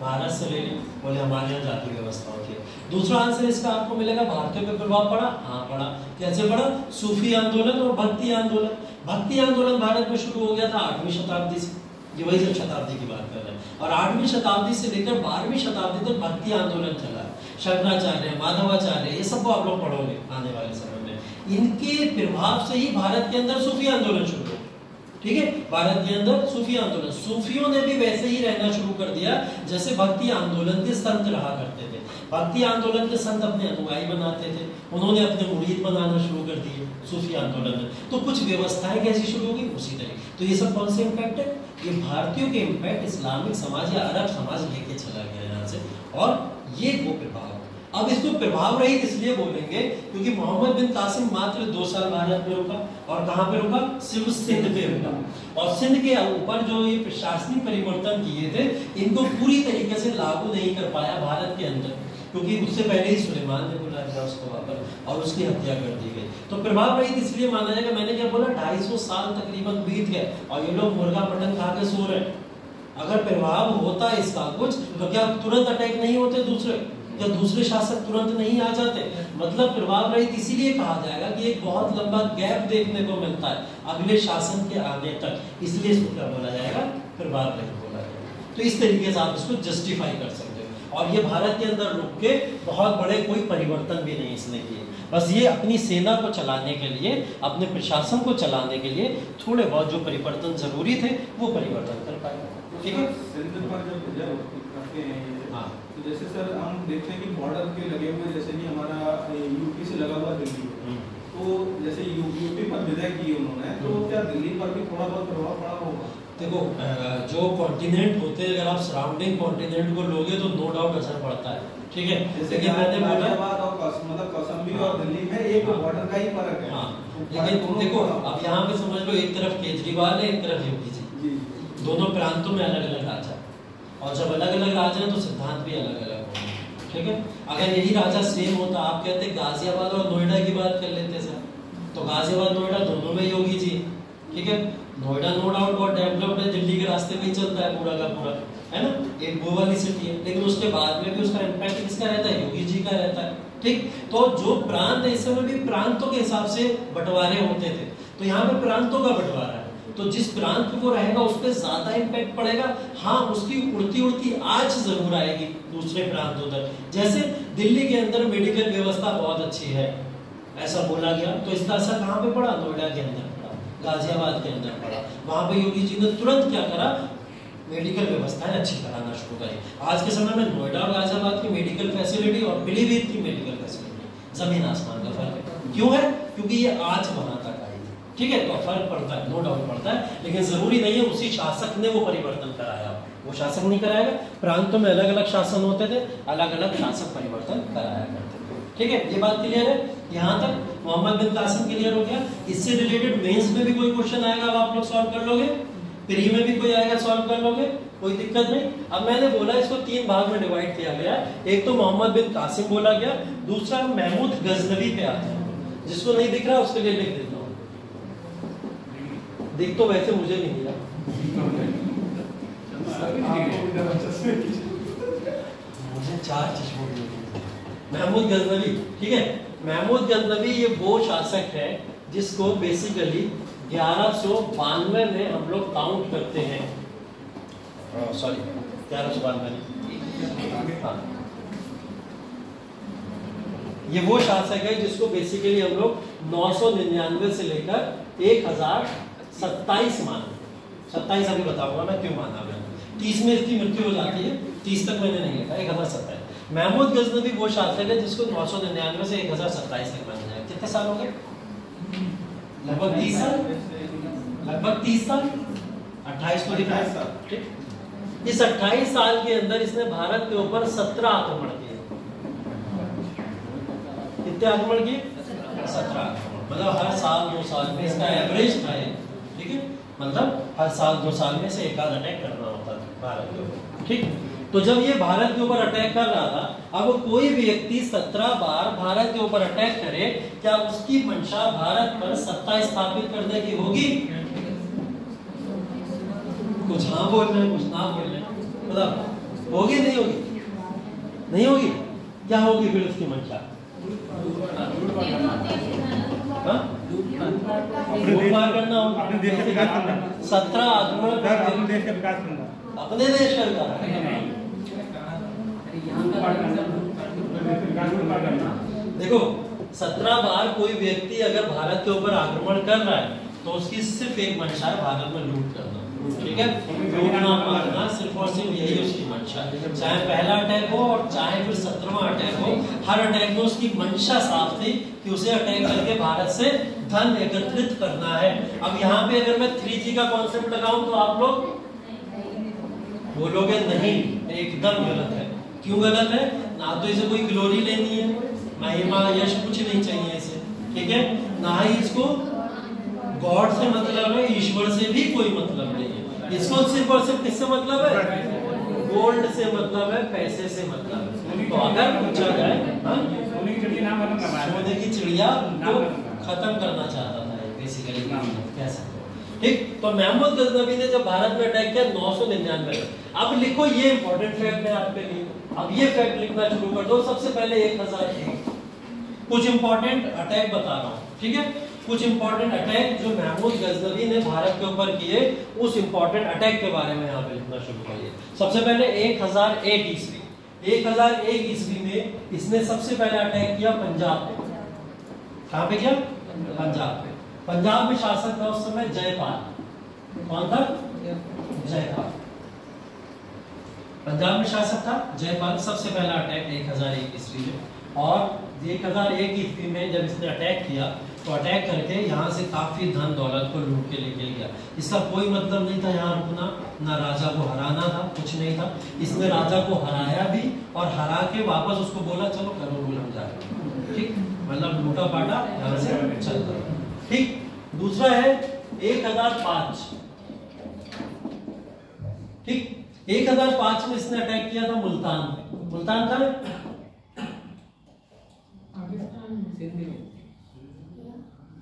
भारत से ले ली। बोले हमारे यहाँ जाति व्यवस्था होती है। दूसरा आंसर इसका आपको मिलेगा, भारतीयों पे प्रभाव पड़ा। हाँ पड़ा। कैसे पड़ा? सूफी आंदोलन और भक्ति आंदोलन। भक्ति आंदोलन भारत में शुरू हो गया था 8वीं शताब्दी से, ये वही शताब्दी की बात कर रहे हैं। और 8वीं शताब्दी से लेकर 12वीं शताब्दी तक भक्ति आंदोलन चला है। शंकराचार्य, माधवाचार्य, ये सबको आप लोग पढ़ोगे आने वाले समय में। इनके प्रभाव से ही भारत के अंदर सूफी आंदोलन शुरू हुआ। ठीक है, भारत के अंदर सूफी आंदोलन, सूफियों ने भी वैसे ही रहना शुरू कर दिया जैसे भक्ति आंदोलन के संत रहा करते थे। भक्ति आंदोलन के संत अपने अनुयायी बनाते थे, उन्होंने अपने मुरीद बनाना शुरू कर दिए सूफी आंदोलन में। तो कुछ व्यवस्थाएं कैसी शुरू होगी उसी तरह। तो ये सब कौन से इम्पैक्ट है? ये भारतीयों के इम्पैक्ट इस्लामिक समाज या अरब समाज लेके चला गया यहाँ से, और ये वो प्रभाव। अब इसको प्रभाव रहित इसलिए बोलेंगे क्योंकि मोहम्मद बिन कासिम मात्र 2 साल भारत में रुका। और कहाँ पे रुका? सिर्फ सिंध पे रुका। और सिंध के ऊपर जो ये प्रशासनिक परिवर्तन किए थे, इनको पूरी तरीके से लागू नहीं कर पाया भारत के अंदर, क्योंकि उससे पहले ही सुलेमान ने बुला दिया उसको वापस और उसकी हत्या कर दी गई। तो प्रभाव रहित इसलिए माना जाएगा। मैंने क्या बोला, 250 साल तकरीबन बीत गए और ये लोग मुर्गा मटन खा के सो रहे। अगर प्रभाव होता है इसका कुछ, तो क्या तुरंत अटैक नहीं होते दूसरे, या दूसरे शासक तुरंत नहीं आ जाते? मतलब प्रभाव रहित इसीलिए कहा जाएगा कि एक बहुत लंबा गैप देखने को मिलता है अगले शासन के आने तक, इसलिए इसको क्या बोला जाएगा? प्रभाव रहित बोला जाएगा। तो इस तरीके से आप इसको जस्टिफाई कर सकते हो। और ये भारत के अंदर रुक के बहुत बड़े कोई परिवर्तन भी नहीं इसने किए, बस ये अपनी सेना को चलाने के लिए, अपने प्रशासन को चलाने के लिए थोड़े बहुत जो परिवर्तन जरूरी थे वो परिवर्तन कर पाए। ठीक है, हाँ, तो जैसे सर हम देखते हैं कि बॉर्डर के लगे हुए, जैसे कि हमारा यूपी से लगा हुआ दिल्ली, तो जैसे यूपी पर विलय किए उन्होंने, तो क्या दिल्ली पर भी थोड़ा बहुत प्रभाव पड़ा होगा? देखो, जो कॉन्टिनेंट होते हैं, अगर आप सराउंडिंग कॉन्टिनेंट को लोगे तो नो डाउट असर पड़ता है। ठीक है, जैसे कि मैंने बोला मतलब कौशाम्बी और दिल्ली में एक बॉर्डर का ही फर्क है। हाँ, लेकिन देखो अब यहाँ पे समझ लो, एक तरफ केजरीवाल है, एक तरफ योगी जी, दोनों प्रांतों में अलग अलग राजा, और जब अलग अलग राजा हैं तो सिद्धांत भी अलग अलग होंगे। ठीक है, अगर यही राजा सेम होता, आप कहते गाजियाबाद और नोएडा की बात कर लेते सर, तो गाजियाबाद नोएडा दोनों में योगी जी। ठीक है, नोएडा नो डाउट बहुत डेवलप्ड है, दिल्ली के रास्ते पे ही चलता है पूरा का पूरा, है ना, एक वो वाली सिटी है, लेकिन उसके बाद में भी उसका इम्पैक्ट किसका रहता है? योगी जी का रहता है। ठीक, तो जो प्रांत है, इस समय भी प्रांतों के हिसाब से बंटवारे होते थे, तो यहाँ पे प्रांतों का बंटवारा है, तो जिस प्रांत पे वो रहेगा उस पर ज्यादा इम्पैक्ट पड़ेगा। हाँ, उसकी उड़ती आज जरूर आएगी दूसरे प्रांत उधर। जैसे दिल्ली के अंदर मेडिकल व्यवस्था बहुत अच्छी है ऐसा बोला गया, तो इसका असर कहाँ पे पड़ा? नोएडा के अंदर पड़ा, गाजियाबाद के अंदर पड़ा। वहां पे योगी जी ने तुरंत क्या करा? मेडिकल व्यवस्थाएं अच्छी कराना शुरू करी। आज के समय में नोएडा और गाजियाबाद की मेडिकल फैसिलिटी और पीलीभीत की मेडिकल फैसिलिटी जमीन आसमान का फर्क है। क्यों है? क्योंकि ये आज वहां तक आई थी। ठीक है, तो फर्क पड़ता है, नो डाउट पड़ता है, लेकिन जरूरी नहीं है उसी शासक ने वो परिवर्तन कराया, वो शासक नहीं कराएगा। प्रांतों में अलग अलग शासन होते थे, अलग अलग शासक परिवर्तन कराया करते थे। ठीक है, ये बात क्लियर है? यहाँ तक मोहम्मद बिन कासिम क्लियर हो गया। इससे रिलेटेड मेंस में भी कोई क्वेश्चन आएगा, अब आप लोग सॉल्व कर लोगे, प्री में भी कोई आएगा, सॉल्व कर लोगे, कोई दिक्कत नहीं। अब मैंने बोला इसको 3 भाग में डिवाइड किया गया। एक तो मोहम्मद बिन कासिम बोला गया, दूसरा महमूद गजनवी पे आता है। जिसको नहीं दिख रहा उसके लिए लिख देता हूँ, दिख तो वैसे मुझे नहीं मिला। मुझे 4 चश्मों की महमूद गजनवी। ठीक है, महमूद गजनवी ये वो शासक है जिसको बेसिकली 1192 में हम लोग काउंट करते हैं, सॉरी 1192। हाँ, ये वो शासक है जिसको बेसिकली हम लोग 999 से लेकर 1027 माना। 27 अभी बताऊंगा मैं क्यों माना मैंने। 30 में इसकी मृत्यु हो जाती है, 30 तक मैंने नहीं लिखा, 1027। महमूद गजनवी वो शासक है जिसको 999 से 1027 तक माना जाए। कितने साल हो गए? लगभग 30 साल, लगभग 30 साल, 28 को 28 साल। ठीक, इस 28 साल के अंदर इसने भारत के ऊपर 17 आक्रमण किए। कितने आक्रमण किए? 17 आक्रमण। मतलब हर साल 2 साल में इसका एवरेज था। ठीक है, मतलब हर साल 2 साल में से एक आध अटैक करना होता था भारत के ऊपर। ठीक, तो जब ये भारत के ऊपर अटैक कर रहा था, अब कोई व्यक्ति 17 बार भारत के ऊपर अटैक करे, क्या उसकी मंशा भारत पर सत्ता स्थापित करने की होगी? कुछ हाँ बोल रहे हैं, कुछ ना बोल रहे हैं, मतलब होगी नहीं होगी? नहीं होगी। क्या होगी फिर उसकी मंशा? वोट मार करना हो, अपने देश का विकास करना, 17 आक्रमण सर अपने देश का विकास करना, अपने देश का विकास। देखो 17 बार कोई व्यक्ति अगर भारत के ऊपर आक्रमण कर रहा है तो उसकी सिर्फ एक मंशा है, भारत में लूट करना, ठीक है, लूटना मारना, सिर्फ और सिर्फ यही उसकी मंशा है। चाहे पहला अटैक हो और चाहे फिर 17वां अटैक हो, हर अटैक में उसकी मंशा साफ थी कि उसे अटैक करके भारत से धन एकत्रित करना है। अब यहाँ पे अगर मैं 3G का कॉन्सेप्ट लगाऊं तो आप लोग बोलोगे नहीं, एकदम गलत है। क्यों गलत है? ना तो इसे कोई ग्लोरी लेनी है, महिमा यश कुछ नहीं चाहिए इसे, ठीक है, ना ही इसको गॉड से मतलब है, ईश्वर से भी कोई मतलब नहीं है। इसको सिर्फ और सिर्फ किससे मतलब है? गोल्ड से मतलब है, पैसे से मतलब है। तो अगर पूछा जाए सोने की चिड़िया तो खत्म करना चाहता था बेसिकली, कह सकते हो, ठीक। तो महमूद गजनवी ने जब भारत में अटैक किया 999। अब लिखो, ये इंपॉर्टेंट फैक्ट है आपके लिए। अब ये फैक्ट लिखना शुरू कर दो। सबसे पहले 1001 कुछ इंपॉर्टेंट अटैक बता रहा हूँ, ठीक है, कुछ इंपॉर्टेंट अटैक जो महमूद गजनवी ने भारत के ऊपर किए, उस इंपॉर्टेंट अटैक के बारे में यहाँ पे लिखना शुरू करिए। सबसे पहले 1001 ईस्वी, 1001 ईस्वी में इसने सबसे पहले अटैक किया पंजाब पे। कहाँ पे किया? पंजाब पे। पंजाब में शासक था उस समय जयपाल। कौन था? जयपाल। पंजाब में शासक था जयपाल। सबसे पहला अटैक 1001 ईस्वी में, और 1001 ईस्वी में जब इसने अटैक किया तो अटैक करके यहाँ से काफी धन दौलत को लूट के लेके गया। इसका कोई मतलब नहीं था यहाँ रुकना, ना राजा को हराना था, कुछ नहीं था। इसने राजा को हराया भी और हरा के वापस उसको बोला चलो करो रूल हम जाए, ठीक, मतलब लूटा पाटा यहाँ से चलता, ठीक। दूसरा है 1005, ठीक, 1005 में इसने अटैक किया था मुल्तान पे। मुल्तान था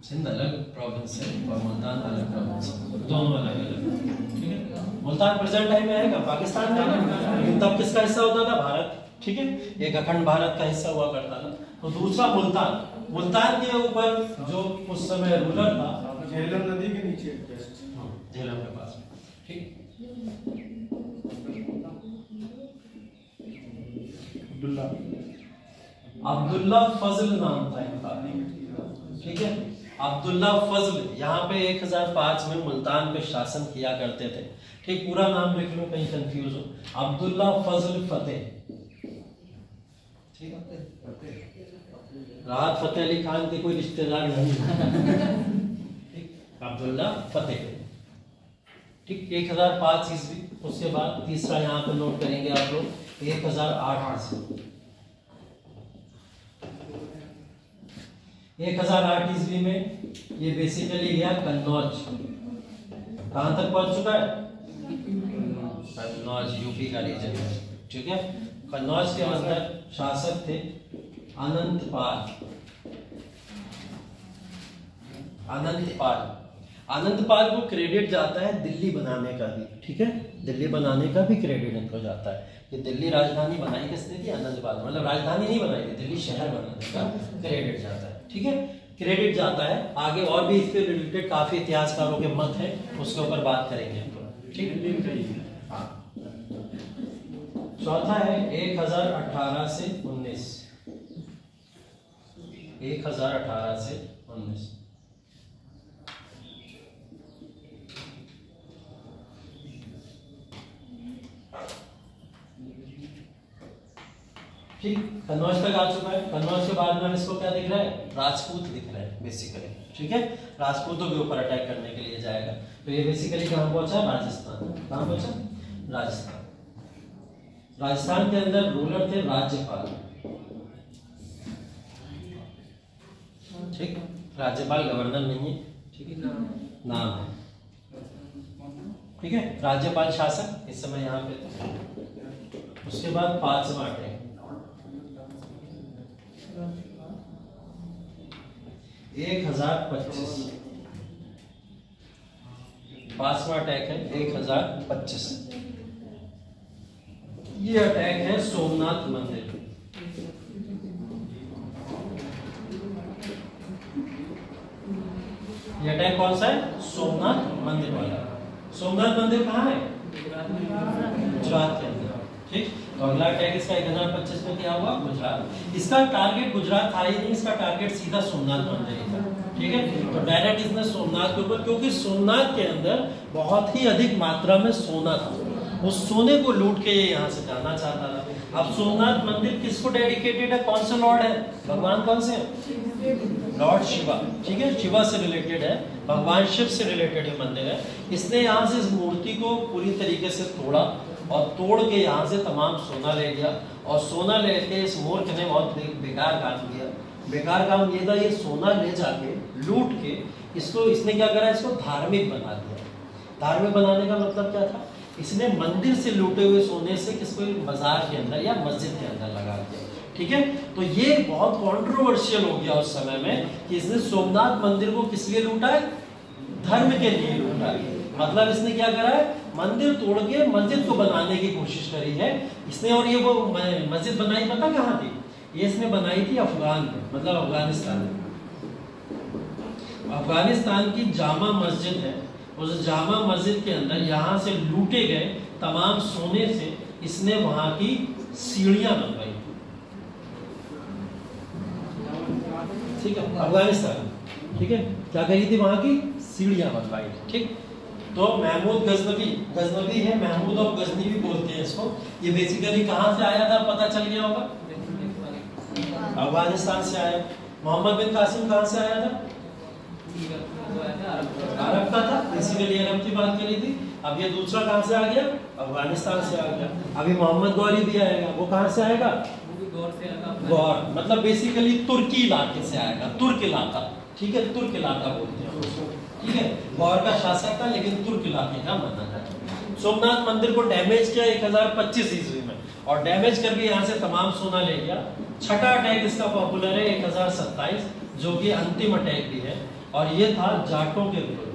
सिंध अलग प्रोविंस है और मुल्तान अलग प्रोविंस है, दोनों अलग अलग, ठीक है। मुल्तान प्रेजेंट टाइम में है पाकिस्तान में, लेकिन तब किसका हिस्सा होता था? भारत, ठीक है, एक अखंड भारत का हिस्सा हुआ करता था। तो दूसरा मुल्तान, मुल्तान के ऊपर जो उस समय रूलर था, झेलम नदी के नीचे, झेलम के पास, ठीक, अब्दुल्ला फजल नाम था इनका, ठीक है, अब्दुल्ला फजल। यहाँ पे 1005 में मुल्तान पे शासन किया करते थे, ठीक, पूरा नाम लिख लो कहीं कंफ्यूज हो, अब्दुल्ला फजल फतेह, ठीक है, राहत फतेह अली खान के कोई रिश्तेदार नहीं, ठीक, अब्दुल्ला फतेह, ठीक, 1005 ईस्वी। उसके बाद तीसरा यहाँ पे नोट करेंगे आप लोग 1008 ईस्वी। 1008 ईस्वी में ये बेसिकली गया कन्नौज। कहां तक पहुंच चुका है? कन्नौज, यूपी का रीजन है, ठीक है। कन्नौज के अंदर शासक थे अनंतपाल। अनंतपाल को क्रेडिट जाता है दिल्ली बनाने का भी, ठीक है, दिल्ली बनाने का भी क्रेडिट इनको जाता है कि दिल्ली राजधानी बनाई किसने थी? अनंतपाल। मतलब राजधानी नहीं बनाई थी, दिल्ली शहर बनाने का क्रेडिट जाता है, ठीक है, क्रेडिट जाता है। आगे और भी इससे रिलेटेड काफी इतिहासकारों के मत है, उसके ऊपर बात करेंगे हम लोग, ठीक। हाँ, चौथा है 1018 से 19, 1018 से 19, ठीक, कन्नौज तक आ चुका है। कन्नौज के बाद में इसको क्या दिख रहा है? राजपूत दिख रहा है बेसिकली, ठीक है, राजपूतों के ऊपर अटैक करने के लिए जाएगा। तो ये बेसिकली कहाँ पहुंचा? राजस्थान। कहाँ पहुंचा? राजस्थान। राजस्थान के अंदर रूलर थे राज्यपाल, ठीक, राज्यपाल गवर्नर नहीं है, ठीक है, नाम है, ठीक है, राज्यपाल शासक इस समय यहाँ पे थे। उसके बाद 5वां अटैक 1025, 5वां अटैक है 1025। ये अटैक है सोमनाथ मंदिर। ये अटैक कौन सा है? सोमनाथ मंदिर वाला। सोमनाथ मंदिर कहाँ है? गुजरात के अंदर। ठीक, तो अगला अटैक इसका 1025 में क्या हुआ? गुजरात। इसका टारगेट गुजरात था ही नहीं, इसका टारगेट सीधा सोमनाथ मंदिर ही था। ठीक है, तो डायरेक्ट इसने सोमनाथ के ऊपर, क्योंकि सोमनाथ के अंदर बहुत ही अधिक मात्रा में सोना था, उस सोने को लूट के यहाँ से जाना चाहता था। अब सोमनाथ मंदिर किसको डेडिकेटेड है? कौन से लॉर्ड है? भगवान कौन से हैं? लॉर्ड शिवा। ठीक है, शिवा से रिलेटेड है, भगवान शिव से रिलेटेड ये मंदिर है। इसने यहाँ से इस मूर्ति को पूरी तरीके से तोड़ा और तोड़ के यहाँ से तमाम सोना ले गया, और सोना लेके इस मूर्ख ने बहुत बेकार काम किया। बेकार काम ये था, ये सोना ले जाके लूट के इसको इसने क्या करा? इसको धार्मिक बना दिया। धार्मिक बनाने का मतलब क्या था? इसने मंदिर से लूटे हुए सोने से किसको बाजार के अंदर या मस्जिद के अंदर लगा दिया। ठीक है, तो ये बहुत कंट्रोवर्शियल हो गया उस समय में कि इसने सोमनाथ मंदिर को किस लिए लूटा है? धर्म के लिए लूटा है। मतलब इसने क्या करा है? मंदिर तोड़ के मस्जिद को बनाने की कोशिश करी है इसने। और ये वो मस्जिद बनाई पता कहाँ थी? ये इसने बनाई थी अफगान में, मतलब अफगानिस्तान में। अफगानिस्तान की जामा मस्जिद है, उस जामा मस्जिद के अंदर यहाँ से लूटे गए तमाम सोने से इसने वहां की सीढ़ियां बनवाई। ठीक है, अफगानिस्तान। ठीक है, क्या करी थी? वहां की सीढ़ियां बनवाई। ठीक, तो महमूद गजनवी है, महमूद ऑफ गजनी भी बोलते हैं इसको। ये बेसिकली कहाँ से आया था पता चल गया होगा? अफगानिस्तान से आया। मोहम्मद बिन कासिम कहाँ से आया था? अरब का था, बेसिकली अरब की बात करी थी। अब ये दूसरा कहाँ से आ गया? अफगानिस्तान से आ गया। अभी मोहम्मद गौरी भी आएगा, वो कहाँ से आएगा? गौर, मतलब बेसिकली तुर्की इलाके से आएगा, तुर्क इलाका। ठीक है, तुर्क इलाका बोलते हैं उसको। ठीक है, गौर का शासक था लेकिन तुर्क इलाके का माना जाता है। सोमनाथ मंदिर को डैमेज किया 1025 ईस्वी में, और डैमेज करके यहाँ से तमाम सोना ले गया। छठा अटैक इसका पॉपुलर है 1027, जो कि अंतिम अटैक भी है, और ये था जाटों के विरुद्ध।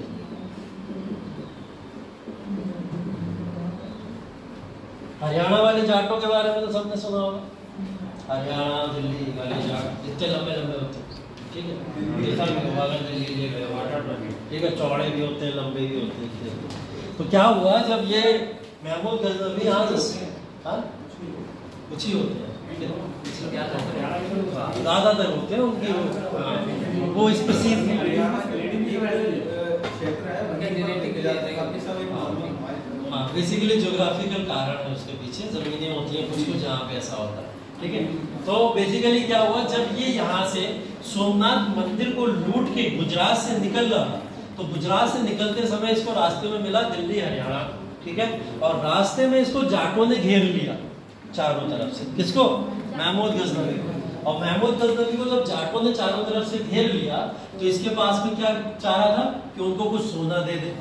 हरियाणा वाले जाटों के बारे में तो सबने सुना होगा। हरियाणा दिल्ली वाले जाट इतने लंबे लंबे होते हैं। ठीक है, देखा भी होगा दिल्ली ले गए। ठीक है, चौड़े भी होते हैं, लंबे भी होते हैं। तो क्या हुआ जब ये महमूद गजनवी यहाँ से कुछ ही होते हैं, ज्यादातर होते हैं उनकी वो स्पीसीज बेसिकली ज्योग्राफिकल कारण है उसके पीछे, जमीनें होती हैं कुछ कुछ जहाँ पे ऐसा होता है। ठीक है, तो बेसिकली क्या हुआ जब ये यहाँ से सोमनाथ मंदिर को लूट के गुजरात से निकल रहा, तो गुजरात से निकलते समय इसको रास्ते में मिला दिल्ली हरियाणा। ठीक है, और रास्ते में इसको जाटों ने घेर लिया चारों तरफ से। किसको? महमूद गजनवी को। और महमूद गजनवी को जब जाटों ने चारों तरफ से घेर लिया, तो इसके पास में क्या चाह रहा था कि उनको कुछ सोना दे दे,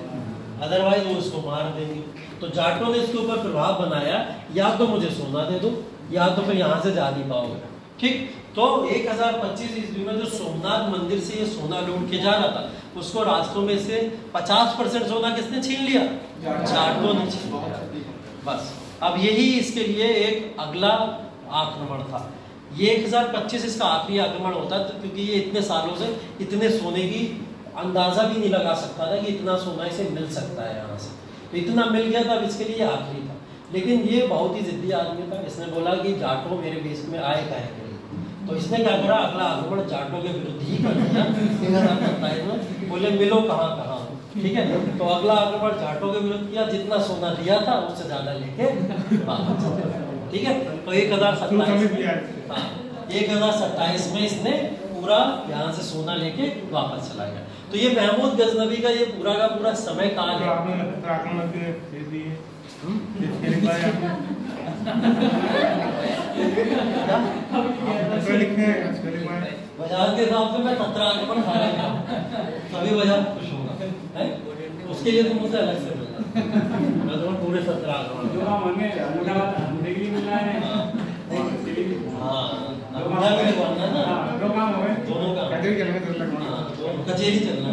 अदरवाइज वो उसको मार देंगे। तो जाटों ने इसके ऊपर प्रभाव बनाया, या तो मुझे सोना दे दो या तो फिर यहाँ से जा नहीं पाओगे। ठीक, तो 1025 ईस्वी में जो सोमनाथ मंदिर से ये सोना लूट के जा रहा था, उसको रास्तों में से 50% सोना किसने छीन लिया? जाटों ने छीन लिया। बस अब यही इसके लिए एक अगला आक्रमण था। ये 1025 इसका आखिरी आक्रमण होता था, क्योंकि ये इतने सालों से इतने सोने की अंदाजा भी नहीं लगा सकता था कि इतना सोना इसे मिल सकता है यहाँ से। तो इतना मिल गया था, अब इसके लिए आखिरी था। लेकिन ये बहुत ही जिद्दी आदमी था, इसने बोला कि जाटों मेरे देश में आए काहे के लिए। तो इसने क्या करा? अगला आक्रमण जाटों के विरुद्ध ही कर दिया 1027 में। बोले मिलो कहाँ कहाँ। ठीक है, तो अगला आक्रमण जाटों के विरुद्ध किया, जितना सोना दिया था उससे ज्यादा लेके वापस चला गया। ठीक है, तो 1027 में इसने पूरा यहाँ से सोना लेके वापस चला गया। तो ये महमूद गजनवी का ये पूरा का पूरा समय काल है। बाजार के हिसाब से मैं 17 आक्रमण खा रहा हूँ, तभी बाजार खुश होगा। उसके लिए तो मुझसे अलग से मैं तो पूरे 17 आक्रमण कचेरी चलना।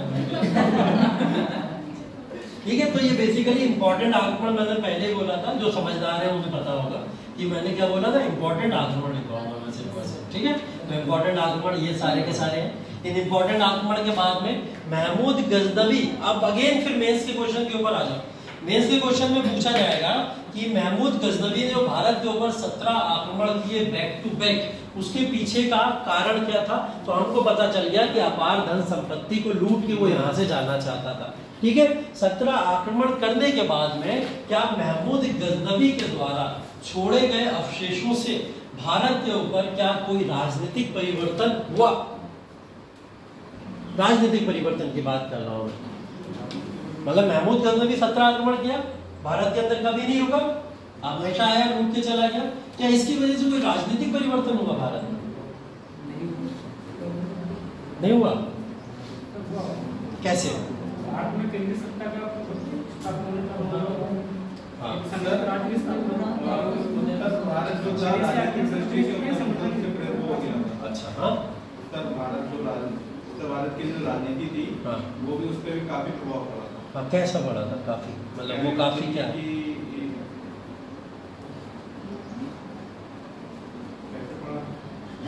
ठीक है, तो ये बेसिकली इंपॉर्टेंट आक्रमण मैंने पहले ही बोला था, जो समझदार है उन्हें पता होगा कि मैंने क्या बोला था, इंपॉर्टेंट आक्रमण लिखवाऊंगा मैं सिर्फ। ठीक है, तो इंपॉर्टेंट आक्रमण ये सारे के सारे हैं। इन इंपॉर्टेंट आक्रमण के बाद में महमूद गजनवी, अब अगेन फिर मेंस के क्वेश्चन के ऊपर आ जाओ। मेंस के क्वेश्चन में पूछा जाएगा कि महमूद गजनवी ने जो भारत के ऊपर 17 आक्रमण किए बैक टू बैक, उसके पीछे का कारण क्या था? तो हमको पता चल गया कि अपार धन संपत्ति को लूट के वो यहाँ से जाना चाहता था। ठीक है, 17 आक्रमण करने के बाद में क्या महमूद गजनवी के द्वारा छोड़े गए अवशेषों से भारत के ऊपर क्या कोई राजनीतिक परिवर्तन हुआ? राजनीतिक परिवर्तन की बात कर रहा हूं मैं, मतलब महमूद गजनवी 17 आक्रमण किया, भारत के अंदर कभी नहीं रुका, हमेशा आया लूट के चला गया, क्या इसकी वजह से कोई राजनीतिक परिवर्तन हुआ भारत में? नहीं हुआ। कैसे? भारत में केंद्रीय सत्ता का स्थापना हाँ। भारत जो था राजनीतिक दृष्टि से प्रेरित हो गया। अच्छा, हाँ, उत्तर भारत की जो राजनीति थी, हाँ, वो भी उस पर भी काफी प्रभाव पड़ा था। हाँ, कैसा पड़ा था? काफी, मतलब वो काफी क्या?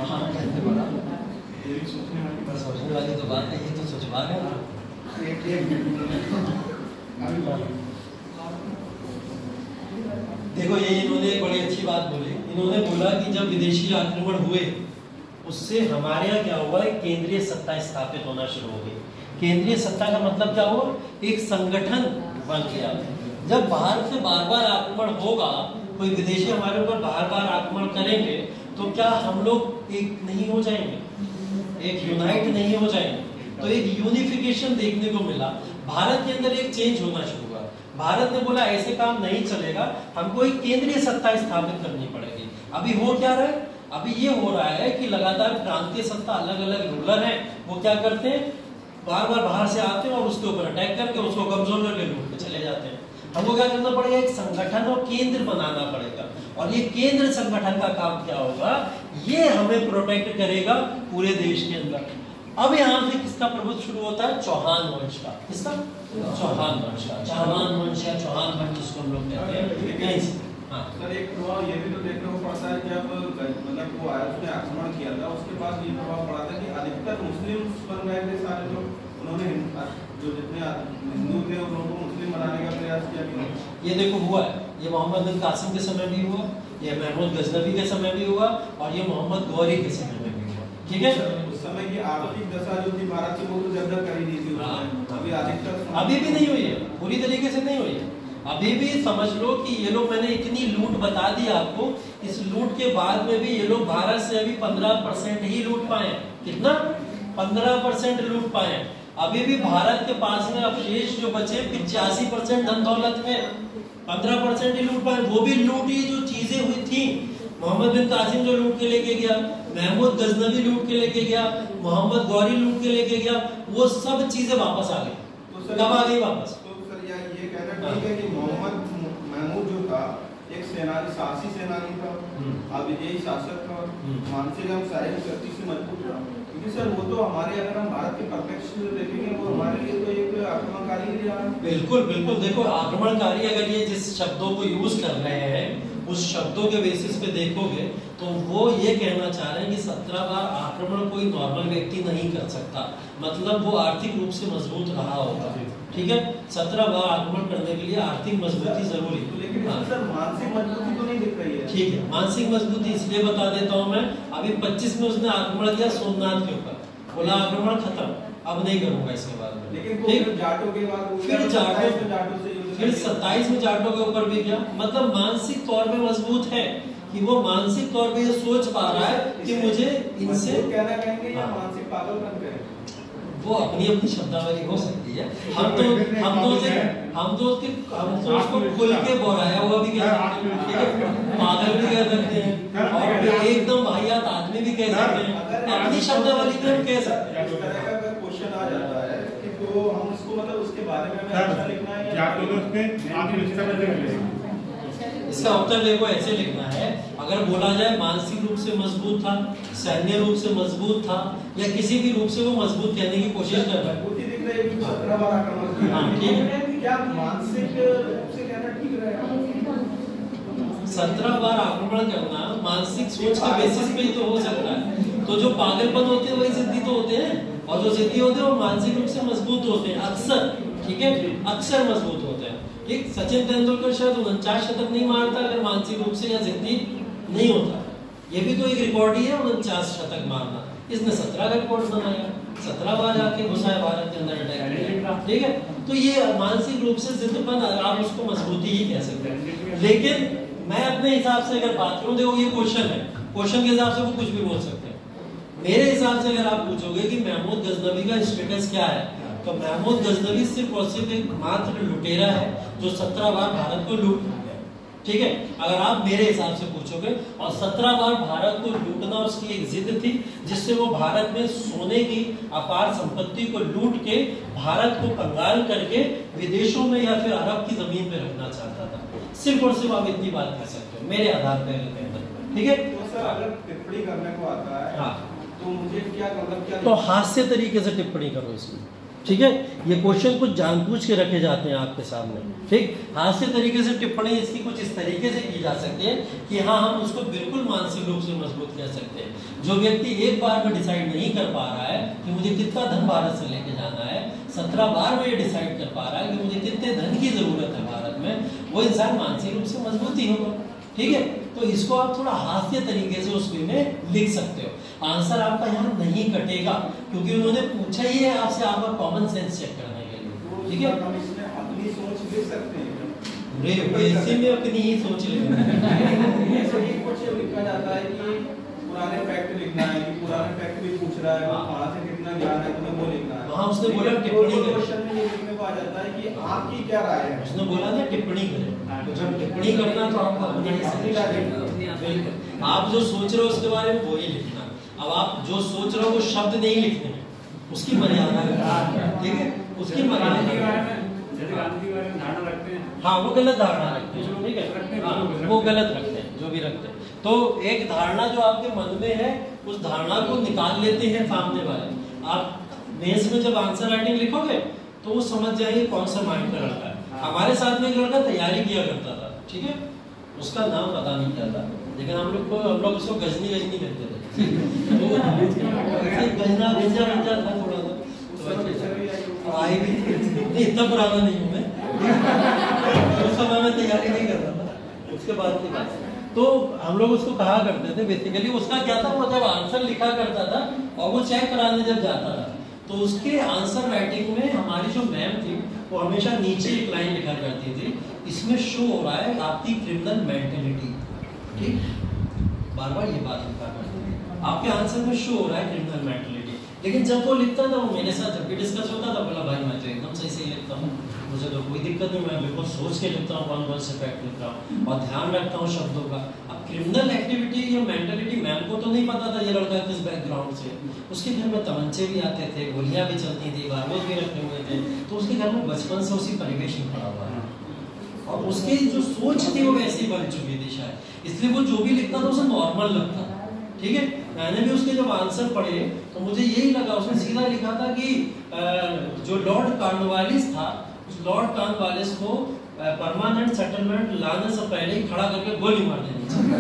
हाँ, कैसे पड़ा? ये भी सोचने वाली तो बात है, ये तो सोचवा रहे हैं। देखो, ये इन्होंने एक बड़ी अच्छी बात बोली। इन्होंने बोला कि जब विदेशी आक्रमण हुए उससे हमारे यहाँ क्या हुआ है, केंद्रीय सत्ता स्थापित होना शुरू हो गई। केंद्रीय सत्ता का मतलब क्या हुआ? एक संगठन बन गया। जब बाहर से बार बार आक्रमण होगा, कोई विदेशी हमारे ऊपर बार बार आक्रमण करेंगे, तो क्या हम लोग एक नहीं हो जाएंगे, एक यूनाइट नहीं हो जाएंगे? तो एक यूनिफिकेशन देखने को मिला। भारत के अंदर एक चेंज होना शुरू हुआ। भारत ने बोला ऐसे काम नहीं चलेगा, हमको एक केंद्रीय सत्ता स्थापित करनी पड़ेगी। अभी हो क्या रहा है? अभी ये हो रहा है कि लगातार प्रांतीय सत्ता, अलग अलग रूलर हैं, वो क्या करते हैं, बार बार बाहर से आते हैं और उसके ऊपर अटैक करके उसको कमजोर करके लूट के चले जाते हैं। हमको क्या करना पड़ेगा? एक संगठन और केंद्र बनाना पड़ेगा, और ये केंद्र संगठन का काम क्या होगा, ये हमें प्रोटेक्ट करेगा पूरे देश के अंदर। अब यहाँ से किसका प्रभुत्व शुरू होता है? चौहान वंश का। किसका? चौहान वंश का। चौहान वंश या चौहान वंश जिसको हम लोग कहते हैं। हाँ सर, एक प्रभाव ये भी तो देखने को पड़ता है, जब मतलब वो आया, उसने आक्रमण किया था, उसके बाद ये प्रभाव पड़ा था कि अधिकतर मुस्लिम बन गए थे सारे लोग। उन्होंने जो जितने हिंदू थे उनको मुस्लिम बनाने का प्रयास किया। ये देखो हुआ है, ये मोहम्मद बिन कासिम के समय भी हुआ, ये महमूद गजनवी के समय भी हुआ, और ये मोहम्मद गौरी के समय में भी हुआ। ठीक है, उस समय की आर्थिक दशा जो थी भारत की, वो तो जर्जर कर ही दी थी। अभी अधिकतर अभी भी नहीं हुई है, पूरी तरीके से नहीं हुई है। अभी भी समझ लो कि ये लोग, मैंने इतनी लूट बता दी आपको, इस लूट के बाद में भी ये लोग भारत से अभी 15% ही लूट पाए। कितना? 15% लूट पाए। अभी भी भारत के पास में अवशेष जो बचे 85% धन दौलत में, 15% ही लूट पाए। वो भी लूटी जो चीजें हुई थी। मोहम्मद बिन कासिम जो लूट के लेके गया, महमूद गजनवी लूट के लेके गया, मोहम्मद गौरी लूट के लेके गया, वो सब चीजें वापस आ गई। कब आ गई वापस? ये कहना ठीक है कि मोहम्मद महमूद जो था एक सेनानी, साहसी सेनानी था, अविजयी शासक था, मानसिक एवं शारीरिक शक्ति से मजबूत था। क्योंकि सर वो तो हमारे, अगर हम भारत के प्रत्यक्ष देखेंगे, वो हमारे लिए तो एक आक्रमणकारी ही रहा है। बिल्कुल बिल्कुल। देखो, आक्रमणकारी अगर ये जिस शब्दों को यूज कर रहे हैं, उस शब्दों के बेसिस पे देखोगे तो वो ये कहना चाह रहे हैं कि 17 बार आक्रमण कोई नॉर्मल व्यक्ति नहीं कर सकता। मतलब वो आर्थिक रूप से मजबूत रहा होगा। ठीक है, 17 बार आक्रमण करने के लिए आर्थिक मजबूती जरूरी है। लेकिन सर मानसिक मजबूती तो नहीं दिख रही है। ठीक है, मानसिक मजबूती इसलिए बता देता हूँ मैं। अभी 25 में उसने आक्रमण किया सोमनाथ के ऊपर, बोला आक्रमण खत्म, अब नहीं करूंगा इसके बाद में। लेकिन फिर जाटों के बाद फिर जाटों से, फिर 27 में जाटों के ऊपर भी गया। मतलब मानसिक तौर पे मजबूत है कि वो मानसिक तौर पे ये सोच पा रहा है कि मुझे इनसे कहना कहेंगे या मानसिक पागलपन कहेंगे, वो अपनी अपनी शब्दावली हो सकती है। हम तो उसको खुल के बोराया हुआ भी कह सकते हैं, ठीक है, पागल भी कह सकते हैं, और एकदम वाहियात आदमी भी कह सकते हैं। अपनी शब्दावली में हम कह सकते हैं। इस तरह का अगर क्वेश्चन आ जाता है कि तो हम उसको मतलब उसके बारे में हमें अच्छा लिखना है या इसका उत्तर देखो ऐसे लिखना है। अगर बोला जाए मानसिक रूप से मजबूत था, सैन्य रूप से मजबूत था, या किसी भी रूप से वो मजबूत कहने की कोशिश कर रहा है। मजबूती दिख रही है कि 17 बार आक्रमण किया। हाँ, ठीक है। क्या मानसिक रूप से कहना ठीक रहेगा? 17 बार आक्रमण करना मानसिक सोच के बेसिस पे ही तो हो सकता है। तो जो पागलपन होते हैं वही जिद्दी तो होते हैं। और जो जिद्दी होते हैं वो मानसिक रूप से मजबूत होते हैं अक्सर, ठीक है, अक्सर मजबूत होते हैं। ठीक, सचिन तेंदुलकर शायद 49 शतक नहीं मारता अगर मानसिक रूप से या जिद्दी नहीं होता। ये भी तो एक रिकॉर्ड ही है 49 शतक मारना। इसने 17 का रिकॉर्ड बनाया, 17 बार जाके घुसा है भारत के अंदर अटैक, ठीक है। तो ये मानसिक रूप से जिद्दपन आप उसको मजबूती ही कह सकते हैं। लेकिन मैं अपने हिसाब से अगर बात करूं, देखो ये क्वेश्चन है, क्वेश्चन के हिसाब से वो कुछ भी बोल सकते हैं। मेरे हिसाब से अगर आप पूछोगे कि महमूद गजनवी का स्टेटस क्या है, तो महमूद गजनवी सिर्फ और सिर्फ एक मात्र लुटेरा है जो 17 बार भारत को लूट गया, ठीक है। अगर आप मेरे हिसाब से पूछोगे, और 17 बार भारत को लूटना उसकी एक जिद थी, जिससे वो भारत में सोने की अपार संपत्ति को लूट के भारत को कंगाल करके विदेशों में या फिर अरब की जमीन पे रखना चाहता था। सिर्फ और सिर्फ आप इतनी बात कर सकते हो मेरे आधार पर, ठीक है। तो सर अगर टिप्पणी करने को आता है, हाँ, तो मुझे क्या मतलब क्या, तो हास्य तरीके से टिप्पणी करो इसमें, ठीक है। ये क्वेश्चन कुछ जानबूझ के रखे जाते हैं आपके सामने, ठीक। हास्य तरीके से टिप्पणी इसकी कुछ इस तरीके से की जा सकती है कि हाँ, हम उसको बिल्कुल मानसिक रूप से मजबूत कर सकते हैं। जो व्यक्ति एक बार में डिसाइड नहीं कर पा रहा है कि मुझे कितना धन भारत से लेके जाना है, 17 बार में ये डिसाइड कर पा रहा है कि मुझे कितने धन की जरूरत है भारत में, वो इंसान मानसिक रूप से मजबूत ही होगा, ठीक है। तो इसको आप थोड़ा हास्य तरीके से उस वे में लिख सकते हो। आंसर आपका यहाँ नहीं कटेगा क्योंकि उन्होंने पूछा ही है आपसे आपका कॉमन सेंस चेक करने के लिए, ठीक है। हम इसमें अपनी सोच लिख सकते हैं, वैसे में अपनी ही सोच लेंगे। ऐसे ही कुछ लिखा जाता है कि पुराने फैक्ट लिखना है, कि पुराने फैक्ट भी पूछ रहा है, वहाँ से कितना ज्ञान है तुम्हें वो लिखना है। वहाँ उसने बोला टिप्पणी करें, क्वेश्चन में ये लिखने को आ जाता है कि आपकी क्या राय है, उसने बोला था टिप्पणी करें। तो जब टिप्पणी करना तो आपको अपनी ही बिल्कुल आप जो सोच रहे हो उसके बारे में वो ही लिखना। अब आप जो सोच रहे हो वो शब्द नहीं लिखने, उसकी मर्यादा है, ठीक है, उसकी मर्यादा। हाँ, वो गलत धारणा रखते हैं, ठीक है, हाँ, वो गलत रखते हैं जो भी रखते हैं। तो एक धारणा जो आपके मन में है उस धारणा को निकाल लेते हैं सामने वाले। आप मेंस में जब आंसर राइटिंग लिखोगे तो वो समझ जाएंगे कौन सा माइंड का लड़का है। हमारे साथ में एक लड़का तैयारी किया करता था, ठीक है, उसका नाम पता नहीं क्या था, लेकिन हम लोग उसको गजनी कहते थे। गजना गंजा गंजा था थोड़ा सा, आई भी नहीं, इतना पुराना नहीं हूँ मैं, उस समय में तैयारी नहीं कर रहा था, उसके बाद की बात। तो हम लोग उसको कहा करते थे बेसिकली, उसका क्या था, वो जब आंसर लिखा करता था और वो चेक कराने जब जाता था तो उसके आंसर राइटिंग में हमारी जो मैम थी वो हमेशा नीचे एक लाइन लिखा करती थी, इसमें शो हो रहा है आपकी क्रिमिनल मेंटेलिटी, ठीक, बार बार ये बात लिखा करती थी, आपके आंसर में शो हो रहा है क्रिमिनल मेंटेलिटी। लेकिन जब वो लिखता था, वो मेरे साथ जब भी डिस्कस होता था, बोला भाई मैं तो एकदम सही से लिखता हूँ, मुझे तो कोई दिक्कत नहीं, मैं बिल्कुल सोच के लिखता हूँ, कौन से फैक्ट लिख रहा हूँ और ध्यान रखता हूँ शब्दों का। अब क्रिमिनल एक्टिविटी या मेंटेलिटी मैम को तो नहीं पता था ये लड़का किस बैकग्राउंड से, उसके घर में तमंचे भी आते थे, गोलियां भी चलती थी, बारूद भी रखे हुए थे, तो उसके घर में बचपन से उसी परिवेश में पड़ा हुआ है और उसकी जो सोच थी वो वैसी बन चुकी थी शायद, इसलिए वो जो भी लिखता था उसे नॉर्मल लगता, ठीक है। मैंने भी उसके जब आंसर पढ़े तो मुझे यही लगा, उसने सीधा लिखा था कि जो लॉर्ड कॉर्नवालिस था, उस लॉर्ड कॉर्नवालिस को परमानेंट सेटलमेंट लाने से पहले ही खड़ा करके गोली मार देनी चाहिए,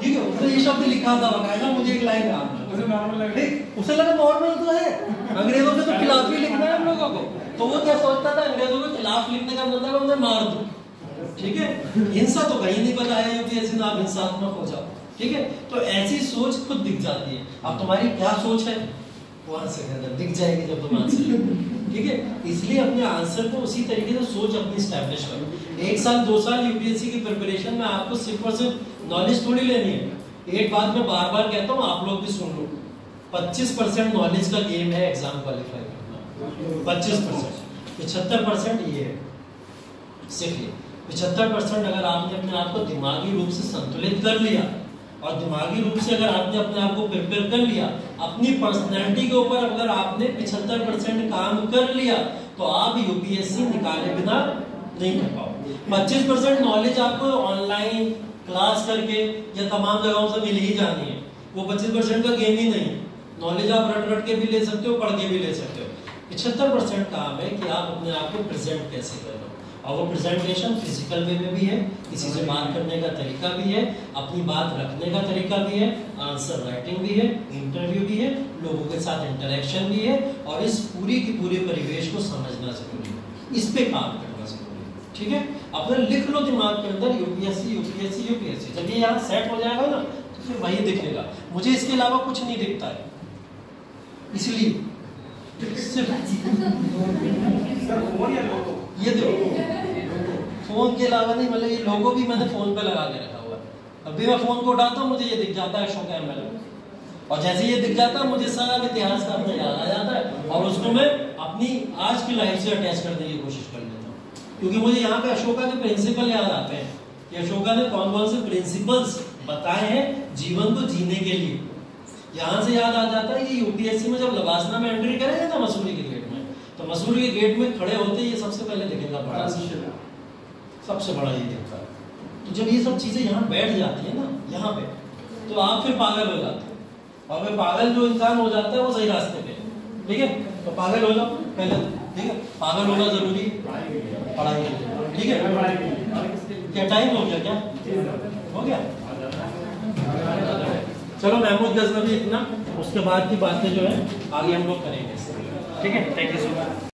ठीक है। उसने ये शब्द लिखा था बकायदा, मुझे एक लाइन याद है, उसे लगा नॉर्मल तो है, अंग्रेजों के तो खिलाफ ही लिखना है हम लोगों को, तो वो क्या सोचता था, अंग्रेजों के खिलाफ लिखने का मतलब उन्हें मार दो, ठीक है। हिंसा तो कहीं नहीं बताया यूपीएससी ने, आप हिंसात्मक हो जाओ, ठीक है। तो ऐसी सोच खुद दिख जाती है। अब तुम्हारी क्या सोच है वहां से दिख जाएगी जब तुम आंसर, ठीक है। इसलिए अपने आंसर को उसी तरीके से सोच अपनी स्टैब्लिश करो। 1 साल 2 साल यूपीएससी की प्रिपरेशन में आपको सिर्फ और सिर्फ नॉलेज थोड़ी लेनी है। एक बात मैं बार बार कहता हूँ, आप लोग भी सुन लो, 25% नॉलेज का गेम है एग्जाम क्वालिफाई करना, 25%, 75% ये है, सीख लिया। 75% अगर आपने अपने आप को दिमागी रूप से संतुलित कर लिया और दिमागी रूप से अगर आपने अपने आप को प्रिपेयर कर लिया, अपनी पर्सनैलिटी के ऊपर अगर आपने 75% काम कर लिया तो आप यूपीएससी निकाले बिना नहीं कर पाओगे। 25% नॉलेज आपको ऑनलाइन क्लास करके या तमाम जगहों से मिल ही जानी है, वो 25% का गेम ही नहीं है। नॉलेज आप रट रट के भी ले सकते हो, पढ़ के भी ले सकते हो। 75% काम है कि आप अपने आप को प्रेजेंट कैसे कर रहे हो, और वो प्रेजेंटेशन फिजिकल वे में भी है, किसी से बात करने का तरीका भी है, अपनी बात रखने का तरीका भी है, आंसर राइटिंग भी है, इंटरव्यू भी है, लोगों के साथ इंटरेक्शन भी है, और इस पूरी की पूरे परिवेश को समझना जरूरी है, इस पे काम करना जरूरी है। ठीक है, अपने लिख लो दिमाग के अंदर यूपीएससी यूपीएससी यूपीएससी। जब ये यहाँ सेट हो जाएगा ना तो फिर वही दिखेगा, मुझे इसके अलावा कुछ नहीं दिखता है, इसलिए सिर्फ सर फोन या लोगो? ये देखो फोन के अलावा नहीं, मतलब ये लोगो भी मैंने फोन पे लगा के रखा हुआ है। अभी मैं फोन को उठाता हूँ मुझे ये दिख जाता है अशोक एमएल, और जैसे ये दिख जाता है मुझे सारा इतिहास का अपना याद आ जाता है, और उसको मैं अपनी आज की लाइफ से अटैच करने की कोशिश कर लेता हूँ, क्योंकि मुझे यहाँ पे अशोका के प्रिंसिपल याद आते हैं कि अशोका ने कौन कौन से प्रिंसिपल्स बताए हैं जीवन को जीने के लिए। यहाँ से याद आ जाता है कि यूपीएससी में जब लवासना में एंट्री करेंगे ना मसूरी के गेट में, तो मसूरी के गेट में खड़े होते ये सबसे पहले दिखेगा बड़ा सबसे बड़ा ये दिखता है। तो जब ये सब चीजें यहाँ बैठ जाती है ना यहाँ पे, तो आप फिर पागल हो जाते हैं, और फिर पागल जो इंसान हो जाता है वो सही रास्ते पे, ठीक है। तो पागल हो जाओ पहले, ठीक है, पागल होना जरूरी है, पढ़ाई, ठीक है। क्या टाइम हो गया, क्या हो गया? चलो महमूद गजनवी इतना, उसके बाद की बातें जो है आगे हम लोग करेंगे, ठीक है। Thank you so much.